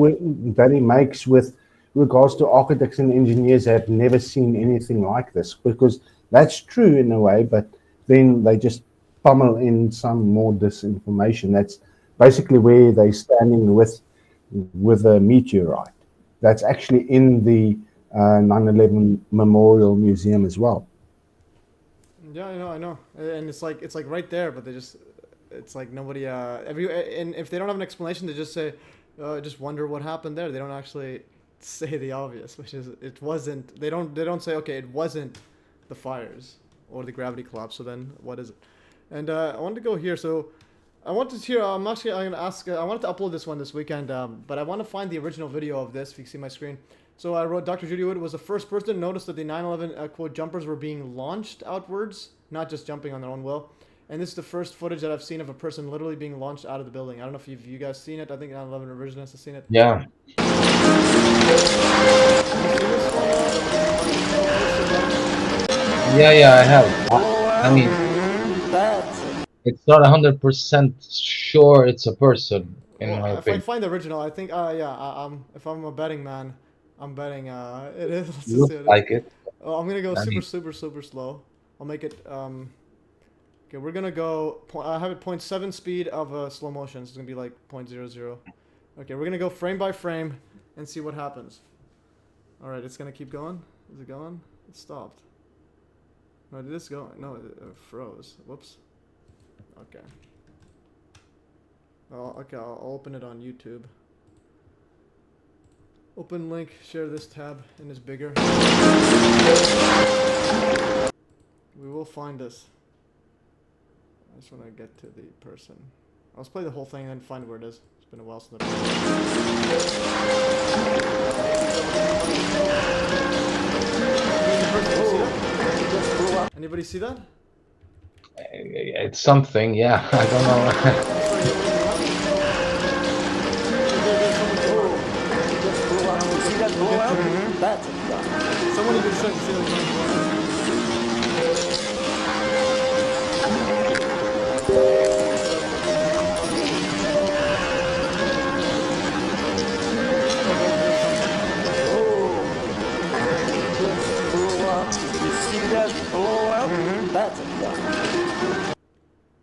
that he makes with regards to architects and engineers have never seen anything like this, because that's true in a way, but then they just pummel in some more disinformation. That's basically where they're standing with a meteorite. That's actually in the 9/11 Memorial Museum as well. Yeah, I know, and it's like right there, but it's like nobody. And if they don't have an explanation, they just say, just wonder what happened there. They don't actually say the obvious, which is it wasn't. They don't say, okay, it wasn't the fires or the gravity collapse. So then what is it? And I wanted to go here. So I wanted to hear. I'm going to ask. I wanted to upload this one this weekend, but I want to find the original video of this. If you can see my screen. So I wrote, Dr. Judy Wood was the first person to notice that the 9/11 quote jumpers were being launched outwards, not just jumping on their own will. And this is the first footage that I've seen of a person literally being launched out of the building. I don't know if you guys seen it. I think 9/11 Revisionist has seen it. Yeah. Yeah, I have. I mean, it's not 100% sure it's a person, in my If opinion. I find the original, I think, if I'm a betting man, I'm betting it is. Let's Looks see what like it. Oh, I'm gonna go super slow. I'll make it. Okay, we're gonna go. I have it 0.7 speed of slow motion. So it's gonna be like 0.00. Okay, we're gonna go frame by frame and see what happens. All right, it's gonna keep going. Is it going? It stopped. No, it is going. No, it froze. Whoops. Okay. Oh, okay, I'll open it on YouTube. Open link, share this tab, and it's bigger. We will find this. I just want to get to the person. I'll just play the whole thing and then find where it is. It's been a while since I've... Anybody see that? It's something, yeah. I don't know. Someone even said to see the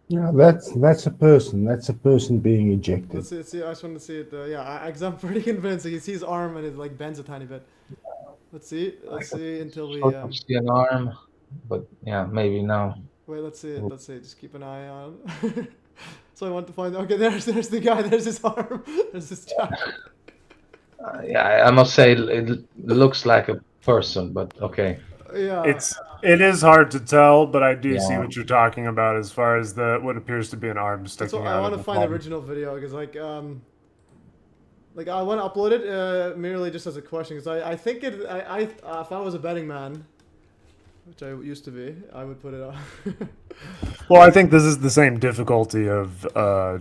Yeah, that's a person. That's a person being ejected. Let's see. I just want to see it. Yeah, because I'm pretty convinced. You see his arm and it like bends a tiny bit. Let's see until we. See an arm, but yeah, maybe now. Wait, let's see it. Just keep an eye on. So I want to find. Okay, there's the guy. There's his arm. There's his chap. Yeah, I must say it looks like a person, but okay. Yeah. It is hard to tell, but I do see what you're talking about as far as what appears to be an arm sticking out. I want to find the original video because like I want to upload it merely just as a question because I think if I was a betting man, which I used to be, I would put it on. Well, I think this is the same difficulty of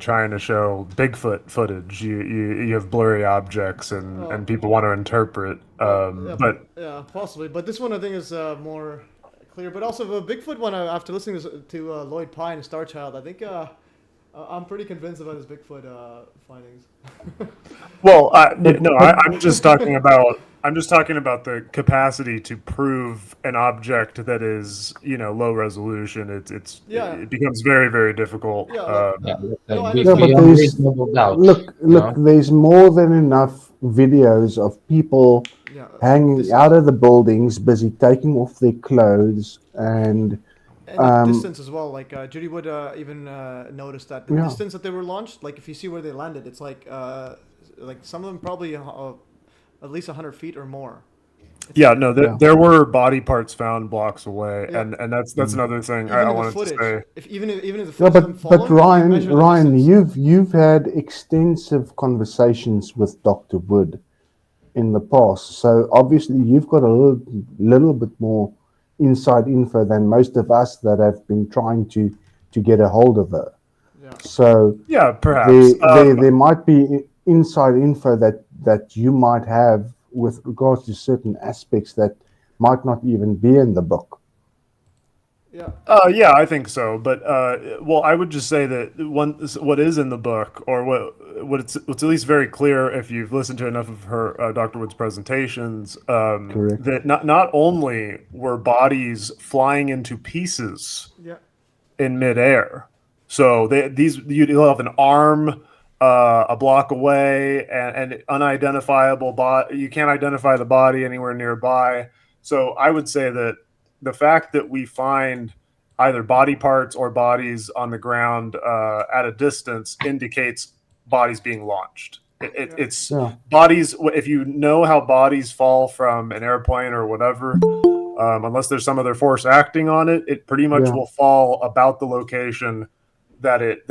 trying to show Bigfoot footage. You have blurry objects and people want to interpret. Yeah, possibly. But this one I think is more clear. But also the Bigfoot one, after listening to Lloyd Pine and Star Child, I think I'm pretty convinced about his Bigfoot findings. Well, I'm just talking about. I'm just talking about the capacity to prove an object that is, low resolution. It becomes very, very difficult. But there's more than enough videos of people hanging out of the buildings, busy taking off their clothes and the distance as well. Like Judy would even notice that the distance that they were launched. Like if you see where they landed, it's like some of them probably. At least 100 feet or more. There were body parts found blocks away, and that's another thing I wanted to say. Even if the footage but Ryan, you've had extensive conversations with Dr. Wood in the past, so obviously you've got a little bit more inside info than most of us that have been trying to get a hold of her. So perhaps there might be inside info that you might have with regards to certain aspects that might not even be in the book. Yeah, I think so. But I would just say that what is in the book, or what's at least very clear if you've listened to enough of her Dr. Wood's presentations, that not only were bodies flying into pieces in midair, so you'll have an arm a block away and unidentifiable body. You can't identify the body anywhere nearby. So I would say that the fact that we find either body parts or bodies on the ground at a distance indicates bodies being launched. It's bodies. If you know how bodies fall from an airplane or whatever, unless there's some other force acting on it, it pretty much will fall about the location that it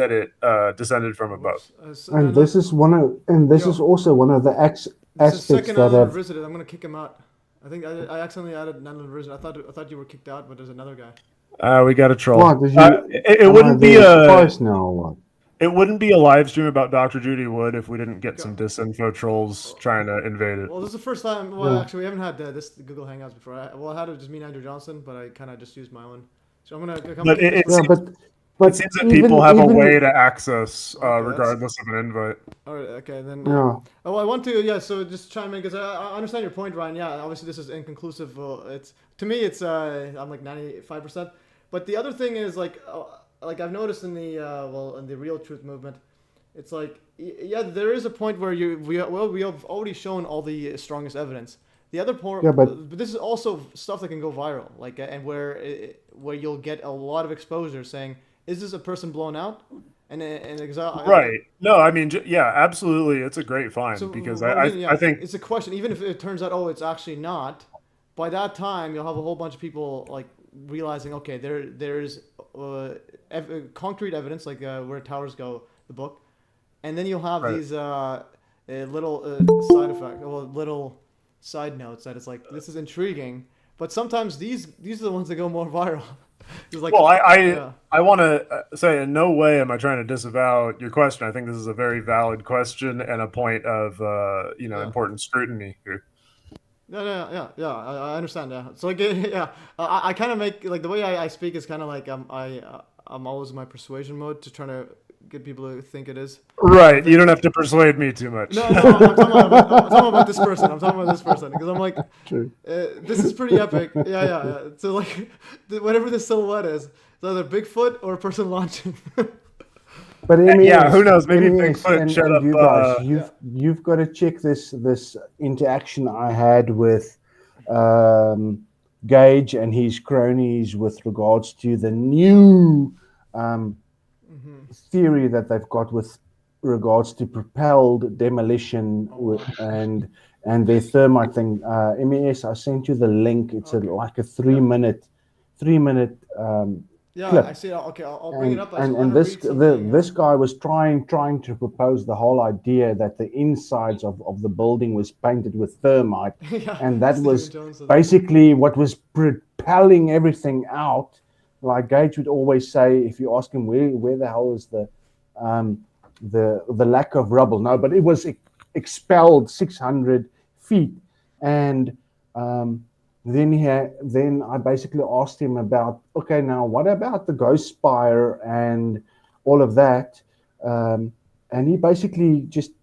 descended from above. And this is also one of the aspects second that have visited. I'm gonna kick him out. I think I accidentally added Nandland visited. I thought you were kicked out, but there's another guy. We got a troll. What, it wouldn't be now. It wouldn't be a live stream about Dr. Judy Wood if we didn't get some disinfo trolls trying to invade it. Well, this is the first time. Well, actually, we haven't had this Google Hangouts before. I had it just me and Andrew Johnson, but I kind of just used my own. So I'm gonna. But it seems that people have a way to access regardless of an invite. All right. Okay. Then. Yeah. Oh, I want to. Yeah. So just chime in because I understand your point, Ryan. Yeah. Obviously, this is inconclusive. It's to me, it's I'm like 95%. But the other thing is like I've noticed in the in the Real Truth movement, it's like yeah, there is a point where we have already shown all the strongest evidence. The other point, Yeah, but this is also stuff that can go viral, like and where you'll get a lot of exposure saying, "Is this a person blown out?" And Right. No, I mean, yeah, absolutely. It's a great find because I think it's a question. Even if it turns out, oh, it's actually not. By that time, you'll have a whole bunch of people like realizing, okay, there's concrete evidence, like Where Towers Go, the book, and then you'll have these little side effects, little side notes that it's like this is intriguing, but sometimes these are the ones that go more viral. Like, well, I want to say in no way am I trying to disavow your question. I think this is a very valid question and a point of important scrutiny here. Yeah. I understand. Yeah. So like, yeah, I kind of make like the way I speak is kind of like I'm always in my persuasion mode to try to get people to think it is. Right. You don't have to persuade me too much. No, I'm talking about this person. I'm talking about this person because I'm like, this is pretty epic. Yeah. So like, whatever this silhouette is, it's either Bigfoot or a person launching. But who knows? Maybe Bigfoot shut up. You guys, you've got to check this interaction I had with Gage and his cronies with regards to the new theory that they've got with regards to propelled demolition and their thermite thing. MES, I sent you the link. It's like a 3 minute Yeah, clip. I see. Okay, I'll bring it up. And this guy was trying to propose the whole idea that the insides of the building was painted with thermite, and that was basically what was propelling everything out. Like Gage would always say, if you ask him where the hell is the lack of rubble? No, but it was expelled 600 feet, and then I basically asked him about, okay, now what about the ghost spire and all of that? And he basically just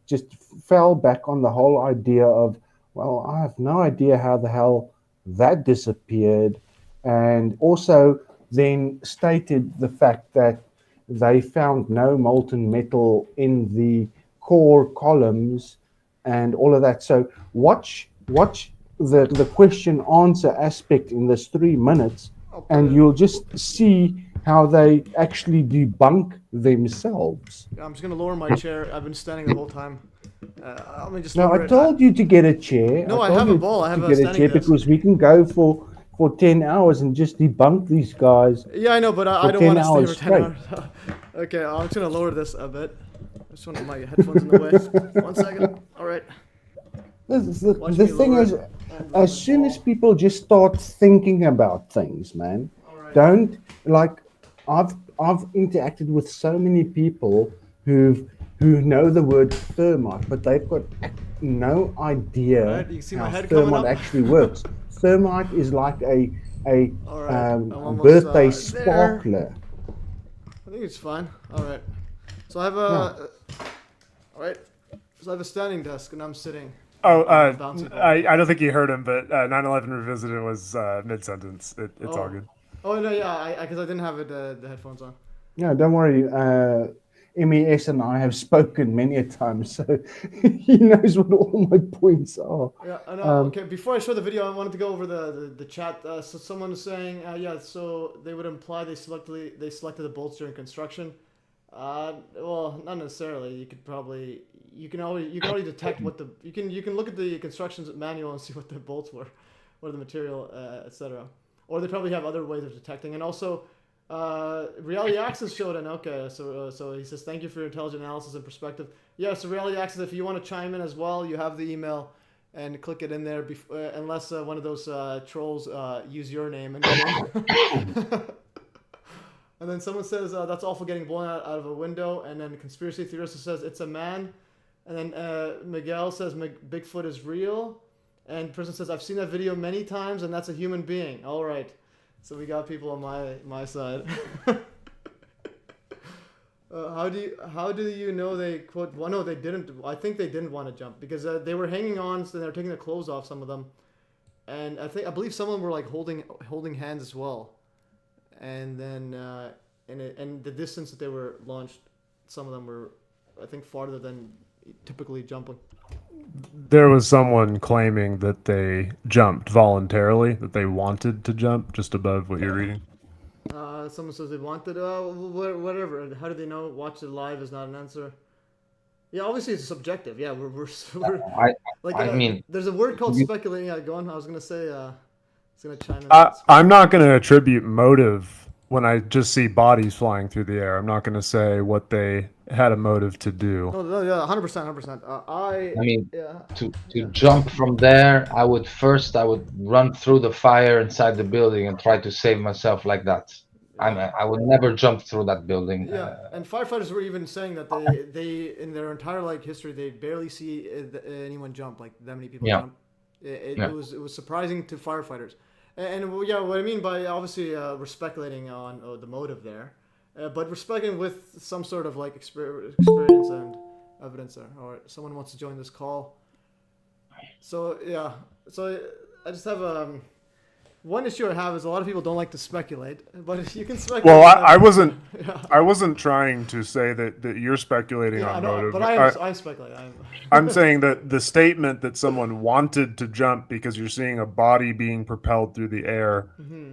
fell back on the whole idea of, well, I have no idea how the hell that disappeared, and also then stated the fact that they found no molten metal in the core columns and all of that. So watch the question answer aspect in this 3 minutes, and you'll just see how they actually debunk themselves. I'm just gonna lower my chair. I've been standing the whole time. Let me just. No, I told you to get a chair. No, I have a ball. I have a standing desk. Because we can go for 10 hours and just debunk these guys. Yeah, I know, but I don't want to stay for 10 hours. Okay, I'm just gonna lower this a bit. I just want to put my headphones in the way. 1 second. All right. The thing is, as soon as people just start thinking about things, man, don't like. I've interacted with so many people who know the word thermite, but they've got no idea how thermite actually works. Thermite is like a birthday sparkler. I think it's fine. All right. So I have a. All right. So I have a standing desk, and I'm sitting. Oh, I don't think you heard him, but 9/11 Revisited was mid-sentence. It's all good. Oh no, yeah, because I didn't have the headphones on. Yeah, don't worry. MES and I have spoken many a time, so he knows what all my points are. Yeah, I know. Okay, before I show the video, I wanted to go over the chat. So someone is saying, so they would imply they selected the bolts during construction. Well, not necessarily. You can already detect what you can look at the construction manual and see what the bolts were, or the material, etc. Or they probably have other ways of detecting. And also, RealityAXIS showed an so he says, thank you for your intelligent analysis and perspective. Yeah, so RealityAXIS, if you want to chime in as well, you have the email and click it in there, unless one of those trolls use your name and get in. And then someone says, that's awful getting blown out of a window. And then conspiracy theorist says, it's a man. And then Miguel says, Bigfoot is real. And person says, I've seen that video many times, and that's a human being. All right. So we got people on my side. How do you know they quote? Well, no, they didn't. I think they didn't want to jump because they were hanging on, so they were taking their clothes off. Some of them, and I believe some of them were like holding hands as well. And then and the distance that they were launched, some of them were, I think, farther than typically jumping. There was someone claiming that they jumped voluntarily, that they wanted to jump just above what you're reading. Someone says they wanted, whatever. How do they know? Watch it live is not an answer. Yeah, obviously it's subjective. Yeah, we're I mean, there's a word called speculating. Yeah, go on. I was gonna say, it's gonna chime in. I'm not going to attribute motive when I just see bodies flying through the air. I'm not going to say what they had a motive to do. No, yeah, 100%. I mean, to jump from there, I would run through the fire inside the building and try to save myself like that. I would never jump through that building. Yeah, and firefighters were even saying that they in their entire history they barely see anyone jump, like that many people jump. It was surprising to firefighters, and what I mean by obviously we're speculating on the motive there, but we're speculating with some sort of experience and evidence there. All right, someone wants to join this call. So I just have one issue I have is a lot of people don't like to speculate, but you can speculate. Well, I wasn't trying to say that you're speculating on motive. But I'm speculating. I'm saying that the statement that someone wanted to jump because you're seeing a body being propelled through the air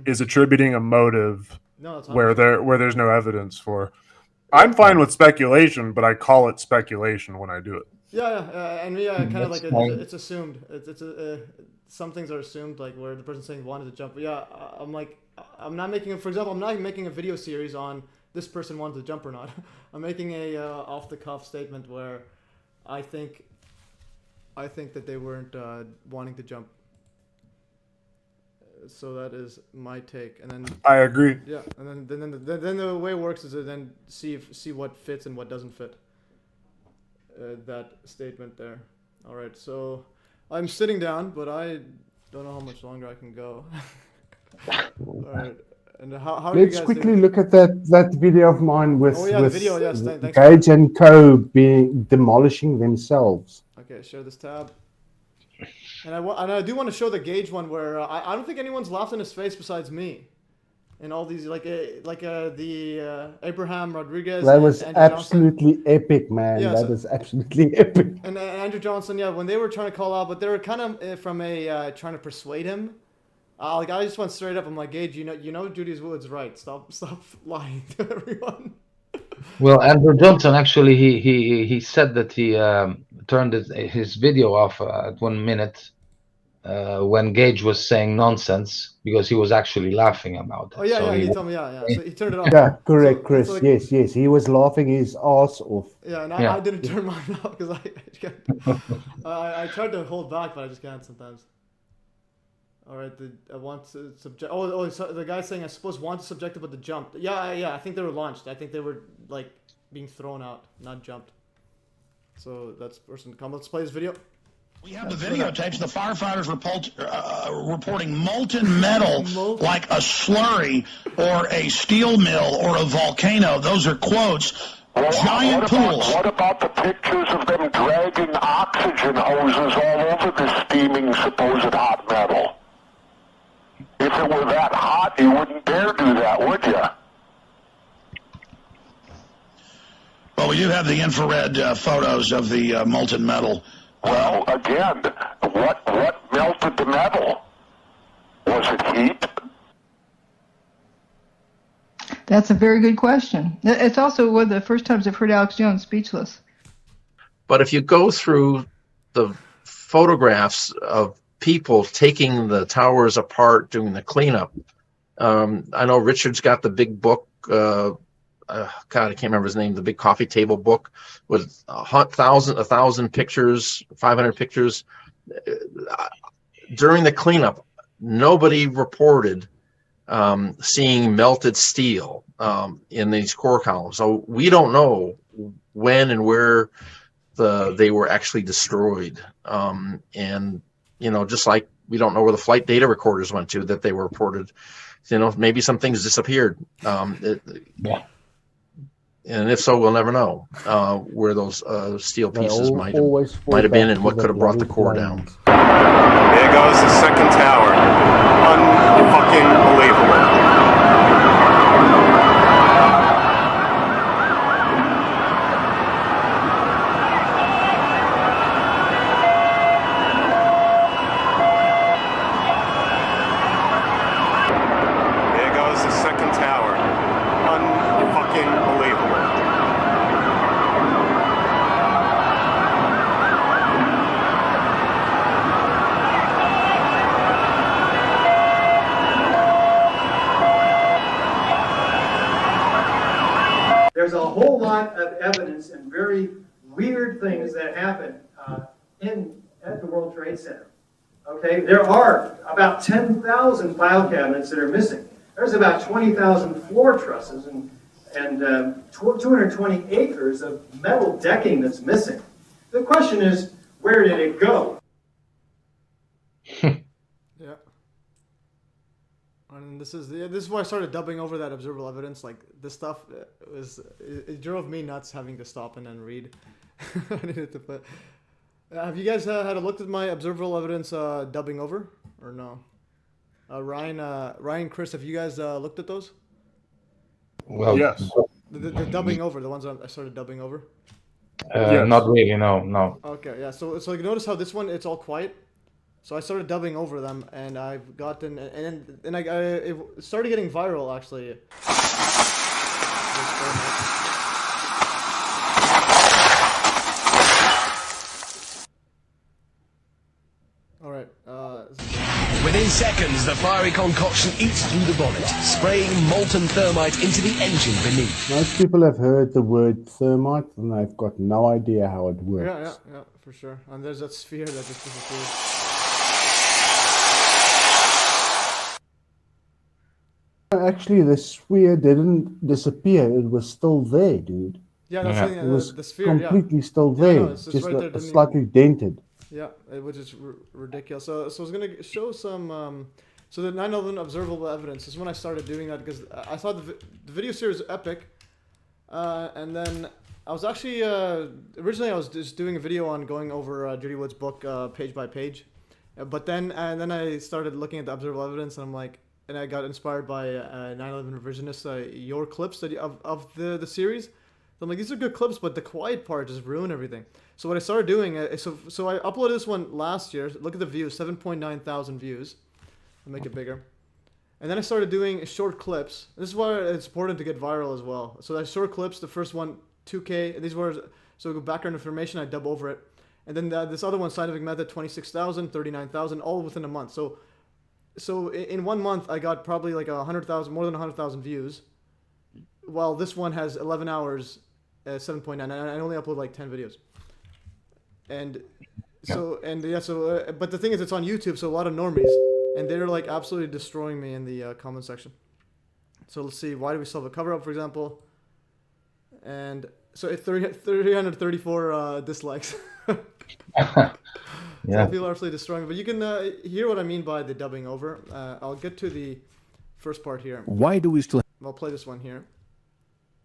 is attributing a motive where there's no evidence for. I'm fine with speculation, but I call it speculation when I do it. And kind of it's assumed. Some things are assumed, like where the person saying wanted to jump. But I'm not making for example, I'm not making a video series on this person wanted to jump or not. I'm making a off the cuff statement where I think that they weren't wanting to jump. So that is my take, and then I agree. Yeah, and then the way it works is to then see what fits and what doesn't fit. That statement there. All right, so I'm sitting down, but I don't know how much longer I can go. All right, and how do you guys Let's quickly look at that video of mine with the video. Yes, thanks. Gage and Co. demolishing themselves. Okay, share this tab. And I do want to show the Gage one where I don't think anyone's laughed in his face besides me. And all these the Abraham Rodriguez. That was absolutely epic, man. Yeah, that was absolutely epic. And Andrew Johnson, when they were trying to call out, but they were kind of from trying to persuade him. I just went straight up. I'm like, Gage, you know Judy's Wood's right. Stop lying to everyone. Well, Andrew Johnson actually he said that he turned his video off at 1 minute when Gage was saying nonsense because he was actually laughing about it. Oh yeah, he told me so he turned it off. Yeah, correct, Chris. Yes, he was laughing his ass off. Yeah, and I didn't turn mine off because I tried to hold back, but I just can't sometimes. All right, I want to subject. So the guy's saying I suppose want to subjective, but the jump. Yeah. I think they were launched. I think they were being thrown out, not jumped. So that's person. Come, let's play this video. We have the videotapes. The firefighters reporting molten metal like a slurry or a steel mill or a volcano. Those are quotes. Giant pools. What about the pictures of them dragging oxygen hoses all over the steaming supposed hot metal? If it were that hot, you wouldn't dare do that, would you? Well, we do have the infrared photos of the molten metal. Well, again, what melted the metal? Was it heat? That's a very good question. It's also one of the first times I've heard Alex Jones speechless. But if you go through the photographs of people taking the towers apart, doing the cleanup, I know Richard's got the big book. God, I can't remember his name. The big coffee table book with 1,000 pictures, 500 pictures. During the cleanup, nobody reported seeing melted steel in these core columns. So we don't know when and where they were actually destroyed. And just like we don't know where the flight data recorders went to that they were reported. Maybe some things disappeared. And if so, we'll never know where those steel They pieces always fall might have been back and to what the could have brought the bloody core down. flames. There goes the second tower. Unfucking believable. There goes the second tower. Unfucking believable. There's a whole lot of evidence and very weird things that happen at the World Trade Center. Okay, there are about 10,000 file cabinets that are missing. There's about 20,000 floor trusses and 220 acres of metal decking that's missing. The question is, where did it go? Yeah. And this is why I started dubbing over that observable evidence. Like this stuff it drove me nuts having to stop and then read. I needed to put. Have you guys had a look at my observable evidence dubbing over or no? Ryan, Chris, have you guys looked at those? Well, yes. The dubbing over, the ones I started dubbing over. Yes. Not really. No. Okay, yeah. So you notice how this one it's all quiet. So I started dubbing over them, and I've gotten and it started getting viral actually. All right. Within seconds, the fiery concoction eats through the bonnet, spraying molten thermite into the engine beneath. Most people have heard the word thermite and they've got no idea how it works. Yeah, for sure. And there's that sphere that just disappeared. Actually, the sphere didn't disappear. It was still there, dude. Yeah, that's It was the sphere, completely still Yeah, there, no, it's just right there, didn't slightly dented. Yeah, which is ridiculous. So I was gonna show some. So the 9/11 observable evidence is when I started doing that because I thought the video series epic, and then I was actually originally I was just doing a video on going over Judy Wood's book page by page, but then I started looking at the observable evidence and I'm like, and I got inspired by 9/11 Revisionist, your clips of the series. So I'm like, these are good clips, but the quiet part just ruined everything. So what I started doing, so I uploaded this one last year. Look at the views, 7.9 thousand views. I'll make it bigger. And then I started doing short clips. This is why it's important to get viral as well. So that short clips, the first one, 2K. And these were, so background information, I dub over it. And then this other one, scientific method, 26,000, 39,000, all within a month. So in 1 month, I got probably like 100,000, more than 100,000 views. While this one has 11 hours, 7.9, and I only upload like 10 videos. And but the thing is, it's on YouTube, so a lot of normies, and they're like absolutely destroying me in the comment section. So let's see, why do we still have a cover up, for example? And so it's 334 dislikes. Yeah. So people are absolutely destroying me. But you can hear what I mean by the dubbing over. I'll get to the first part here. Why do we still? I'll play this one here.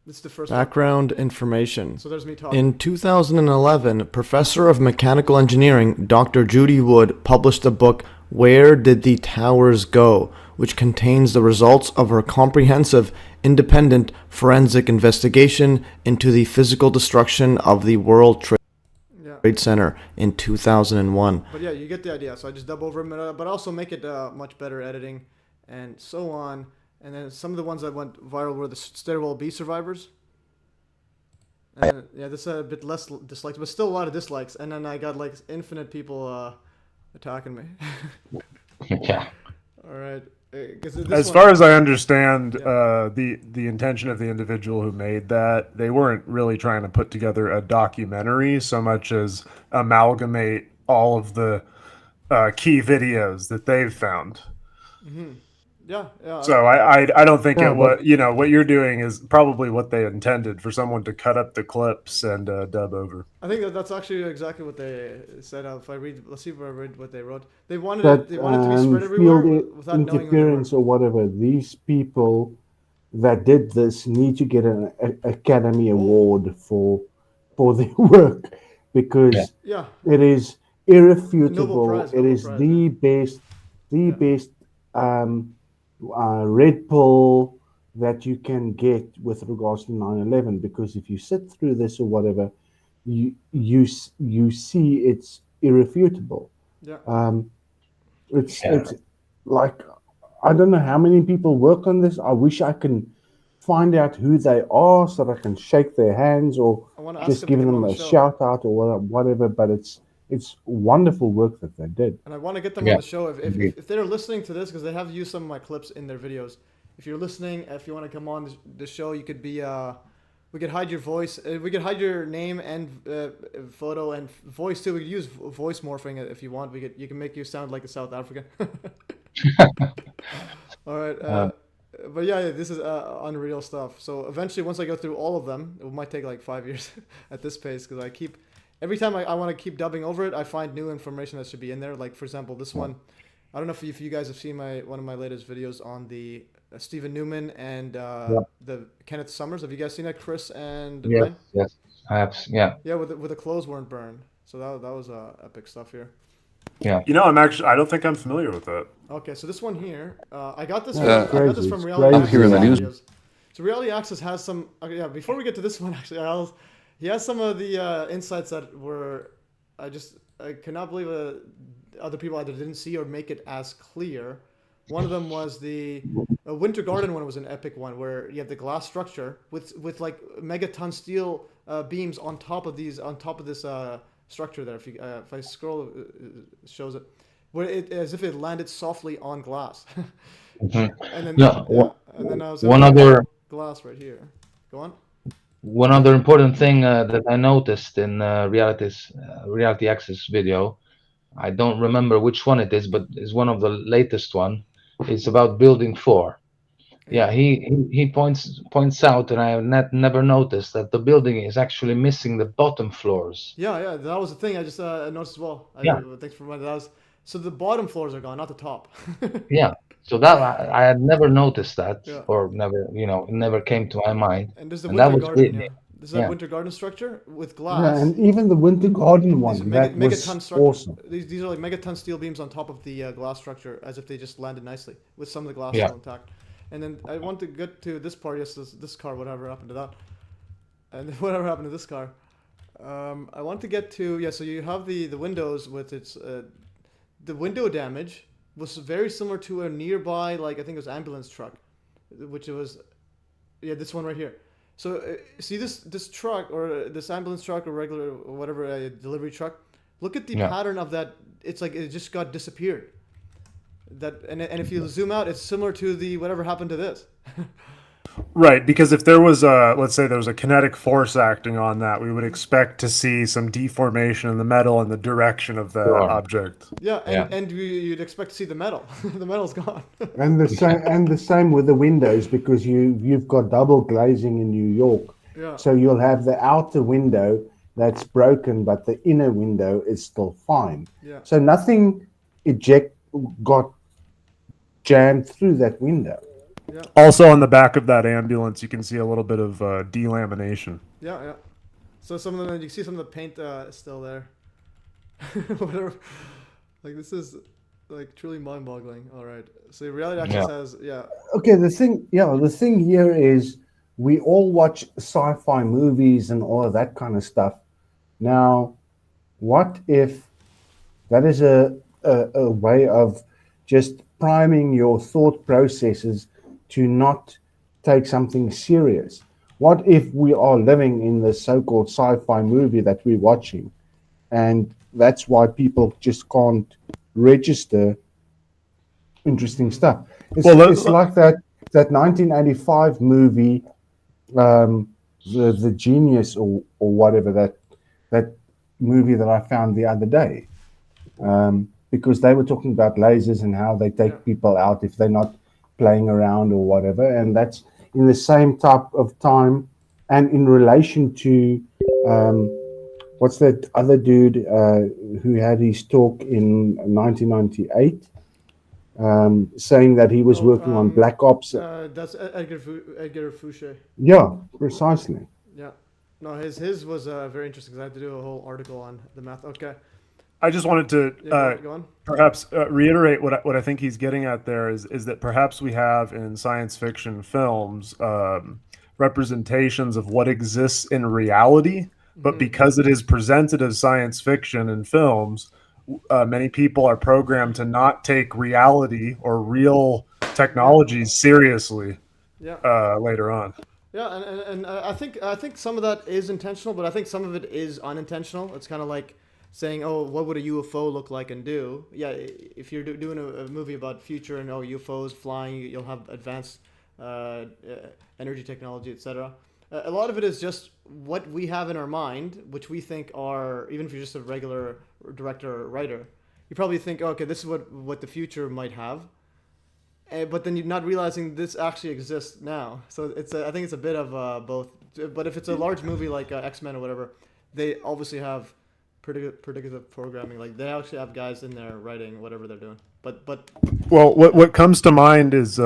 This is the first background information. So there's me talking. In 2011, Professor of Mechanical Engineering Dr. Judy Wood published a book, Where Did the Towers Go?, which contains the results of her comprehensive, independent forensic investigation into the physical destruction of the World Trade Center in 2001. But yeah, you get the idea. So I just dub over them, but also make it much better editing and so on. And then some of the ones that went viral were the Stairwell B survivors. And yeah, this is a bit less dislikes, but still a lot of dislikes. And then I got like infinite people attacking me. Yeah. All right. As far as I understand, the intention of the individual who made that, they weren't really trying to put together a documentary so much as amalgamate all of the key videos that they've found. Mm-hmm. Yeah. So I don't think what you're doing is probably what they intended, for someone to cut up the clips and dub over. I think that's actually exactly what they said. Let's see if I read what they wrote. They wanted it to be spread everywhere without knowing interference or whatever. These people that did this need to get an Academy Award for their work, because Yeah. it is irrefutable. Prize, it is Prize, the best red pill that you can get with regards to 9/11. Because if you sit through this or whatever, you see it's irrefutable. Yeah. It's like, I don't know how many people work on this. I wish I can find out who they are so that I can shake their hands or just give them a shout out or whatever. But it's wonderful work that they did. And I want to get them on the show if they're listening to this, because they have used some of my clips in their videos. If you're listening, if you want to come on the show, you could be. We could hide your voice. We could hide your name and photo and voice too. We could use voice morphing if you want. You can make you sound like a South African. All right. But yeah, this is unreal stuff. So eventually, once I go through all of them, it might take like 5 years at this pace, because every time I want to keep dubbing over it, I find new information that should be in there. Like, for example, this one, I don't know if you guys have seen one of my latest videos on the Stephen Newman and the Kenneth Summers. Have you guys seen that, Chris and Ryan? Yes, I have. Yeah. Yeah, with the clothes weren't burned. So that was epic stuff here. Yeah. I don't think I'm familiar with that. Okay, so this one here, I got this. Yeah. I got this from RealityAXIS. I'm hearing the news. So RealityAXIS has some. Okay, before we get to this one, actually, he has some of the insights that were. I cannot believe other people either didn't see or make it as clear. One of them was the Winter Garden one was an epic one where you have the glass structure with like megaton steel beams on top of this structure there. If I scroll, it shows it where as if it landed softly on glass. And then and then I was one other glass right here. Go on. One other important thing that I noticed in RealityAXIS video, I don't remember which one it is, but it's one of the latest one. It's about Building 4. Yeah, he points out, and I have never noticed that the building is actually missing the bottom floors. Yeah, that was the thing I just noticed as well. Thanks for reminding that. So the bottom floors are gone, not the top. Yeah, so that I had never noticed that, or never came to my mind. And there's the Winter Garden. This is a Winter Garden structure with glass. Yeah, and even the Winter Garden one, that was awesome. These are like megaton steel beams on top of the glass structure, as if they just landed nicely, with some of the glass still intact. And then I want to get to this part. Yes, this car. Whatever happened to that? And whatever happened to this car? I want to get to So you have the windows with its the window damage was very similar to a nearby, like I think it was ambulance truck, which it was. Yeah, this one right here. So see this truck or this ambulance truck or regular or whatever delivery truck. Look at the pattern of that. It's like it just got disappeared. And if you zoom out, it's similar to the whatever happened to this. Right, because if there was let's say there was a kinetic force acting on that, we would expect to see some deformation in the metal and the direction of the object. Yeah, and you'd expect to see the metal. The metal's gone. And the same with the windows, because you've got double glazing in New York. Yeah. So you'll have the outer window that's broken, but the inner window is still fine. Yeah. So nothing got jammed through that window. Yeah. Also on the back of that ambulance, you can see a little bit of delamination. Yeah. So some of them, you see some of the paint still there. Whatever. Like this is like truly mind-boggling. All right. So RealityAXIS has Okay. The thing here is we all watch sci-fi movies and all of that kind of stuff. Now, what if that is a way of just priming your thought processes to not take something serious? What if we are living in the so-called sci-fi movie that we're watching, and that's why people just can't register interesting stuff? It's like that 1985 movie, the Genius or whatever, that movie that I found the other day, because they were talking about lasers and how they take people out if they're not playing around or whatever, and that's in the same type of time and in relation to what's that other dude who had his talk in 1998, saying that he was working on Black Ops. That's Edgar Fouché. Yeah, precisely. Yeah. No, his was very interesting because I had to do a whole article on the math. Okay. I just wanted to go on. perhaps reiterate what I think he's getting at there is that perhaps we have in science fiction films representations of what exists in reality, but because it is presented as science fiction in films, many people are programmed to not take reality or real technologies seriously later on. Yeah, and I think some of that is intentional, but I think some of it is unintentional. It's kind of like saying, oh, what would a UFO look like and do? Yeah, if you're doing a movie about future and UFOs flying, you'll have advanced energy technology, etc. A lot of it is just what we have in our mind, which we think are, even if you're just a regular director or writer, you probably think, oh, okay, this is what the future might have. But then you're not realizing this actually exists now. So I think it's a bit of both. But if it's a large movie like X-Men or whatever, they obviously have predictive programming. Like they actually have guys in there writing whatever they're doing. But well, what comes to mind is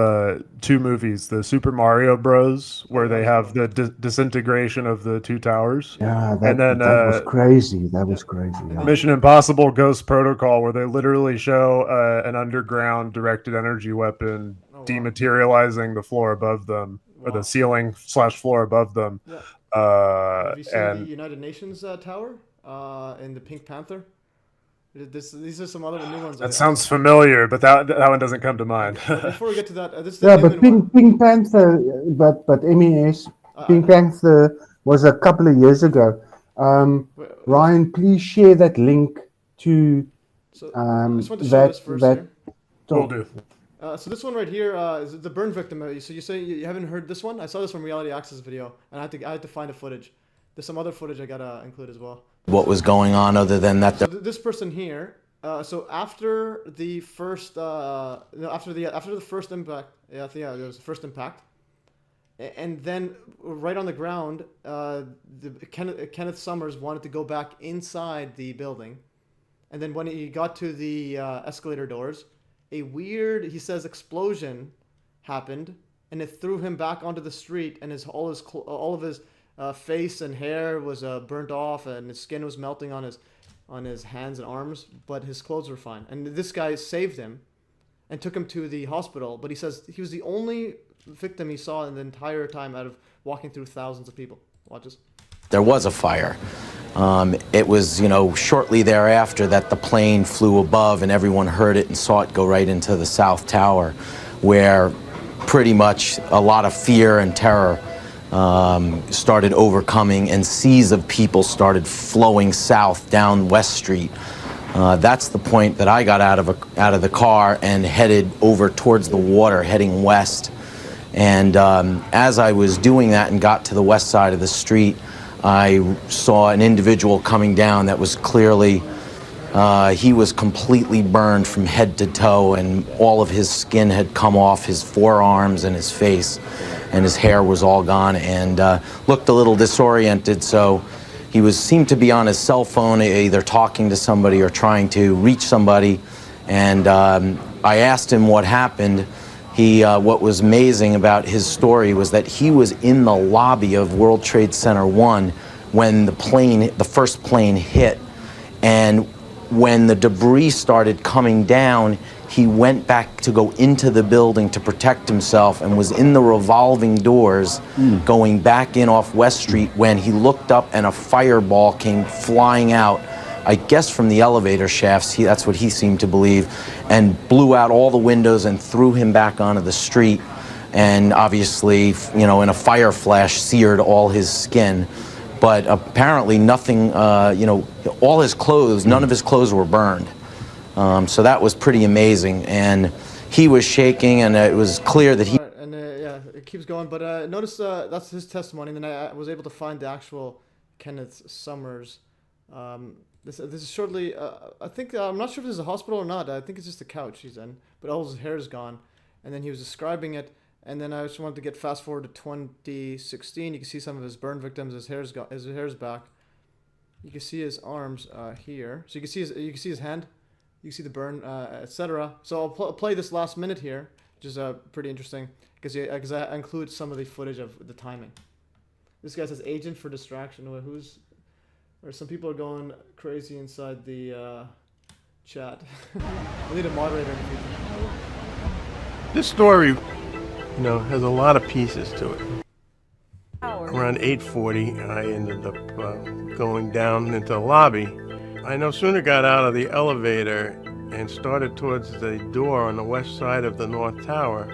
two movies: the Super Mario Bros, where they have the disintegration of the two towers. Yeah, and then that was crazy. That was crazy. Yeah. Mission Impossible: Ghost Protocol, where they literally show an underground directed energy weapon dematerializing the floor above them, or the ceiling / floor above them. Yeah. Have you seen the United Nations tower in the Pink Panther? These are some other new ones. That sounds familiar, but that one doesn't come to mind. Before we get to that, this is the but Pink Panther, but MES, Pink Panther was a couple of years ago. Ryan, please share that link to I just want to show this first here. Will do. So this one right here is the burn victim. So you say you haven't heard this one? I saw this from RealityAXIS video, and I had to find the footage. There's some other footage I gotta include as well. What was going on other than that? So this person here. So after the first, after the first impact, there was the first impact, and then right on the ground, Kenneth Summers wanted to go back inside the building, and then when he got to the escalator doors, a weird, he says, explosion happened, and it threw him back onto the street, and all of his face and hair was burnt off, and his skin was melting on his hands and arms, but his clothes were fine. And this guy saved him and took him to the hospital, but he says he was the only victim he saw in the entire time out of walking through thousands of people. Watch this. There was a fire. It was, shortly thereafter that the plane flew above and everyone heard it and saw it go right into the South Tower, where pretty much a lot of fear and terror started overcoming, and seas of people started flowing south down West Street. That's the point that I got out of the car and headed over towards the water, heading west. And as I was doing that and got to the west side of the street, I saw an individual coming down that was clearly, he was completely burned from head to toe, and all of his skin had come off his forearms and his face, and his hair was all gone, and looked a little disoriented. So he seemed to be on his cell phone, either talking to somebody or trying to reach somebody. And I asked him what happened. What was amazing about his story was that he was in the lobby of World Trade Center 1 when the first plane hit. And when the debris started coming down, he went back to go into the building to protect himself, and was in the revolving doors going back in off West Street when he looked up and a fireball came flying out, I guess from the elevator shafts, that's what he seemed to believe, and blew out all the windows and threw him back onto the street. And obviously, in a fire flash, seared all his skin. But apparently nothing, all his clothes, none of his clothes were burned. So that was pretty amazing. And he was shaking, and it was clear that he... And it keeps going. But notice that's his testimony. And then I was able to find the actual Kenneth Summers. This is shortly, I think, I'm not sure if this is a hospital or not. I think it's just a couch he's in, but all his hair is gone. And then he was describing it, and then I just wanted to get fast forward to 2016. You can see some of his burn victims. His hair's back. You can see his arms here. So you can see his hand. You see the burn, etc. So I'll play this last minute here, which is pretty interesting because I include some of the footage of the timing. This guy says agent for distraction. Or some people are going crazy inside the chat. I need a moderator in the future. This story, has a lot of pieces to it. Around 8:40, I ended up going down into the lobby. I no sooner got out of the elevator and started towards the door on the west side of the North Tower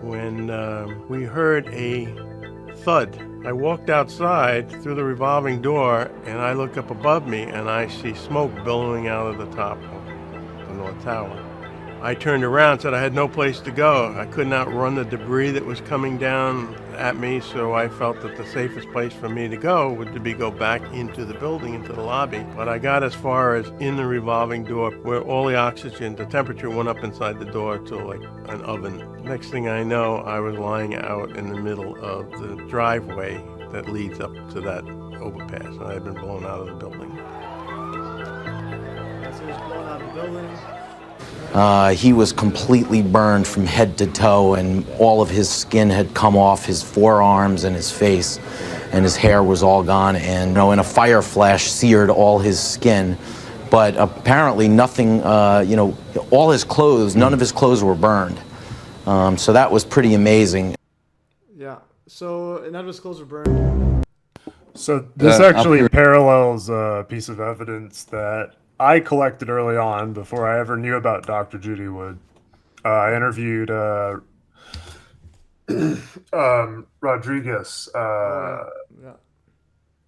when we heard a thud. I walked outside through the revolving door and I look up above me and I see smoke billowing out of the top of the North Tower. I turned around and said I had no place to go. I could not run the debris that was coming down at me, so I felt that the safest place for me to go would be go back into the building, into the lobby. But I got as far as in the revolving door where all the oxygen, the temperature went up inside the door to like an oven. Next thing I know, I was lying out in the middle of the driveway that leads up to that overpass, and I had been blown out of the building. So he was blown out of the building. He was completely burned from head to toe, and all of his skin had come off his forearms and his face, and his hair was all gone, and in a fire flash seared all his skin. But apparently nothing, all his clothes, none of his clothes were burned. So that was pretty amazing. Yeah, so none of his clothes were burned. So this actually parallels a piece of evidence that I collected early on before I ever knew about Dr. Judy Wood. I interviewed Rodriguez,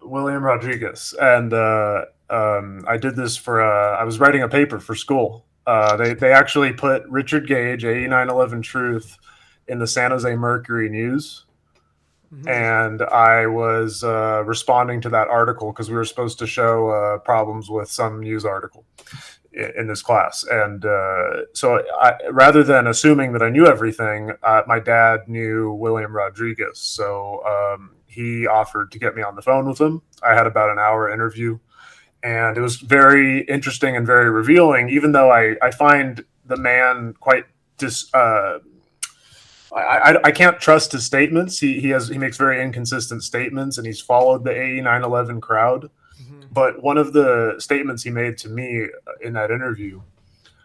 William Rodriguez, and I did this for I was writing a paper for school. They actually put Richard Gage, AE 9/11 Truth, in the San Jose Mercury News. And I was responding to that article because we were supposed to show problems with some news article in this class. And so rather than assuming that I knew everything, my dad knew William Rodriguez. So he offered to get me on the phone with him. I had about an hour interview. And it was very interesting and very revealing, even though I find the man quite I can't trust his statements. He makes very inconsistent statements, and he's followed the AE 9/11 crowd. But one of the statements he made to me in that interview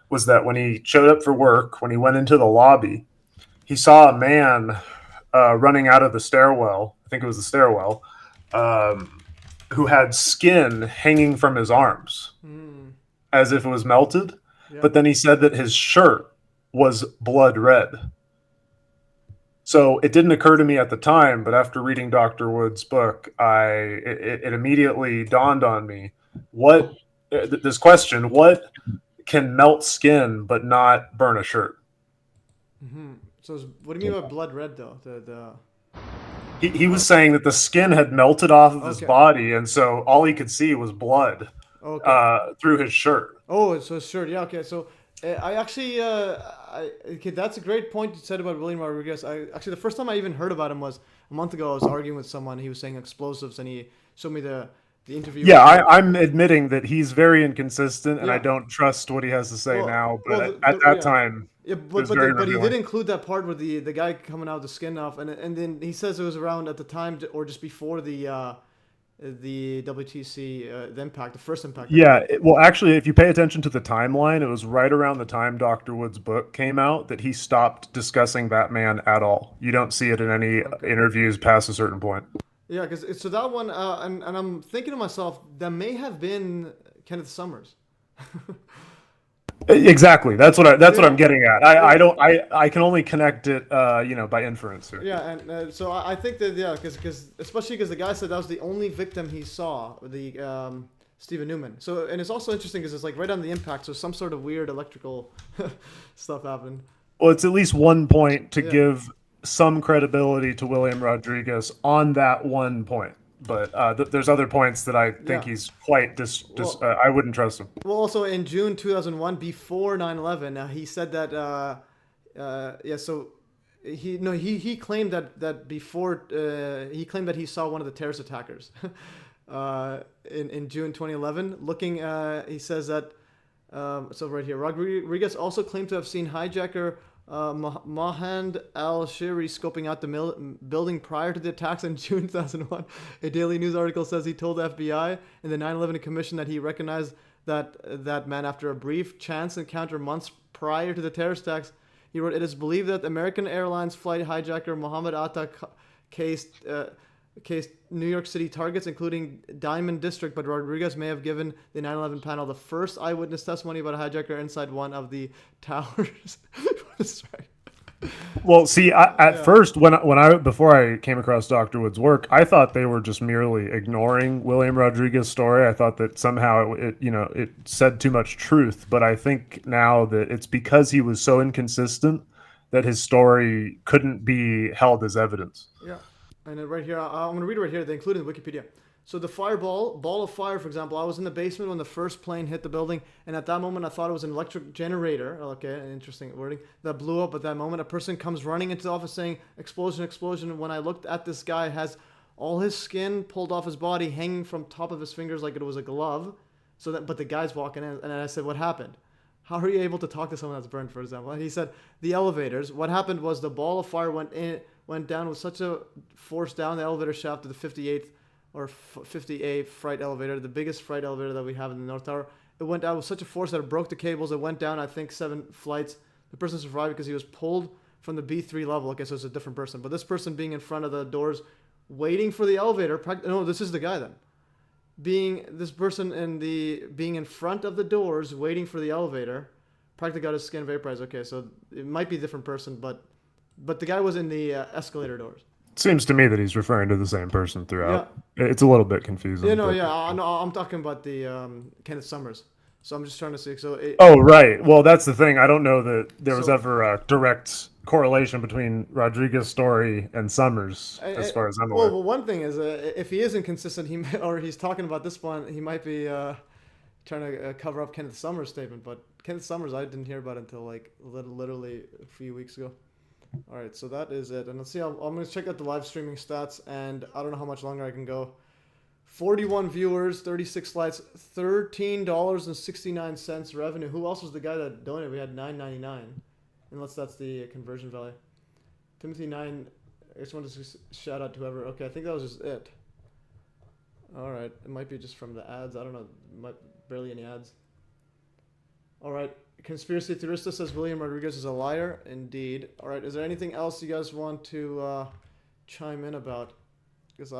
was that when he showed up for work, when he went into the lobby, he saw a man running out of the stairwell. I think it was the stairwell, who had skin hanging from his arms, as if it was melted. Yeah. But then he said that his shirt was blood red. So it didn't occur to me at the time, but after reading Dr. Wood's book, it immediately dawned on me this question: what can melt skin but not burn a shirt? So what do you mean by blood red, though? He was saying that the skin had melted off of his body, and so all he could see was blood through his shirt. Oh, so his shirt. Yeah. Okay. So I actually, that's a great point you said about William Rodriguez. The first time I even heard about him was a month ago. I was arguing with someone. He was saying explosives, and he showed me the interview. Yeah, I'm admitting that he's very inconsistent, and I don't trust what he has to say now. But at that time, but he did include that part where the guy coming out with the skin off, and then he says it was around at the time or just before the WTC, the first impact. Yeah, well, actually, if you pay attention to the timeline, it was right around the time Dr. Wood's book came out that he stopped discussing Batman at all. You don't see it in any interviews past a certain point. Yeah, because so that one, and I'm thinking to myself, that may have been Kenneth Summers. Exactly. That's what I'm getting at. I can only connect it, by inference here. Yeah, and so I think that especially because the guy said that was the only victim he saw, the Stephen Newman. So, and it's also interesting because it's like right on the impact, so some sort of weird electrical stuff happened. Well, it's at least one point to give some credibility to William Rodriguez on that one point. But there's other points that I think he's quite I wouldn't trust him. Well, also in June 2001, before 9/11, he said that so he claimed that before he claimed that he saw one of the terrorist attackers in June 2011 looking. He says that So right here, Rodriguez also claimed to have seen hijacker Mohand al-Shiri scoping out the building prior to the attacks in June 2001. A Daily News article says he told the FBI in the 9/11 Commission that he recognized that man after a brief chance encounter months prior to the terrorist attacks. He wrote, "It is believed that American Airlines flight hijacker Mohammed Atta cased New York City targets, including Diamond District, but Rodriguez may have given the 9/11 panel the first eyewitness testimony about a hijacker inside one of the towers." Well, see, at first, before I came across Dr. Wood's work, I thought they were just merely ignoring William Rodriguez's story. I thought that somehow it said too much truth, but I think now that it's because he was so inconsistent that his story couldn't be held as evidence. Yeah, and then right here, I'm going to read it right here. They include in Wikipedia. So the ball of fire, for example, I was in the basement when the first plane hit the building, and at that moment I thought it was an electric generator, okay, interesting wording, that blew up at that moment. A person comes running into the office saying, "Explosion, explosion." And when I looked at this guy, has all his skin pulled off his body, hanging from top of his fingers like it was a glove. But the guy's walking in, and I said, "What happened? How are you able to talk to someone that's burned," for example? And he said, "The elevators. What happened was the ball of fire went down with such a force down the elevator shaft to the 58th or 50A freight elevator, the biggest freight elevator that we have in the North Tower. It went down with such a force that it broke the cables. It went down, I think, 7 flights. The person survived because he was pulled from the B3 level." Okay, so it's a different person. But this person being in front of the doors, waiting for the elevator. No, this is the guy then. Being in front of the doors, waiting for the elevator, practically got his skin vaporized. Okay, so it might be a different person, but the guy was in the escalator doors. Seems to me that he's referring to the same person throughout. Yeah. It's a little bit confusing. I'm talking about the Kenneth Summers. So I'm just trying to see. Right. Well, that's the thing. I don't know that there was ever a direct correlation between Rodriguez's story and Summers, as far as I'm aware. Well, one thing is, if he is inconsistent, he's talking about this one, he might be trying to cover up Kenneth Summers' statement. But Kenneth Summers, I didn't hear about until like literally a few weeks ago. All right, so that is it. And let's see, I'm going to check out the live streaming stats, and I don't know how much longer I can go. 41 viewers, 36 likes, $13.69 revenue. Who else was the guy that donated? We had $9.99, unless that's the conversion value. Timothy 9, I just want to shout out to whoever. Okay, I think that was just it. All right, it might be just from the ads. I don't know, barely any ads. All right. Conspiracy Theorista says William Rodriguez is a liar. Indeed. All right. Is there anything else you guys want to chime in about? Because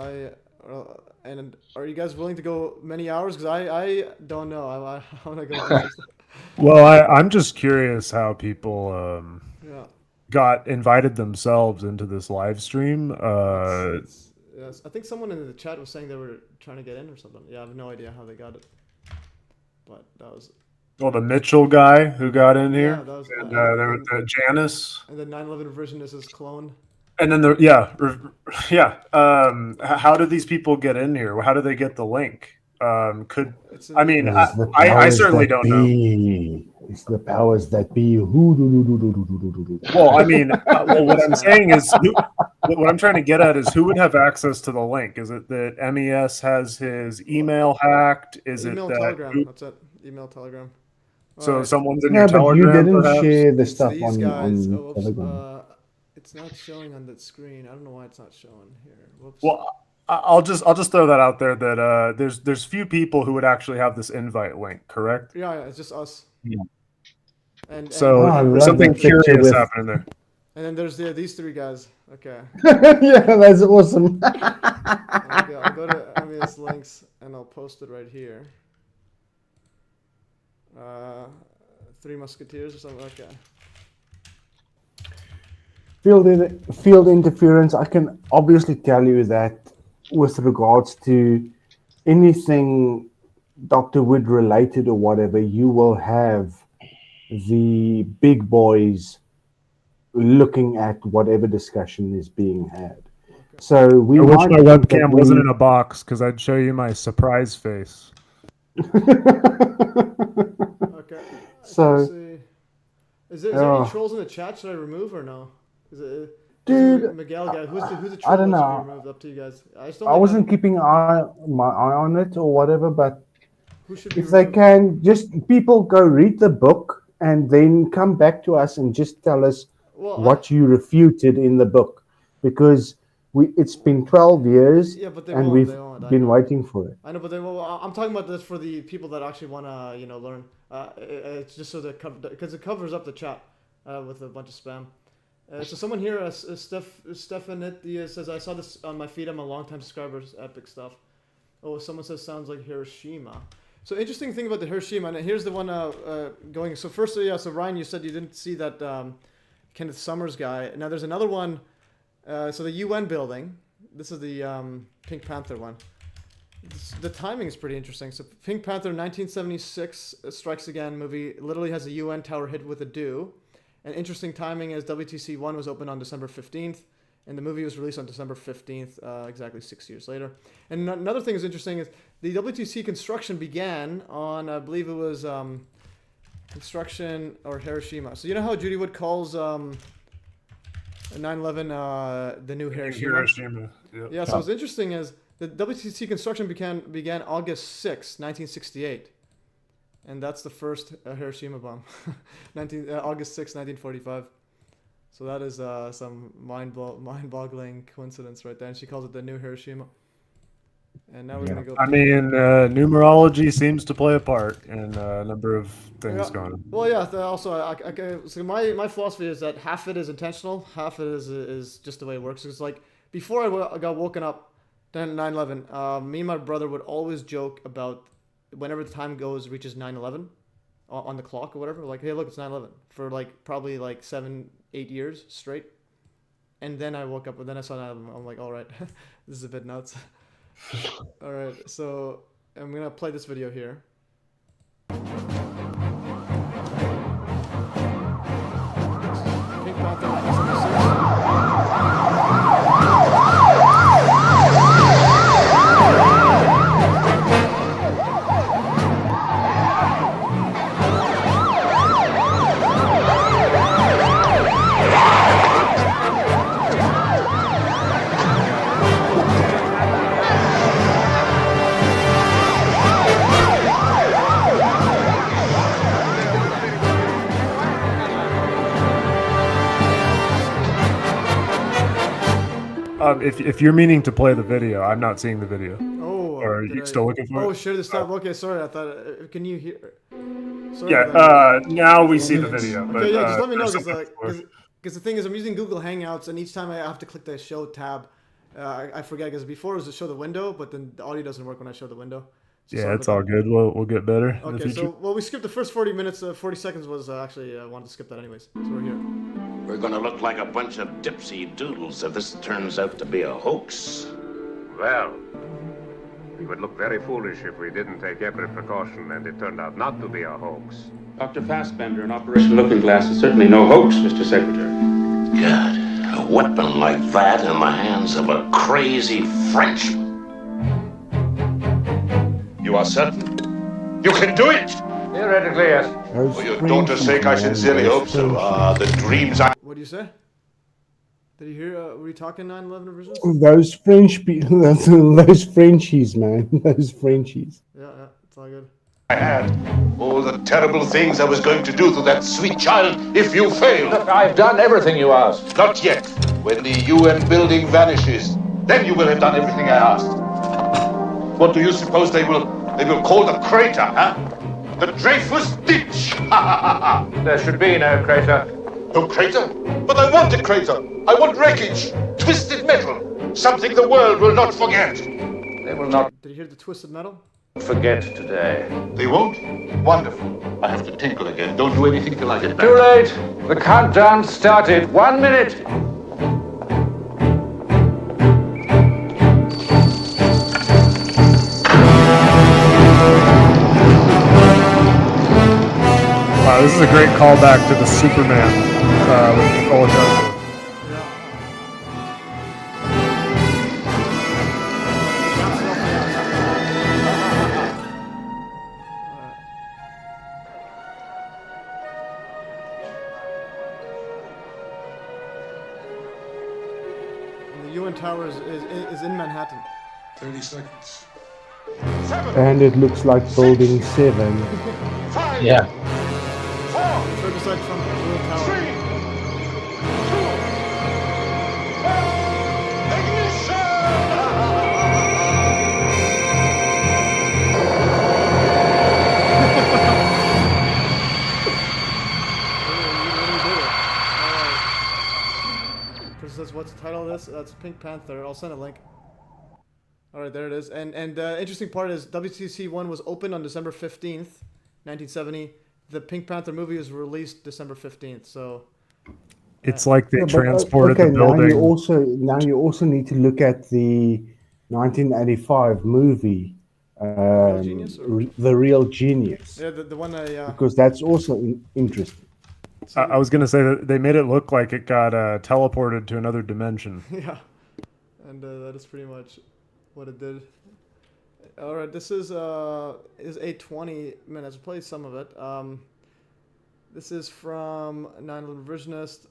and are you guys willing to go many hours? Because I don't know. I want to go. Well, I'm just curious how people got invited themselves into this live stream. Yes, I think someone in the chat was saying they were trying to get in or something. Yeah, I have no idea how they got it. But that was. Well, the Mitchell guy who got in here, that was, and there was Janice, and the 9/11 Revisionist is clone. And then how did these people get in here? How do they get the link? I certainly don't know. It's the powers that be. Well, what I'm saying is, what I'm trying to get at is who would have access to the link? Is it that MES has his email hacked? Is email, it that Telegram? That's it. Email, Telegram. So someone's in your Telegram. You didn't perhaps? share the stuff on Telegram. It's not showing on that screen. I don't know why it's not showing here. Whoops. Well, I'll just throw that out there that there's few people who would actually have this invite link, correct? Yeah, it's just us. Yeah. And there's something curious happening there. And then there's these 3 guys. Okay. Yeah, that's awesome. I'll go to MES links and I'll post it right here. 3 Musketeers or something. Okay. Field interference. I can obviously tell you that with regards to anything Dr. Wood related or whatever, you will have the big boys looking at whatever discussion is being had. So I wish my webcam wasn't in a box because I'd show you my surprise face. Okay. So, is there any trolls in the chat? Should I remove or no? Dude, Miguel guy, who's the troll? I don't know. Removed? Up to you guys. I wasn't keeping my eye on it or whatever, but Who should be if they removed? can, just people go read the book and then come back to us and just tell us what you refuted in the book, because it's been 12 years Yeah, but they and won't. we've They won't. I been know. waiting for it. I know, but they will. I'm talking about this for the people that actually want to, learn. It's just so that because it covers up the chat with a bunch of spam. So someone here, Stephanit says, I saw this on my feed. I'm a long-time subscriber. Epic stuff. Oh, someone says sounds like Hiroshima. So interesting thing about the Hiroshima, and here's the one going. So first, so Ryan, you said you didn't see that Kenneth Summers guy. Now there's another one. So the UN building. This is the Pink Panther one. The timing is pretty interesting. So Pink Panther 1976 Strikes Again movie literally has a UN tower hit with a dew. And interesting timing is WTC 1 was opened on December 15th, and the movie was released on December 15th, exactly 6 years later. And another thing is interesting is the WTC construction began on, I believe it was construction or Hiroshima. So you know how Judy Wood calls 9/11 the new Hiroshima? Hiroshima. Yep. Yeah, so what's interesting is the WTC construction began August 6, 1968. And that's the first Hiroshima bomb, August 6, 1945. So that is some mind-boggling coincidence right there. And she calls it the new Hiroshima. And now we're going to go... I mean, numerology seems to play a part in a number of things going on. Well, yeah, also, so my philosophy is that half it is intentional, half it is just the way it works. It's like, before I got woken up, then 9/11, me and my brother would always joke about whenever the time reaches 9/11 on the clock or whatever, like, hey, look, it's 9/11 for probably 7-8 years straight. And then I woke up and then I saw 9/11. I'm like, all right, this is a bit nuts. All right, so I'm gonna play this video here. Pink Panther 1966. If you're meaning to play the video, I'm not seeing the video. Oh, or are you still looking for it? Oh, share this tab. Okay, sorry. I thought. Can you hear? Sorry now we see the video. But, okay, yeah, just let me know because the thing is, I'm using Google Hangouts, and each time I have to click the show tab, I forget because before it was to show the window, but then the audio doesn't work when I show the window. So yeah, it's all good. We'll get better in the Okay, future. so we skipped the first 40 minutes. 40 seconds was actually I wanted to skip that anyways. So we're here. We're gonna look like a bunch of dipsy doodles if this turns out to be a hoax. Well, we would look very foolish if we didn't take every precaution and it turned out not to be a hoax. Dr. Fassbender, an Operation Looking Glass is certainly no hoax, Mr. Secretary. God, a weapon like that in the hands of a crazy Frenchman. You are certain? You can do it! Theoretically, yes. For your daughter's sake, I sincerely hope so. The dreams I... What do you say? Did you hear? Were you talking 9/11 Revisionist? Those French people, those Frenchies, man, those Frenchies. Yeah, it's all good. I had. All the terrible things I was going to do to that sweet child if you fail. Look, I've done everything you asked. Not yet. When the UN building vanishes, then you will have done everything I asked. What do you suppose they will call the crater, huh? The Dreyfus Ditch! There should be no crater. No crater? But I want a crater! I want wreckage! Twisted metal! Something the world will not forget! They will not Did you hear the twisted metal? forget today. They won't? Wonderful. I have to tinkle again. Don't do anything till I get back. Too late. The countdown started. 1 minute. Wow, this is a great callback to the Superman with Nicole Johnson. And the UN Tower is in Manhattan. 30 seconds. And it looks like building 7. Yeah. Furthest side from the Blue Tower. What's the title of this? That's Pink Panther. I'll send a link. All right, there it is. And interesting part is WTC1 was opened on December 15th, 1970. The Pink Panther movie was released December 15th. So it's like they Yeah, but, transported okay, the building. Now you also need to look at the 1985 movie, The Real Genius. Yeah, the one Because that's also interesting. I was going to say that they made it look like it got teleported to another dimension. Yeah, and that is pretty much what it did. All right, this is 8:20 minutes. We'll play some of it. This is from 9/11 Revisionist,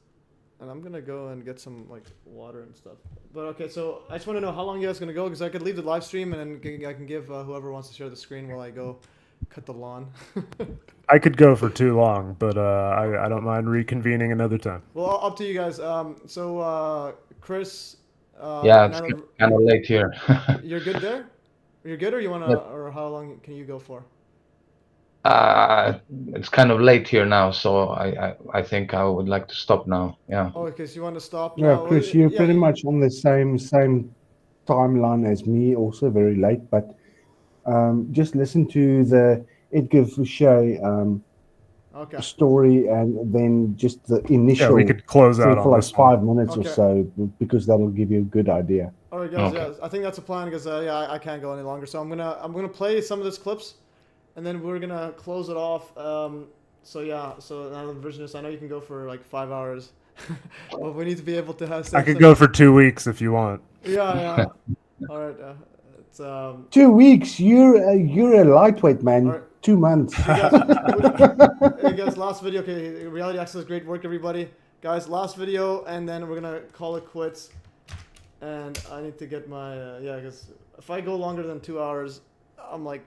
and I'm gonna go and get some like water and stuff. But okay, so I just want to know how long you guys gonna go, because I could leave the live stream and then I can give whoever wants to share the screen while I go cut the lawn. I could go for too long, but I don't mind reconvening another time. Well, up to you guys. So Chris. Yeah, it's kind of late here. You're good there? You're good, or you wanna, or how long can you go for? It's kind of late here now, so I think I would like to stop now. Yeah. Oh, okay, so you want to stop Yeah, now? Chris, you're pretty much on the same timeline as me, also very late, but just listen to the Edgar Fouché story, and then just the initial. Yeah, we could close out for on like this 5 minutes or Okay. so, because that'll give you a good idea. All right, guys. Yeah, I think that's a plan, because I can't go any longer. So I'm gonna play some of these clips, and then we're gonna close it off. So yeah. So now the Revisionist, I know you can go for like 5 hours, but we need to be able to have. I could go for 2 weeks if you want. Yeah. All right. It's 2 weeks. You're a lightweight, man. Right. 2 months. Hey guys, last video. Okay, RealityAXIS, great work, everybody. Guys, last video, and then we're gonna call it quits. And I need to get my because if I go longer than 2 hours, I'm like,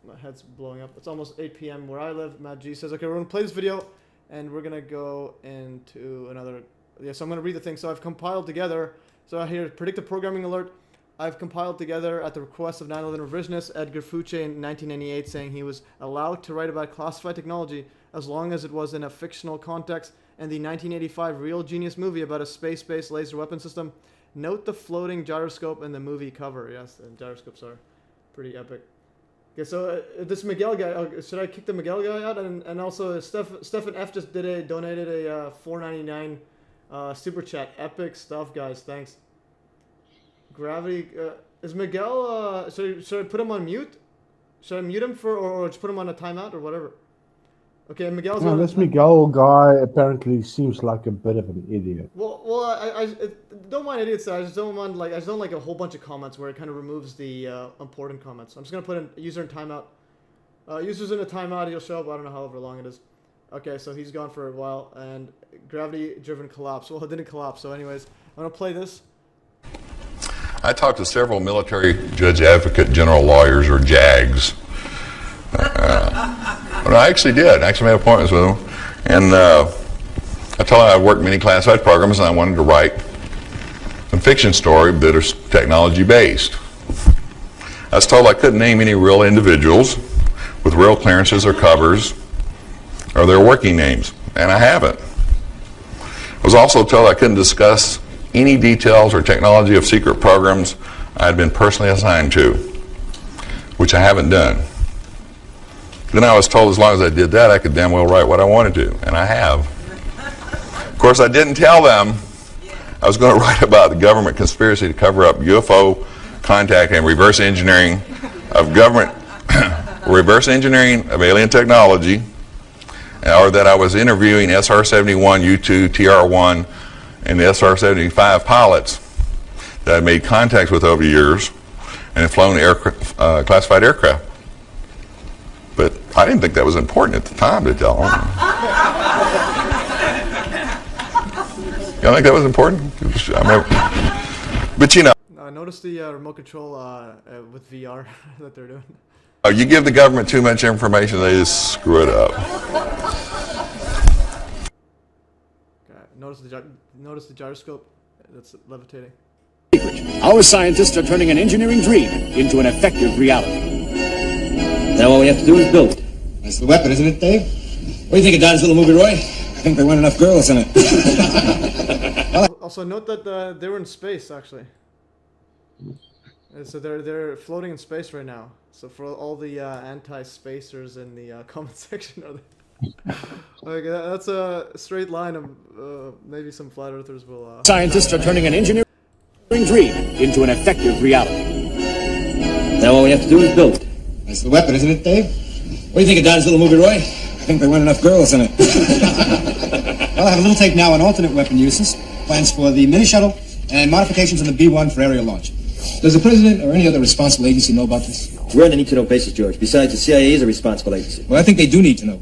my head's blowing up. It's almost 8 p.m. where I live. Matt G says, okay, we're gonna play this video, and we're gonna go into another. Yeah, so I'm gonna read the thing. So I've compiled together. So I hear predictive programming alert. I've compiled together at the request of 9/11 Revisionist Edgar Fouché in 1998, saying he was allowed to write about classified technology as long as it was in a fictional context, and the 1985 Real Genius movie about a space-based laser weapon system. Note the floating gyroscope in the movie cover. Yes, and gyroscopes are pretty epic. Okay, so this Miguel guy, should I kick the Miguel guy out? And also Stefan F just donated a $4.99 super chat. Epic stuff, guys. Thanks. Gravity, is Miguel, should I put him on mute? Should I mute him or just put him on a timeout or whatever? Okay, Miguel's No, on. this Miguel guy apparently seems like a bit of an idiot. Well, I don't mind idiots. I just don't like a whole bunch of comments where it kind of removes the important comments. I'm just gonna put in user in timeout. User's in a timeout. He'll show up. I don't know however long it is. Okay, so he's gone for a while, and gravity-driven collapse. Well, it didn't collapse. So, anyways, I'm gonna play this. I talked to several military judge advocate general lawyers, or JAGs. I actually did. I actually made appointments with them. And I told them I'd worked many classified programs and I wanted to write some fiction story that are technology based. I was told I couldn't name any real individuals with real clearances or covers or their working names, and I haven't. I was also told I couldn't discuss any details or technology of secret programs I had been personally assigned to, which I haven't done. Then I was told as long as I did that, I could damn well write what I wanted to, and I have. Of course, I didn't tell them I was going to write about the government conspiracy to cover up UFO contact and reverse engineering of government, reverse engineering of alien technology, or that I was interviewing SR-71, U-2, TR-1, and the SR-75 pilots that I made contacts with over the years and had flown classified aircraft. But I didn't think that was important at the time to tell them. You don't think that was important? But you know. Notice the remote control with VR that they're doing. Oh, you give the government too much information, they just screw it up. Okay. Notice the gyroscope that's levitating. Our scientists are turning an engineering dream into an effective reality. Now all we have to do is build it. That's the weapon, isn't it, Dave? What do you think of Don's little movie, Roy? I think there weren't enough girls in it. Also, note that they were in space, actually. So they're floating in space right now. So for all the anti-spacers in the comment section, okay, that's a straight line of maybe some flat earthers will. Scientists are turning an engineering dream into an effective reality. Now all we have to do is build it. That's the weapon, isn't it, Dave? What do you think of Don's little movie, Roy? I think there weren't enough girls in it. Well, I have a little tape now on alternate weapon uses, plans for the mini shuttle, and modifications on the B-1 for aerial launch. Does the president or any other responsible agency know about this? We're on a need-to-know basis, George. Besides, the CIA is a responsible agency. Well, I think they do need to know.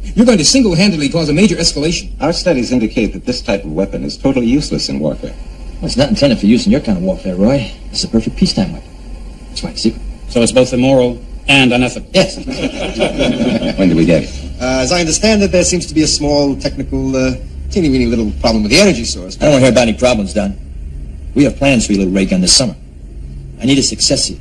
You're going to single-handedly cause a major escalation. Our studies indicate that this type of weapon is totally useless in warfare. Well, it's not intended for use in your kind of warfare, Roy. It's a perfect peacetime weapon. That's why it's secret. So it's both immoral and unethical. Yes. When do we get it? As I understand it, there seems to be a small technical, teeny-weeny little problem with the energy source. I don't want to hear about any problems, Don. We have plans for your little ray gun this summer. I need a success here.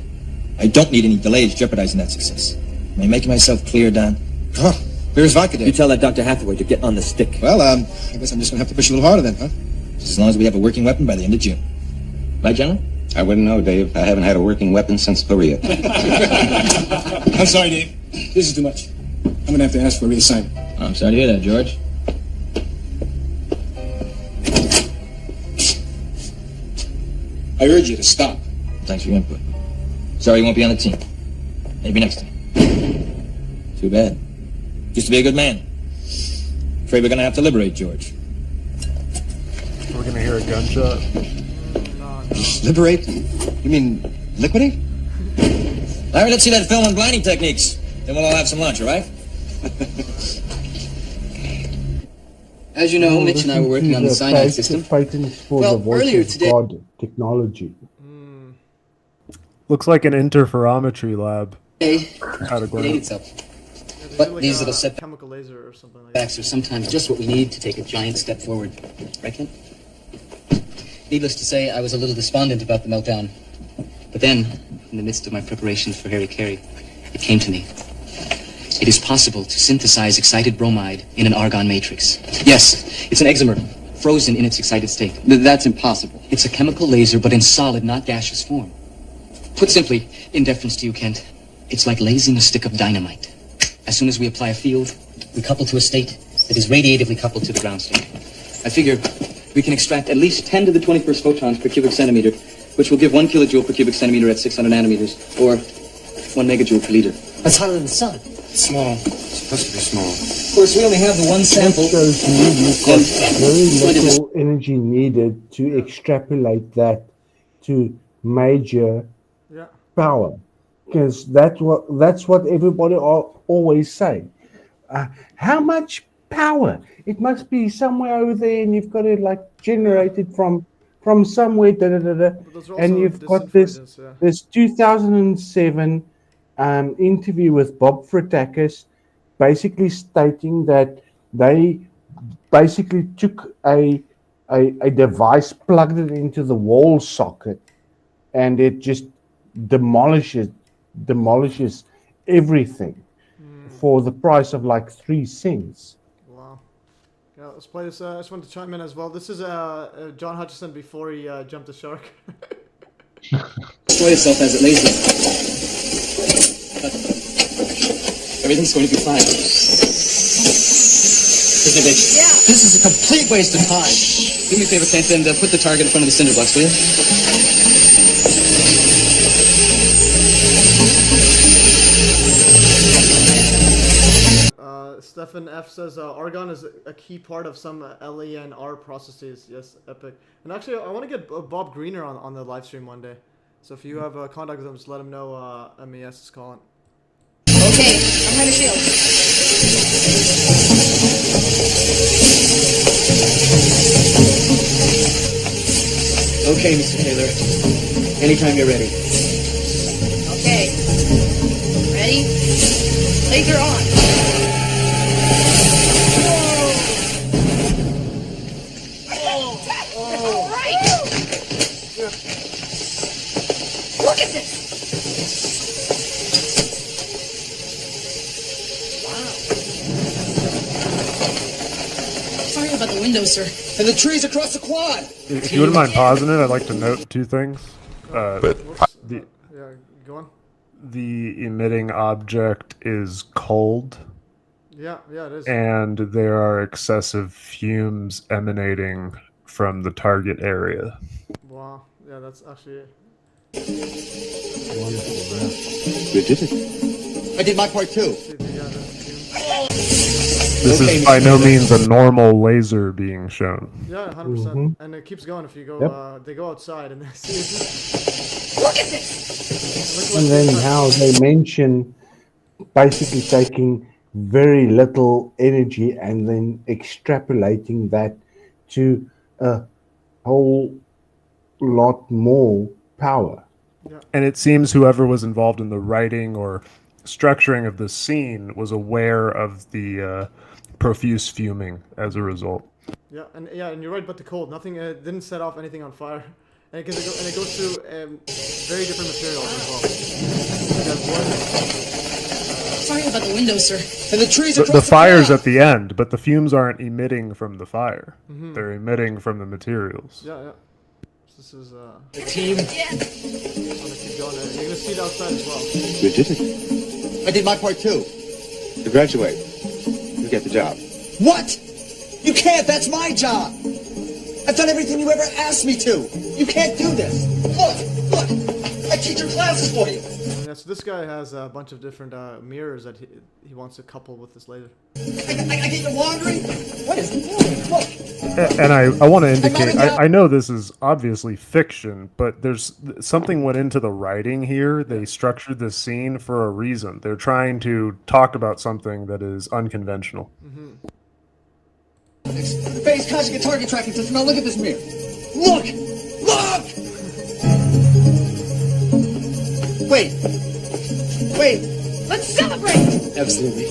I don't need any delays jeopardizing that success. Am I making myself clear, Don? Oh, clear as vodka, Dave. You tell that Dr. Hathaway to get on the stick. Well, I guess I'm just going to have to push a little harder then, huh? Just as long as we have a working weapon by the end of June. Right, General? I wouldn't know, Dave. I haven't had a working weapon since Korea. I'm sorry, Dave. This is too much. I'm going to have to ask for a reassignment. Oh, I'm sorry to hear that, George. I urge you to stop. Thanks for your input. Sorry you won't be on the team. Maybe next time. Too bad. Used to be a good man. Afraid we're gonna have to liberate George. We're gonna hear a gunshot. Liberate? You mean liquidate? Larry, let's see that film on blinding techniques. Then we'll all have some lunch, all right? As you know, Mitch and I were working on the cyanide system. Patents for Well, the voice earlier of today- God technology. Looks like an interferometry lab. Hey, At a it glance. ate itself. But like these a little setbacks chemical laser or something like that. are sometimes just what we need to take a giant step forward. Right, Clint? Needless to say, I was a little despondent about the meltdown. But then, in the midst of my preparations for Harry Carey, it came to me. It is possible to synthesize excited bromide in an argon matrix. Yes, it's an exomer, frozen in its excited state. That's impossible. It's a chemical laser, but in solid, not gaseous form. Put simply, in deference to you, Kent, it's like lasing a stick of dynamite. As soon as we apply a field, we couple to a state that is radiatively coupled to the ground state. I figure we can extract at least 10 to the 21st photons per cubic centimeter, which will give 1 kilojoule per cubic centimeter at 600 nanometers, or 1 megajoule per liter. That's hotter than the sun. Small. It's supposed to be small. Of course, we only have the one sample. Shows me you've got very little energy needed to extrapolate that to major power, because that's what everybody always say. How much power? It must be somewhere over there, and you've got it like generated from somewhere. And you've got this 2007 interview with Bob Fritakis, basically stating that they basically took a device, plugged it into the wall socket, and it just demolishes everything for the price of like 3 cents. Wow. Yeah, let's play this. I just wanted to chime in as well. This is John Hutchison before he jumped the shark. Destroy itself as it lays there. Everything's going to be fine. This is a complete waste of time. Do me a favor, Kent, and put the target in front of the cinder blocks, will you? Stefan F says argon is a key part of some LENR processes. Yes, epic. And actually, I want to get Bob Greener on the live stream one day. So if you have contact with him, just let him know MES is calling. Okay, I'm ready to shield. Okay, Mr. Taylor. Anytime you're ready. Okay. Ready? Laser on. All right. Look at this. Sorry about the window, sir. And the trees across the quad. If you wouldn't mind pausing it, I'd like to note two things. The Yeah, go on. the emitting object is cold, Yeah, it is. and there are excessive fumes emanating from the target area. Wow. Yeah, that's actually. You did it. I did my part too. This is by no means a normal laser being shown. Yeah, 100%. And it keeps going if you go. They go outside and they see it. Look at this. And then how they mention basically taking very little energy and then extrapolating that to a whole lot more power. And it seems whoever was involved in the writing or structuring of the scene was aware of the profuse fuming as a result. Yeah, and you're right about the cold. Nothing didn't set off anything on fire, and it goes through very different materials as well. Sorry about the window, sir. And the trees The fire's at the end, but the fumes aren't emitting from the fire. Mhm. They're emitting from the materials. Yeah. This is the team. I'm gonna keep going. You're gonna see it outside as well. You did it. I did my part too. To graduate. You get the job. What? You can't. That's my job. I've done everything you ever asked me to. You can't do this. Look. I teach your classes for you. Yeah, so this guy has a bunch of different mirrors that he wants to couple with this laser. I get you wandering. What is he doing? Look. And I want to indicate, I know this is obviously fiction, but there's something went into the writing here. They structured this scene for a reason. They're trying to talk about something that is unconventional. Phase conjugate target tracking system. Now look at this mirror. Look! Wait. Let's celebrate. Absolutely.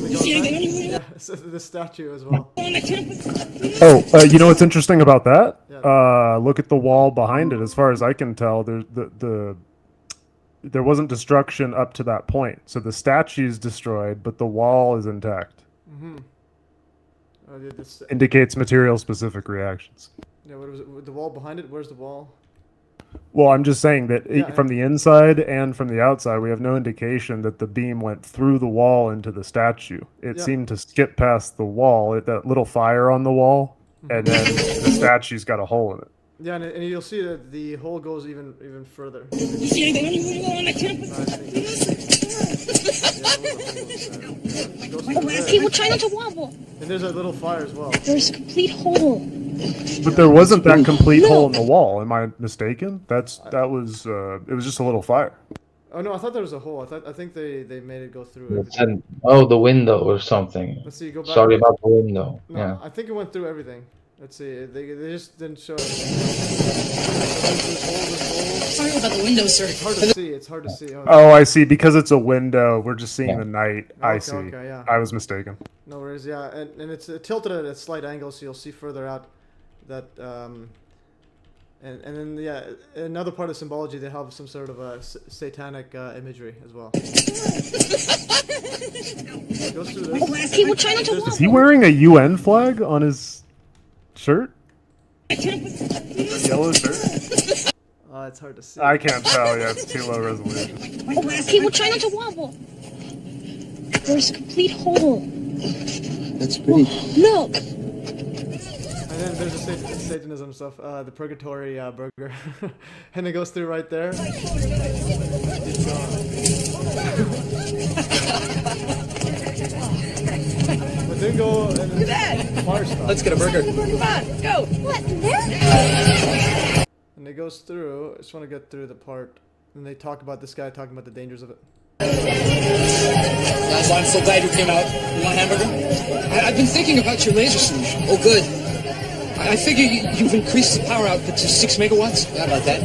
You see anything? Yeah, the statue as well. Oh, you know what's interesting about that? Look at the wall behind it. As far as I can tell, there wasn't destruction up to that point. So the statue's destroyed, but the wall is intact. Indicates material-specific reactions. Yeah, what was it? The wall behind it? Where's the wall? Well, I'm just saying that from the inside and from the outside, we have no indication that the beam went through the wall into the statue. It seemed to skip past the wall, that little fire on the wall, and then the statue's got a hole in it. Yeah, and you'll see that the hole goes even further. You see anything on the campus? People try not to wobble. And there's a little fire as well. There's a complete hole. But there wasn't that complete hole in the wall. Am I mistaken? It was just a little fire. Oh no, I thought there was a hole. I think they made it go through. The window or something. Let's see. Go back. Sorry about the window. No, Yeah. I think it went through everything. Let's see. They just didn't show it. Sorry about the window, sir. It's hard to see. It's hard to see. Oh, I see. Because it's a window, we're just seeing the night. I see. Okay, yeah. I was mistaken. No worries. Yeah, and it's tilted at a slight angle, so you'll see further out that. And then another part of symbology, they have some sort of satanic imagery as well. Goes through this. Is he wearing a UN flag on his shirt? Yellow shirt? It's hard to see. I can't tell. Yeah, it's too low resolution. People try not to wobble. There's a complete hole. That's pretty. Look. And then there's the Satanism stuff, the Purgatory burger, and it goes through right there. But then go and fire stuff. Let's get a burger. Come on, go. What? And it goes through. I just want to get through the part, and they talk about this guy talking about the dangers of it. Guys, I'm so glad you came out. You want a hamburger? I've been thinking about your laser solution. Oh, good. I figure you've increased the power output to 6 megawatts. How about that?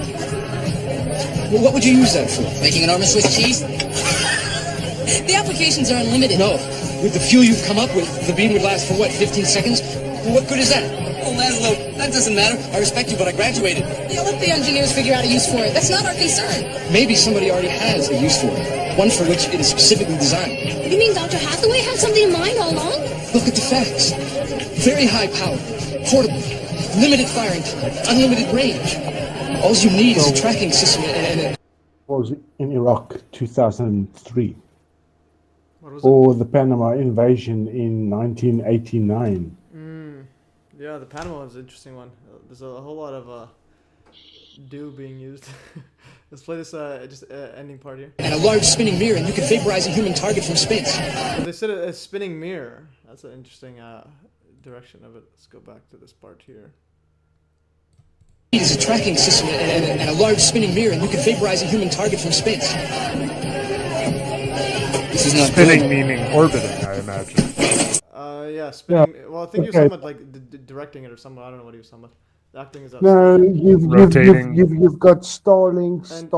Well, what would you use that for? Making enormous Swiss cheese? The applications are unlimited. No. With the fuel you've come up with, the beam would last for what, 15 seconds? Well, what good is that? Oh, Laszlo, that doesn't matter. I respect you, but I graduated. Yeah, let the engineers figure out a use for it. That's not our concern. Maybe somebody already has a use for it. One for which it is specifically designed. You mean Dr. Hathaway had something in mind all along? Look at the facts. Very high power, portable, limited firing time, unlimited range. All you need is a tracking system and was in Iraq 2003, or the Panama invasion in 1989. Yeah, the Panama is an interesting one. There's a whole lot of dew being used. Let's play this ending part here. a large spinning mirror, and you can vaporize a human target from space. They said a spinning mirror. That's an interesting direction of it. Let's go back to this part here. It's a tracking system and a large spinning mirror, and you can vaporize a human target from space. This is not spinning good. meaning orbiting, I imagine. Yeah, spinning. Yeah. Well, I think he was Okay. talking about like directing it or something. I don't know what he was talking about. The acting is No, Rotating. you've got Starlink And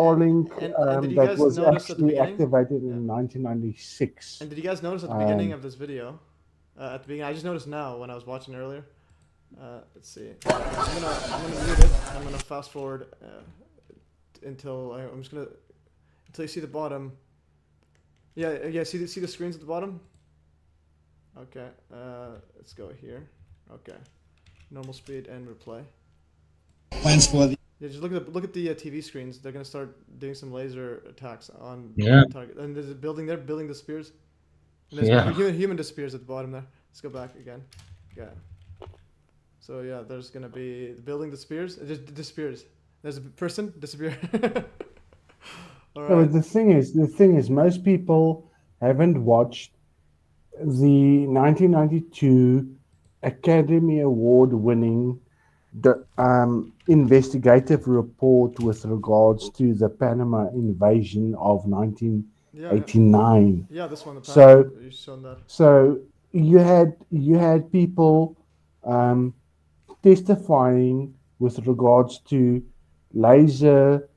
did you that guys was notice at the actually beginning? activated in 1996. And did you guys notice at the beginning of this video? At the beginning, I just noticed now when I was watching earlier. Let's see. I'm gonna mute it. I'm gonna fast forward until you see the bottom. Yeah. See the screens at the bottom. Okay. Let's go here. Okay. Normal speed and replay. Plans for the Yeah, just look at the TV screens. They're gonna start doing some laser attacks on target. And there's a building there, building the spears. And there's human disappears at the bottom there. Let's go back again. Yeah. So yeah, there's gonna be the building disappears. It just disappears. There's a person disappear. All right. No, but the thing is, most people haven't watched the 1992 Academy Award-winning investigative report with regards to the Panama invasion of 1989. Yeah, this one. The So, Panama, you shown that. so you had people testifying with regards to laser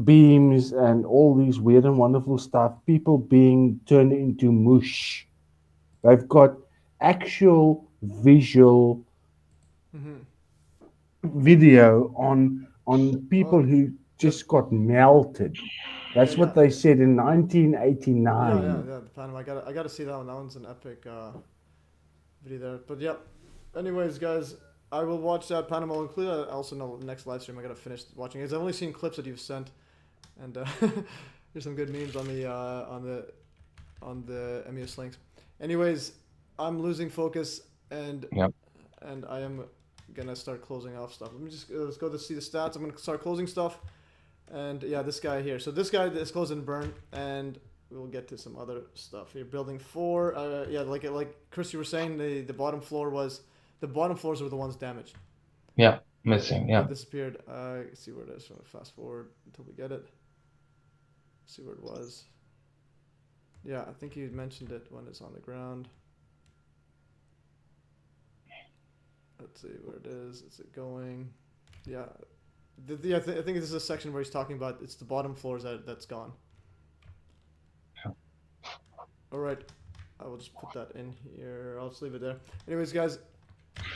beams and all these weird and wonderful stuff, people being turned into mush. They've got actual visual video on people who just got melted. That's what they said in 1989. Yeah, the Panama. I gotta see that one. That one's an epic video there. But yeah. Anyways, guys, I will watch that Panama. I'll include that also in the next live stream. I gotta finish watching it. I've only seen clips that you've sent, and there's some good memes on the MES links. Anyways, I'm losing focus, and I am gonna start closing off stuff. Let me just let's go to see the stats. I'm gonna start closing stuff, and yeah, this guy here. So this guy is close and burn, and we'll get to some other stuff here. Building 4. Yeah, like Chris, you were saying, the bottom floors were the ones damaged. Yeah, missing. Yeah. It disappeared. See where it is. So fast forward until we get it. See where it was. Yeah, I think you mentioned it when it's on the ground. Let's see where it is. Is it going? Yeah. I think this is a section where he's talking about it's the bottom floors that's gone. All right. I will just put that in here. I'll just leave it there. Anyways, guys,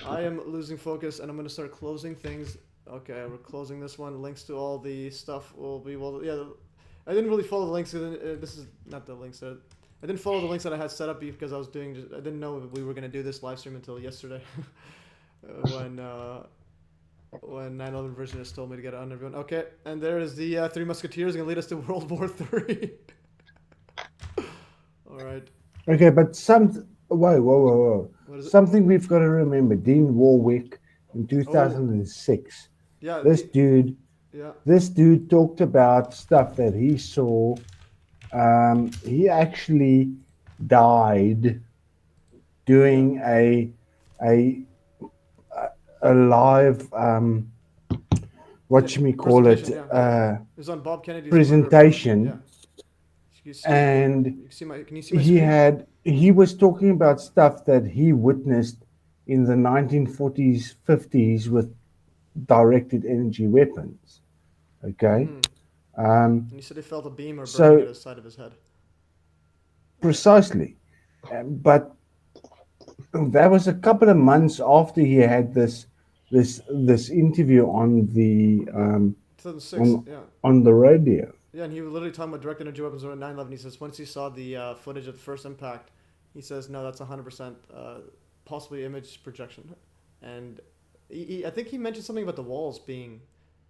I am losing focus, and I'm going to start closing things. Okay, we're closing this one. Links to all the stuff will be... Well, yeah, I didn't really follow the links. This is not the links. I didn't follow the links that I had set up because I was doing... I didn't know we were going to do this live stream until yesterday. when 9/11 Revisionist told me to get it on everyone. Okay, and there is the Three Musketeers going to lead us to World War III. All right. Okay, but whoa. Something we've got to remember. Dean Warwick in 2006. Yeah. This dude talked about stuff that he saw. He actually died doing a live it was on Bob Kennedy's presentation. And he was talking about stuff that he witnessed in the 1940s, 50s with directed energy weapons. Okay. And he said he felt a beam or burning So at the side of his head. precisely, but that was a couple of months after he had this interview on the 2006, yeah. on the radio. Yeah, and he was literally talking about direct energy weapons around 9/11. He says once he saw the footage of the first impact, he says no, that's 100% possibly image projection, and I think he mentioned something about the walls being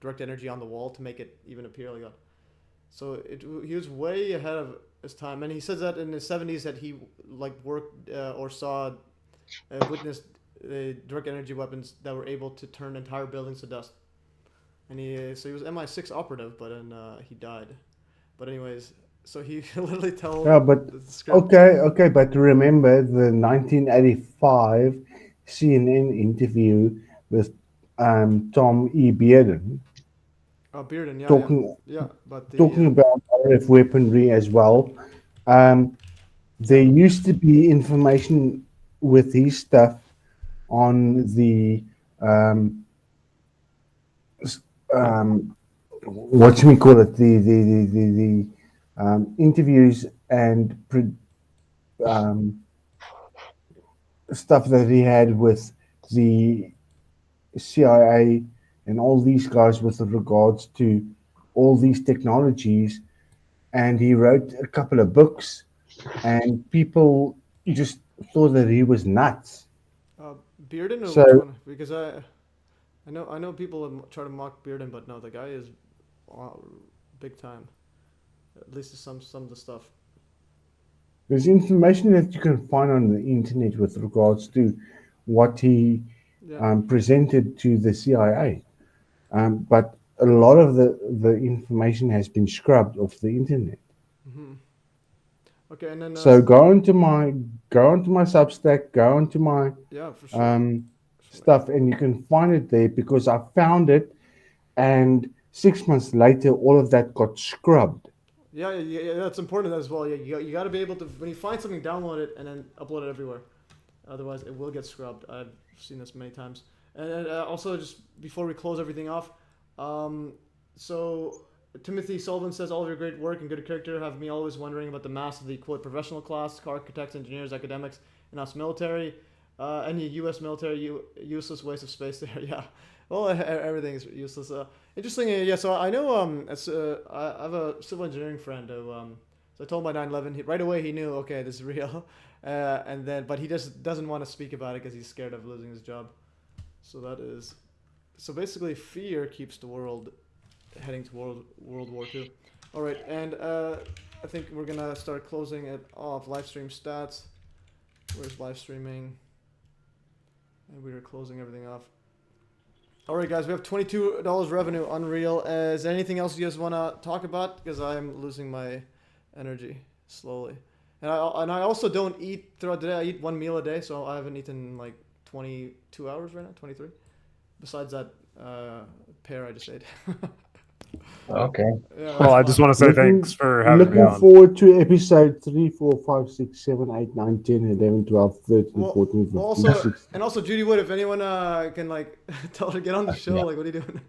direct energy on the wall to make it even appear like that. So he was way ahead of his time, and he says that in the 70s that he like worked or saw, witnessed direct energy weapons that were able to turn entire buildings to dust. And so he was MI6 operative, but then he died. But anyways, so he literally told. Yeah, but okay, but remember the 1985 CNN interview with Tom E. Bearden. Oh, Bearden, yeah, talking, yeah, but talking about RF weaponry as well. There used to be information with his stuff on the what should we call it? The interviews and stuff that he had with the CIA and all these guys with regards to all these technologies. And he wrote a couple of books, and people just thought that he was nuts. Bearden or So- which one? Because I know people try to mock Bearden, but no, the guy is big time. At least some of the stuff. There's information that you can find on the internet with regards to what he presented to the CIA. But a lot of the information has been scrubbed off the internet. Mm-hmm. Okay, and then So go onto my Substack, go onto my for sure. stuff, and you can find it there because I found it, and 6 months later, all of that got scrubbed. Yeah, that's important as well. Yeah, you got to be able to, when you find something, download it and then upload it everywhere. Otherwise, it will get scrubbed. I've seen this many times. And also, just before we close everything off, so Timothy Sullivan says, all of your great work and good character have me always wondering about the mass of the, quote, professional class, architects, engineers, academics, and us military. Any U.S. military useless waste of space there. Yeah, well, everything is useless. Interesting. Yeah, so I know. I have a civil engineering friend who. So I told him about 9/11. Right away, he knew. Okay, this is real. But he just doesn't want to speak about it because he's scared of losing his job. So that is. So basically, fear keeps the world heading to World War II. All right, and I think we're gonna start closing it off. Live stream stats. Where's live streaming? And we are closing everything off. All right, guys, we have $22 revenue. Unreal. Is there anything else you guys want to talk about? Because I'm losing my energy slowly. And I also don't eat throughout the day. I eat one meal a day, so I haven't eaten in like 22 hours right now, 23. Besides that pear I just ate. Okay. Yeah, Well, I just want to say thanks for having me Looking on. forward to episode 3, 4, 5, 6, 7, 8, 9, 10, 11, 12, 13, 14, 15, 16. Also Judy Wood, if anyone can like tell her to get on the show, like what are you doing?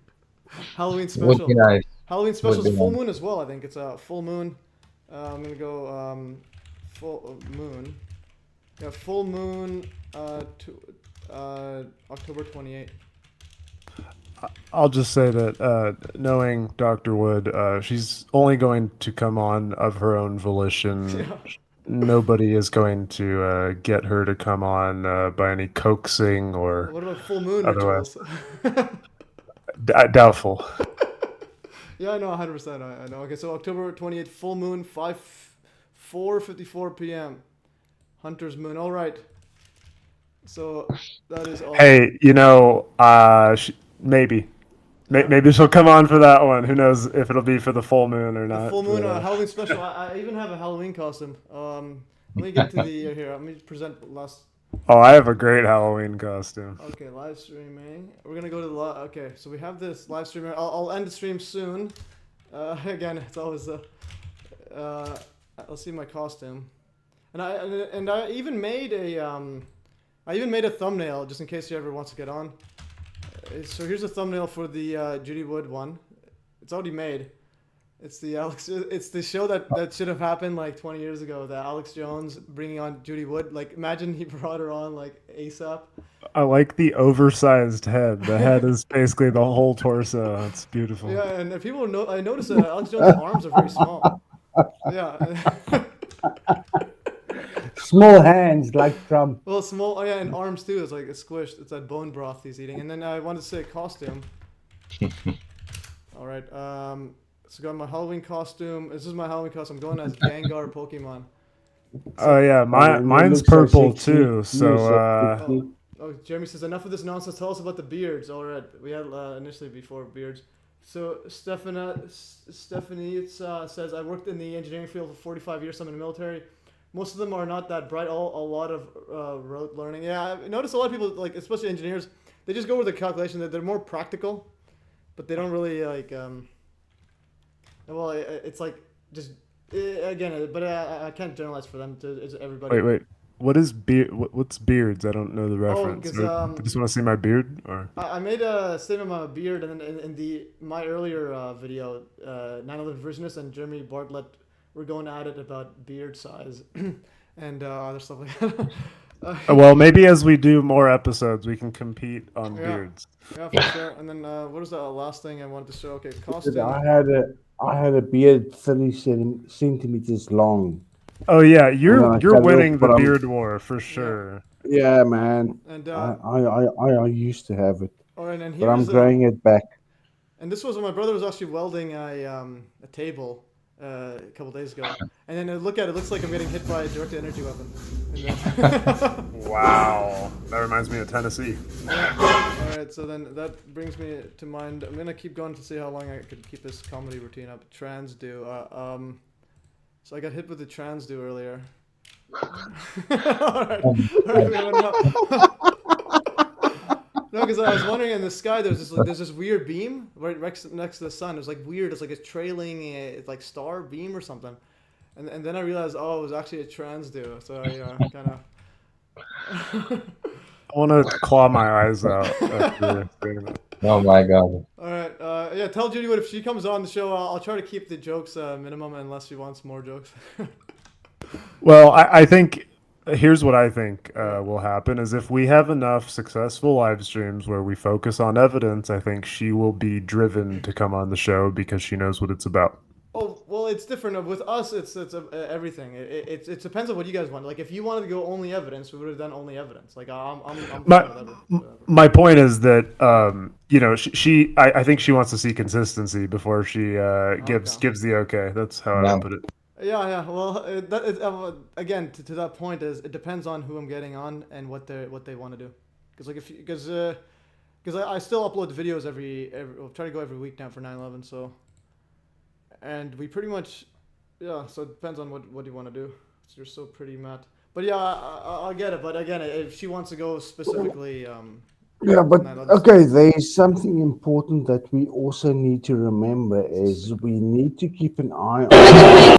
Halloween special. Would be nice. Halloween special Would is be full nice. moon as well. I think it's a full moon. I'm gonna go full moon. Yeah, full moon to October 28th. I'll just say that knowing Dr. Wood, she's only going to come on of her own volition. Yeah. Nobody is going to get her to come on by any coaxing or What about full moon otherwise. rituals? Doubtful. Yeah, I know 100%. I know. Okay, so October 28th, full moon, 4:54 p.m. Hunter's moon. All right. So that is all. Hey, maybe. Maybe she'll come on for that one. Who knows if it'll be for the full moon or not. Full moon but, Halloween special. I even have a Halloween costume. Let me get to the here. Let me present last. Oh, I have a great Halloween costume. Okay, live streaming. We're gonna go to the okay. So we have this live streaming. I'll end the stream soon. Again, it's always let's see my costume, and I even made a I even made a thumbnail just in case you ever wants to get on. So here's a thumbnail for the Judy Wood one. It's already made. It's the It's the show that should have happened like 20 years ago. The Alex Jones bringing on Judy Wood. Like, imagine he brought her on like ASAP. I like the oversized head. The head is basically the whole torso. It's beautiful. Yeah, and people know. I noticed that Alex Jones' arms are very small. Yeah. Small hands like Trump. Well, small. Oh yeah, and arms too. It's like it's squished. It's that bone broth he's eating. And then I wanted to say costume. All right. So got my Halloween costume. This is my Halloween costume. I'm going as Gengar Pokemon. Oh yeah, mine's purple too. So oh, Jeremy says enough of this nonsense. Tell us about the beards. All right, we had initially before beards. So Stephanie says I worked in the engineering field for 45 years. I'm in the military. Most of them are not that bright. A lot of rote learning. Yeah, I noticed a lot of people, like especially engineers, they just go with the calculation. That they're more practical, but they don't really like. Well, it's like just again, but I can't generalize for them. It's everybody. wait. What is beard? What's beards? I don't know the reference. 'cause, You just want to see my beard, or I made a statement about my beard, and then in my earlier video, 9/11 Revisionist and Jeremy Bartlett were going at it about beard size and other stuff like that. well, maybe as we do more episodes, we can compete on beards. Yeah, for sure. And then what was the last thing I wanted to show? Okay, costume. I had a beard 30 centimeters long. Oh yeah, you're winning the beard war for sure. Yeah, man. And I used to have it, oh, and but I'm growing it back. And this was when my brother was actually welding a table a couple days ago, and then I look at it, looks like I'm getting hit by a directed energy weapon. Wow, that reminds me of Tennessee. All right, so then that brings me to mind. I'm gonna keep going to see how long I could keep this comedy routine up. Trans do. So I got hit with the trans do earlier. All right. No, because I was wondering in the sky there's this weird beam right next to the sun. It was like weird. It's like a trailing it's like star beam or something. And then I realized, oh, it was actually a trans do. So I kind of. I want to claw my eyes out. After doing that. Oh my god. All right. Yeah, tell Judy what if she comes on the show. I'll try to keep the jokes minimum unless she wants more jokes. Well, I think here's what I think will happen is if we have enough successful live streams where we focus on evidence, I think she will be driven to come on the show because she knows what it's about. Oh, well, it's different. With us, it's everything. It depends on what you guys want. Like, if you wanted to go only evidence, we would have done only evidence. Like, I'm my point is that you know I think she wants to see consistency before she gives the okay. That's how I would put it. Yeah. Well, again, to that point is it depends on who I'm getting on and what they want to do. Because I still upload videos every I'll try to go every week now for 9/11. So. And we pretty much, yeah. So it depends on what you want to do. You're so pretty, Matt. But yeah, I'll get it. But again, if she wants to go specifically, yeah. But okay, there is something important that we also need to remember is we need to keep an eye on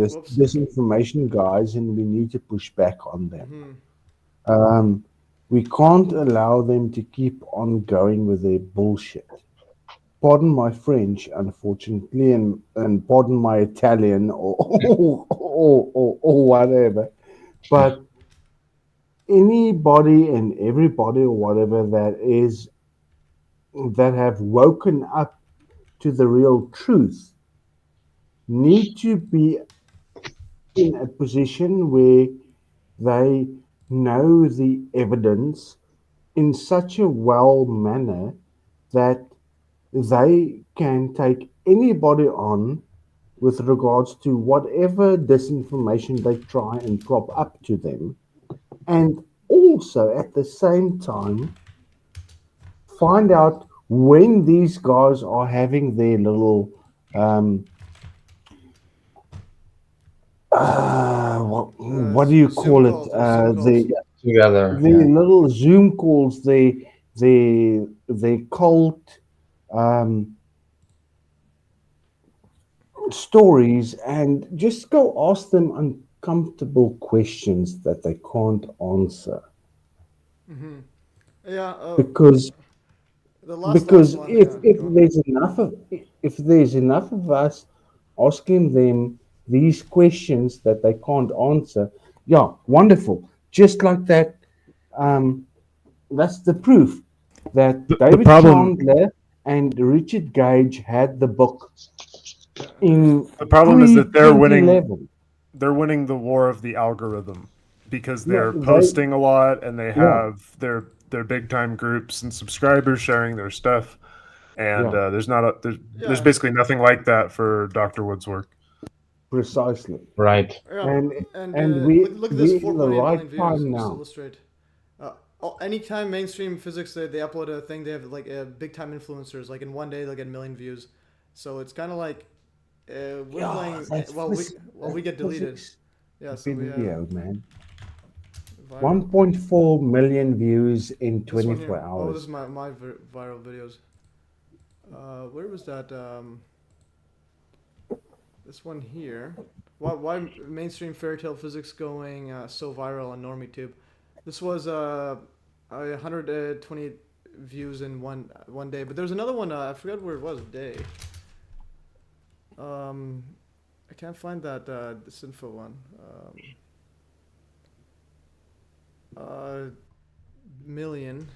this disinformation guys, and we need to push back on them. We can't allow them to keep on going with their bullshit. Pardon my French, unfortunately, and pardon my Italian or whatever. But anybody and everybody or whatever that have woken up to the real truth need to be in a position where they know the evidence in such a well manner that they can take anybody on with regards to whatever disinformation they try and prop up to them, and also at the same time find out when these guys are having their little what do you call it? Together. The little Zoom calls, the cult stories, and just go ask them uncomfortable questions that they can't answer. Mm-hmm. Yeah. Because the last one, if there's enough of us asking them these questions that they can't answer, yeah, wonderful. Just like that, that's the proof that David problem- Chandler and Richard Gage had the book in The problem is that they're winning. 2011. They're winning the war of the algorithm because Yeah, they're they- posting a lot and they Yeah. have their big time groups and subscribers sharing their stuff. And Yeah. there's basically nothing like that for Dr. Wood's work. Precisely. Right. And we look at this we're in the 4.8 right million views. time Just now. illustrate. Anytime mainstream physics they upload a thing, they have like big time influencers. Like in one day they'll get 1 million views. So it's kind of like we're playing while we get deleted. Yeah, so we Video, man. viral. 1.4 million views in This one 24 here. hours. Oh, this is my viral videos. Where was that? This one here. Why mainstream fairy tale physics going so viral on NormieTube? This was 120 views in one day. But there's another one. I forgot where it was. Day. I can't find that this info one. Million.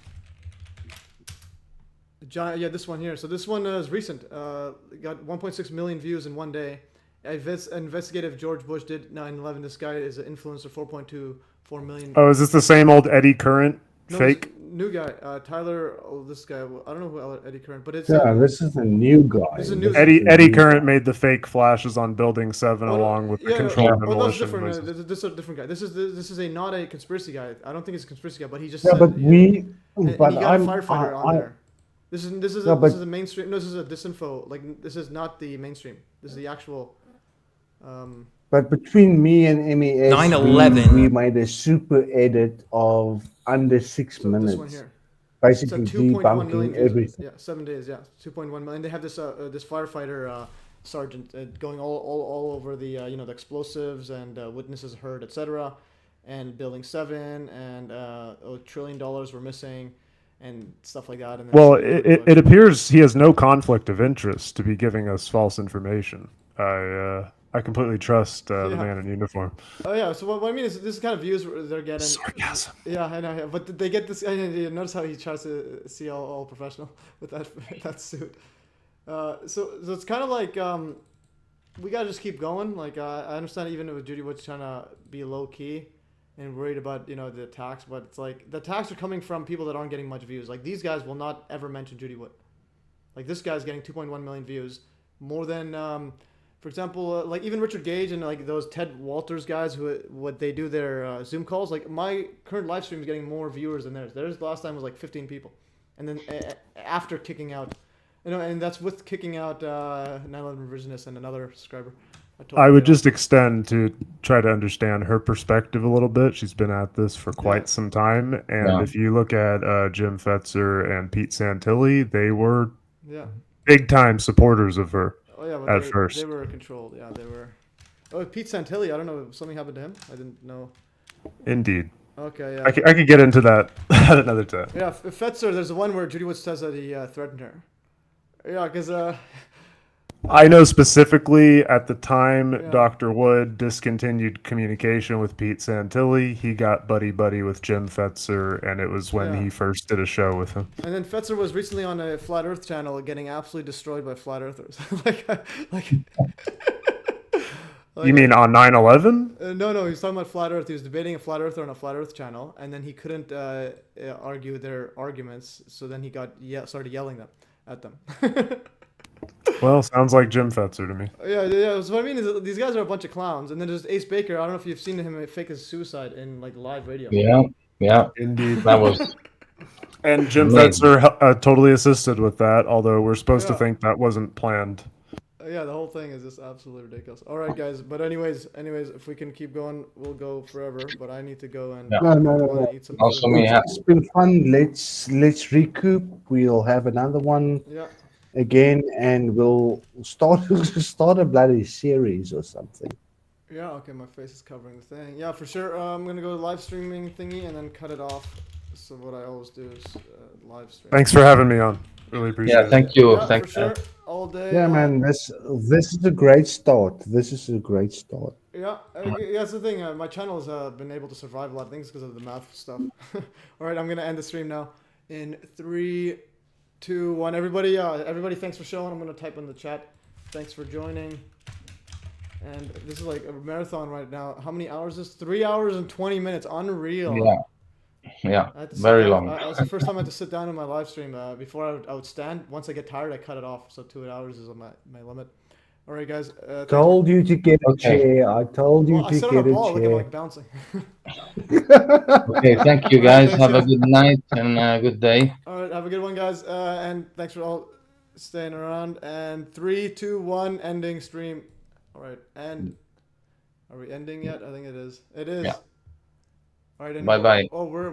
Yeah, this one here. So this one is recent. Got 1.6 million views in one day. Investigative George Bush did 9/11. This guy is an influencer, 4.24 million. Oh, is this the same old Eddie Current fake? New guy, Tyler. Oh, this guy. I don't know who Eddie Current, but it's This is a new guy. This is a new Eddie Current made the fake flashes on Building 7 along with the controlled Well, that's demolition. different. noises. This is a different guy. This is not a conspiracy guy. I don't think it's a conspiracy guy, but he just Yeah, said, but he got a firefighter on there. This is No, but- this is a mainstream. No, this is a disinfo. Like this is not the mainstream. This is the actual. But between me and MES, 9/11. we made a super edit of under 6 minutes. This one here. Basically It's a 2.1 million debunking views. everything. Yeah, 7 days. Yeah, 2.1 million. They have this this firefighter sergeant going all over the the explosives and witnesses heard, etc. And Building 7 and $1 trillion were missing and stuff like that. And then Well, it appears he has no conflict of interest to be giving us false information. I completely trust the man in uniform. Oh yeah, so what I mean is this kind of views they're getting. Sarcasm. Yeah, I know. Yeah. But they get this. You notice how he tries to see all professional with that suit. So it's kind of like we gotta just keep going. Like I understand even if Judy Wood's trying to be low key and worried about the attacks, but it's like the attacks are coming from people that aren't getting much views. Like these guys will not ever mention Judy Wood. Like this guy's getting 2.1 million views, more than. For example, like even Richard Gage and like those Ted Walters guys what they do their Zoom calls. Like my current live stream is getting more viewers than theirs. Theirs last time was like 15 people, and then after kicking out, and that's with kicking out 9/11 Revisionist and another subscriber. I would just extend to try to understand her perspective a little bit. She's been at this for quite some time, and if you look at Jim Fetzer and Pete Santilli, they were big time supporters of her. Oh yeah, but at first they were controlled. Yeah, they were. Oh, Pete Santilli. I don't know if something happened to him. I didn't know. Indeed. Okay. Yeah. I could get into that at another time. Yeah, Fetzer. There's the one where Judy Wood says that he threatened her. Yeah, because I know specifically at the time Dr. Wood discontinued communication with Pete Santilli. He got buddy with Jim Fetzer, and it was when he first did a show with him. And then Fetzer was recently on a Flat Earth channel getting absolutely destroyed by Flat Earthers. like You mean on 9/11? No, he was talking about Flat Earth. He was debating a Flat Earther on a Flat Earth channel, and then he couldn't argue their arguments, so then he started yelling at them. Well, sounds like Jim Fetzer to me. Yeah. So what I mean is these guys are a bunch of clowns, and then there's Ace Baker. I don't know if you've seen him fake his suicide in like live radio. Yeah, indeed. That was. And Jim Fetzer totally assisted with that, although we're supposed to think that wasn't planned. Yeah, the whole thing is just absolutely ridiculous. All right, guys. But anyways, if we can keep going, we'll go forever. But I need to go and No. eat some Also, food. It's been fun. Let's recoup. We'll have another one. Yeah. Again, and we'll start a bloody series or something. Yeah, okay, my face is covering the thing. Yeah, for sure. I'm gonna go live streaming thingy and then cut it off So what I always do is live stream. Thanks for having me on. Really appreciate it. Yeah, thank you. Yeah, Thank for sure. All day. Yeah, man, this is a great start. This is a great start. Yeah, that's the thing. My channel has been able to survive a lot of things because of the math stuff. All right, I'm gonna end the stream now. In 3, 2, 1. Everybody, thanks for showing. I'm gonna type in the chat. Thanks for joining. And this is like a marathon right now. How many hours is this? 3 hours and 20 minutes. Unreal. Yeah, very long. It's the first time I had to sit down in my live stream. Before I would stand. Once I get tired, I cut it off. So 2 hours is my limit. All right, guys. Told you to get a chair. I told you to get a Look, I'm chair. like bouncing. Okay, thank you guys. Have a good night and a good day. All right, have a good one, guys. And thanks for all staying around. And 3, 2, 1, ending stream. All right, and are we ending yet? I think it is. It is. Yeah. All right. Bye-bye. Oh, we're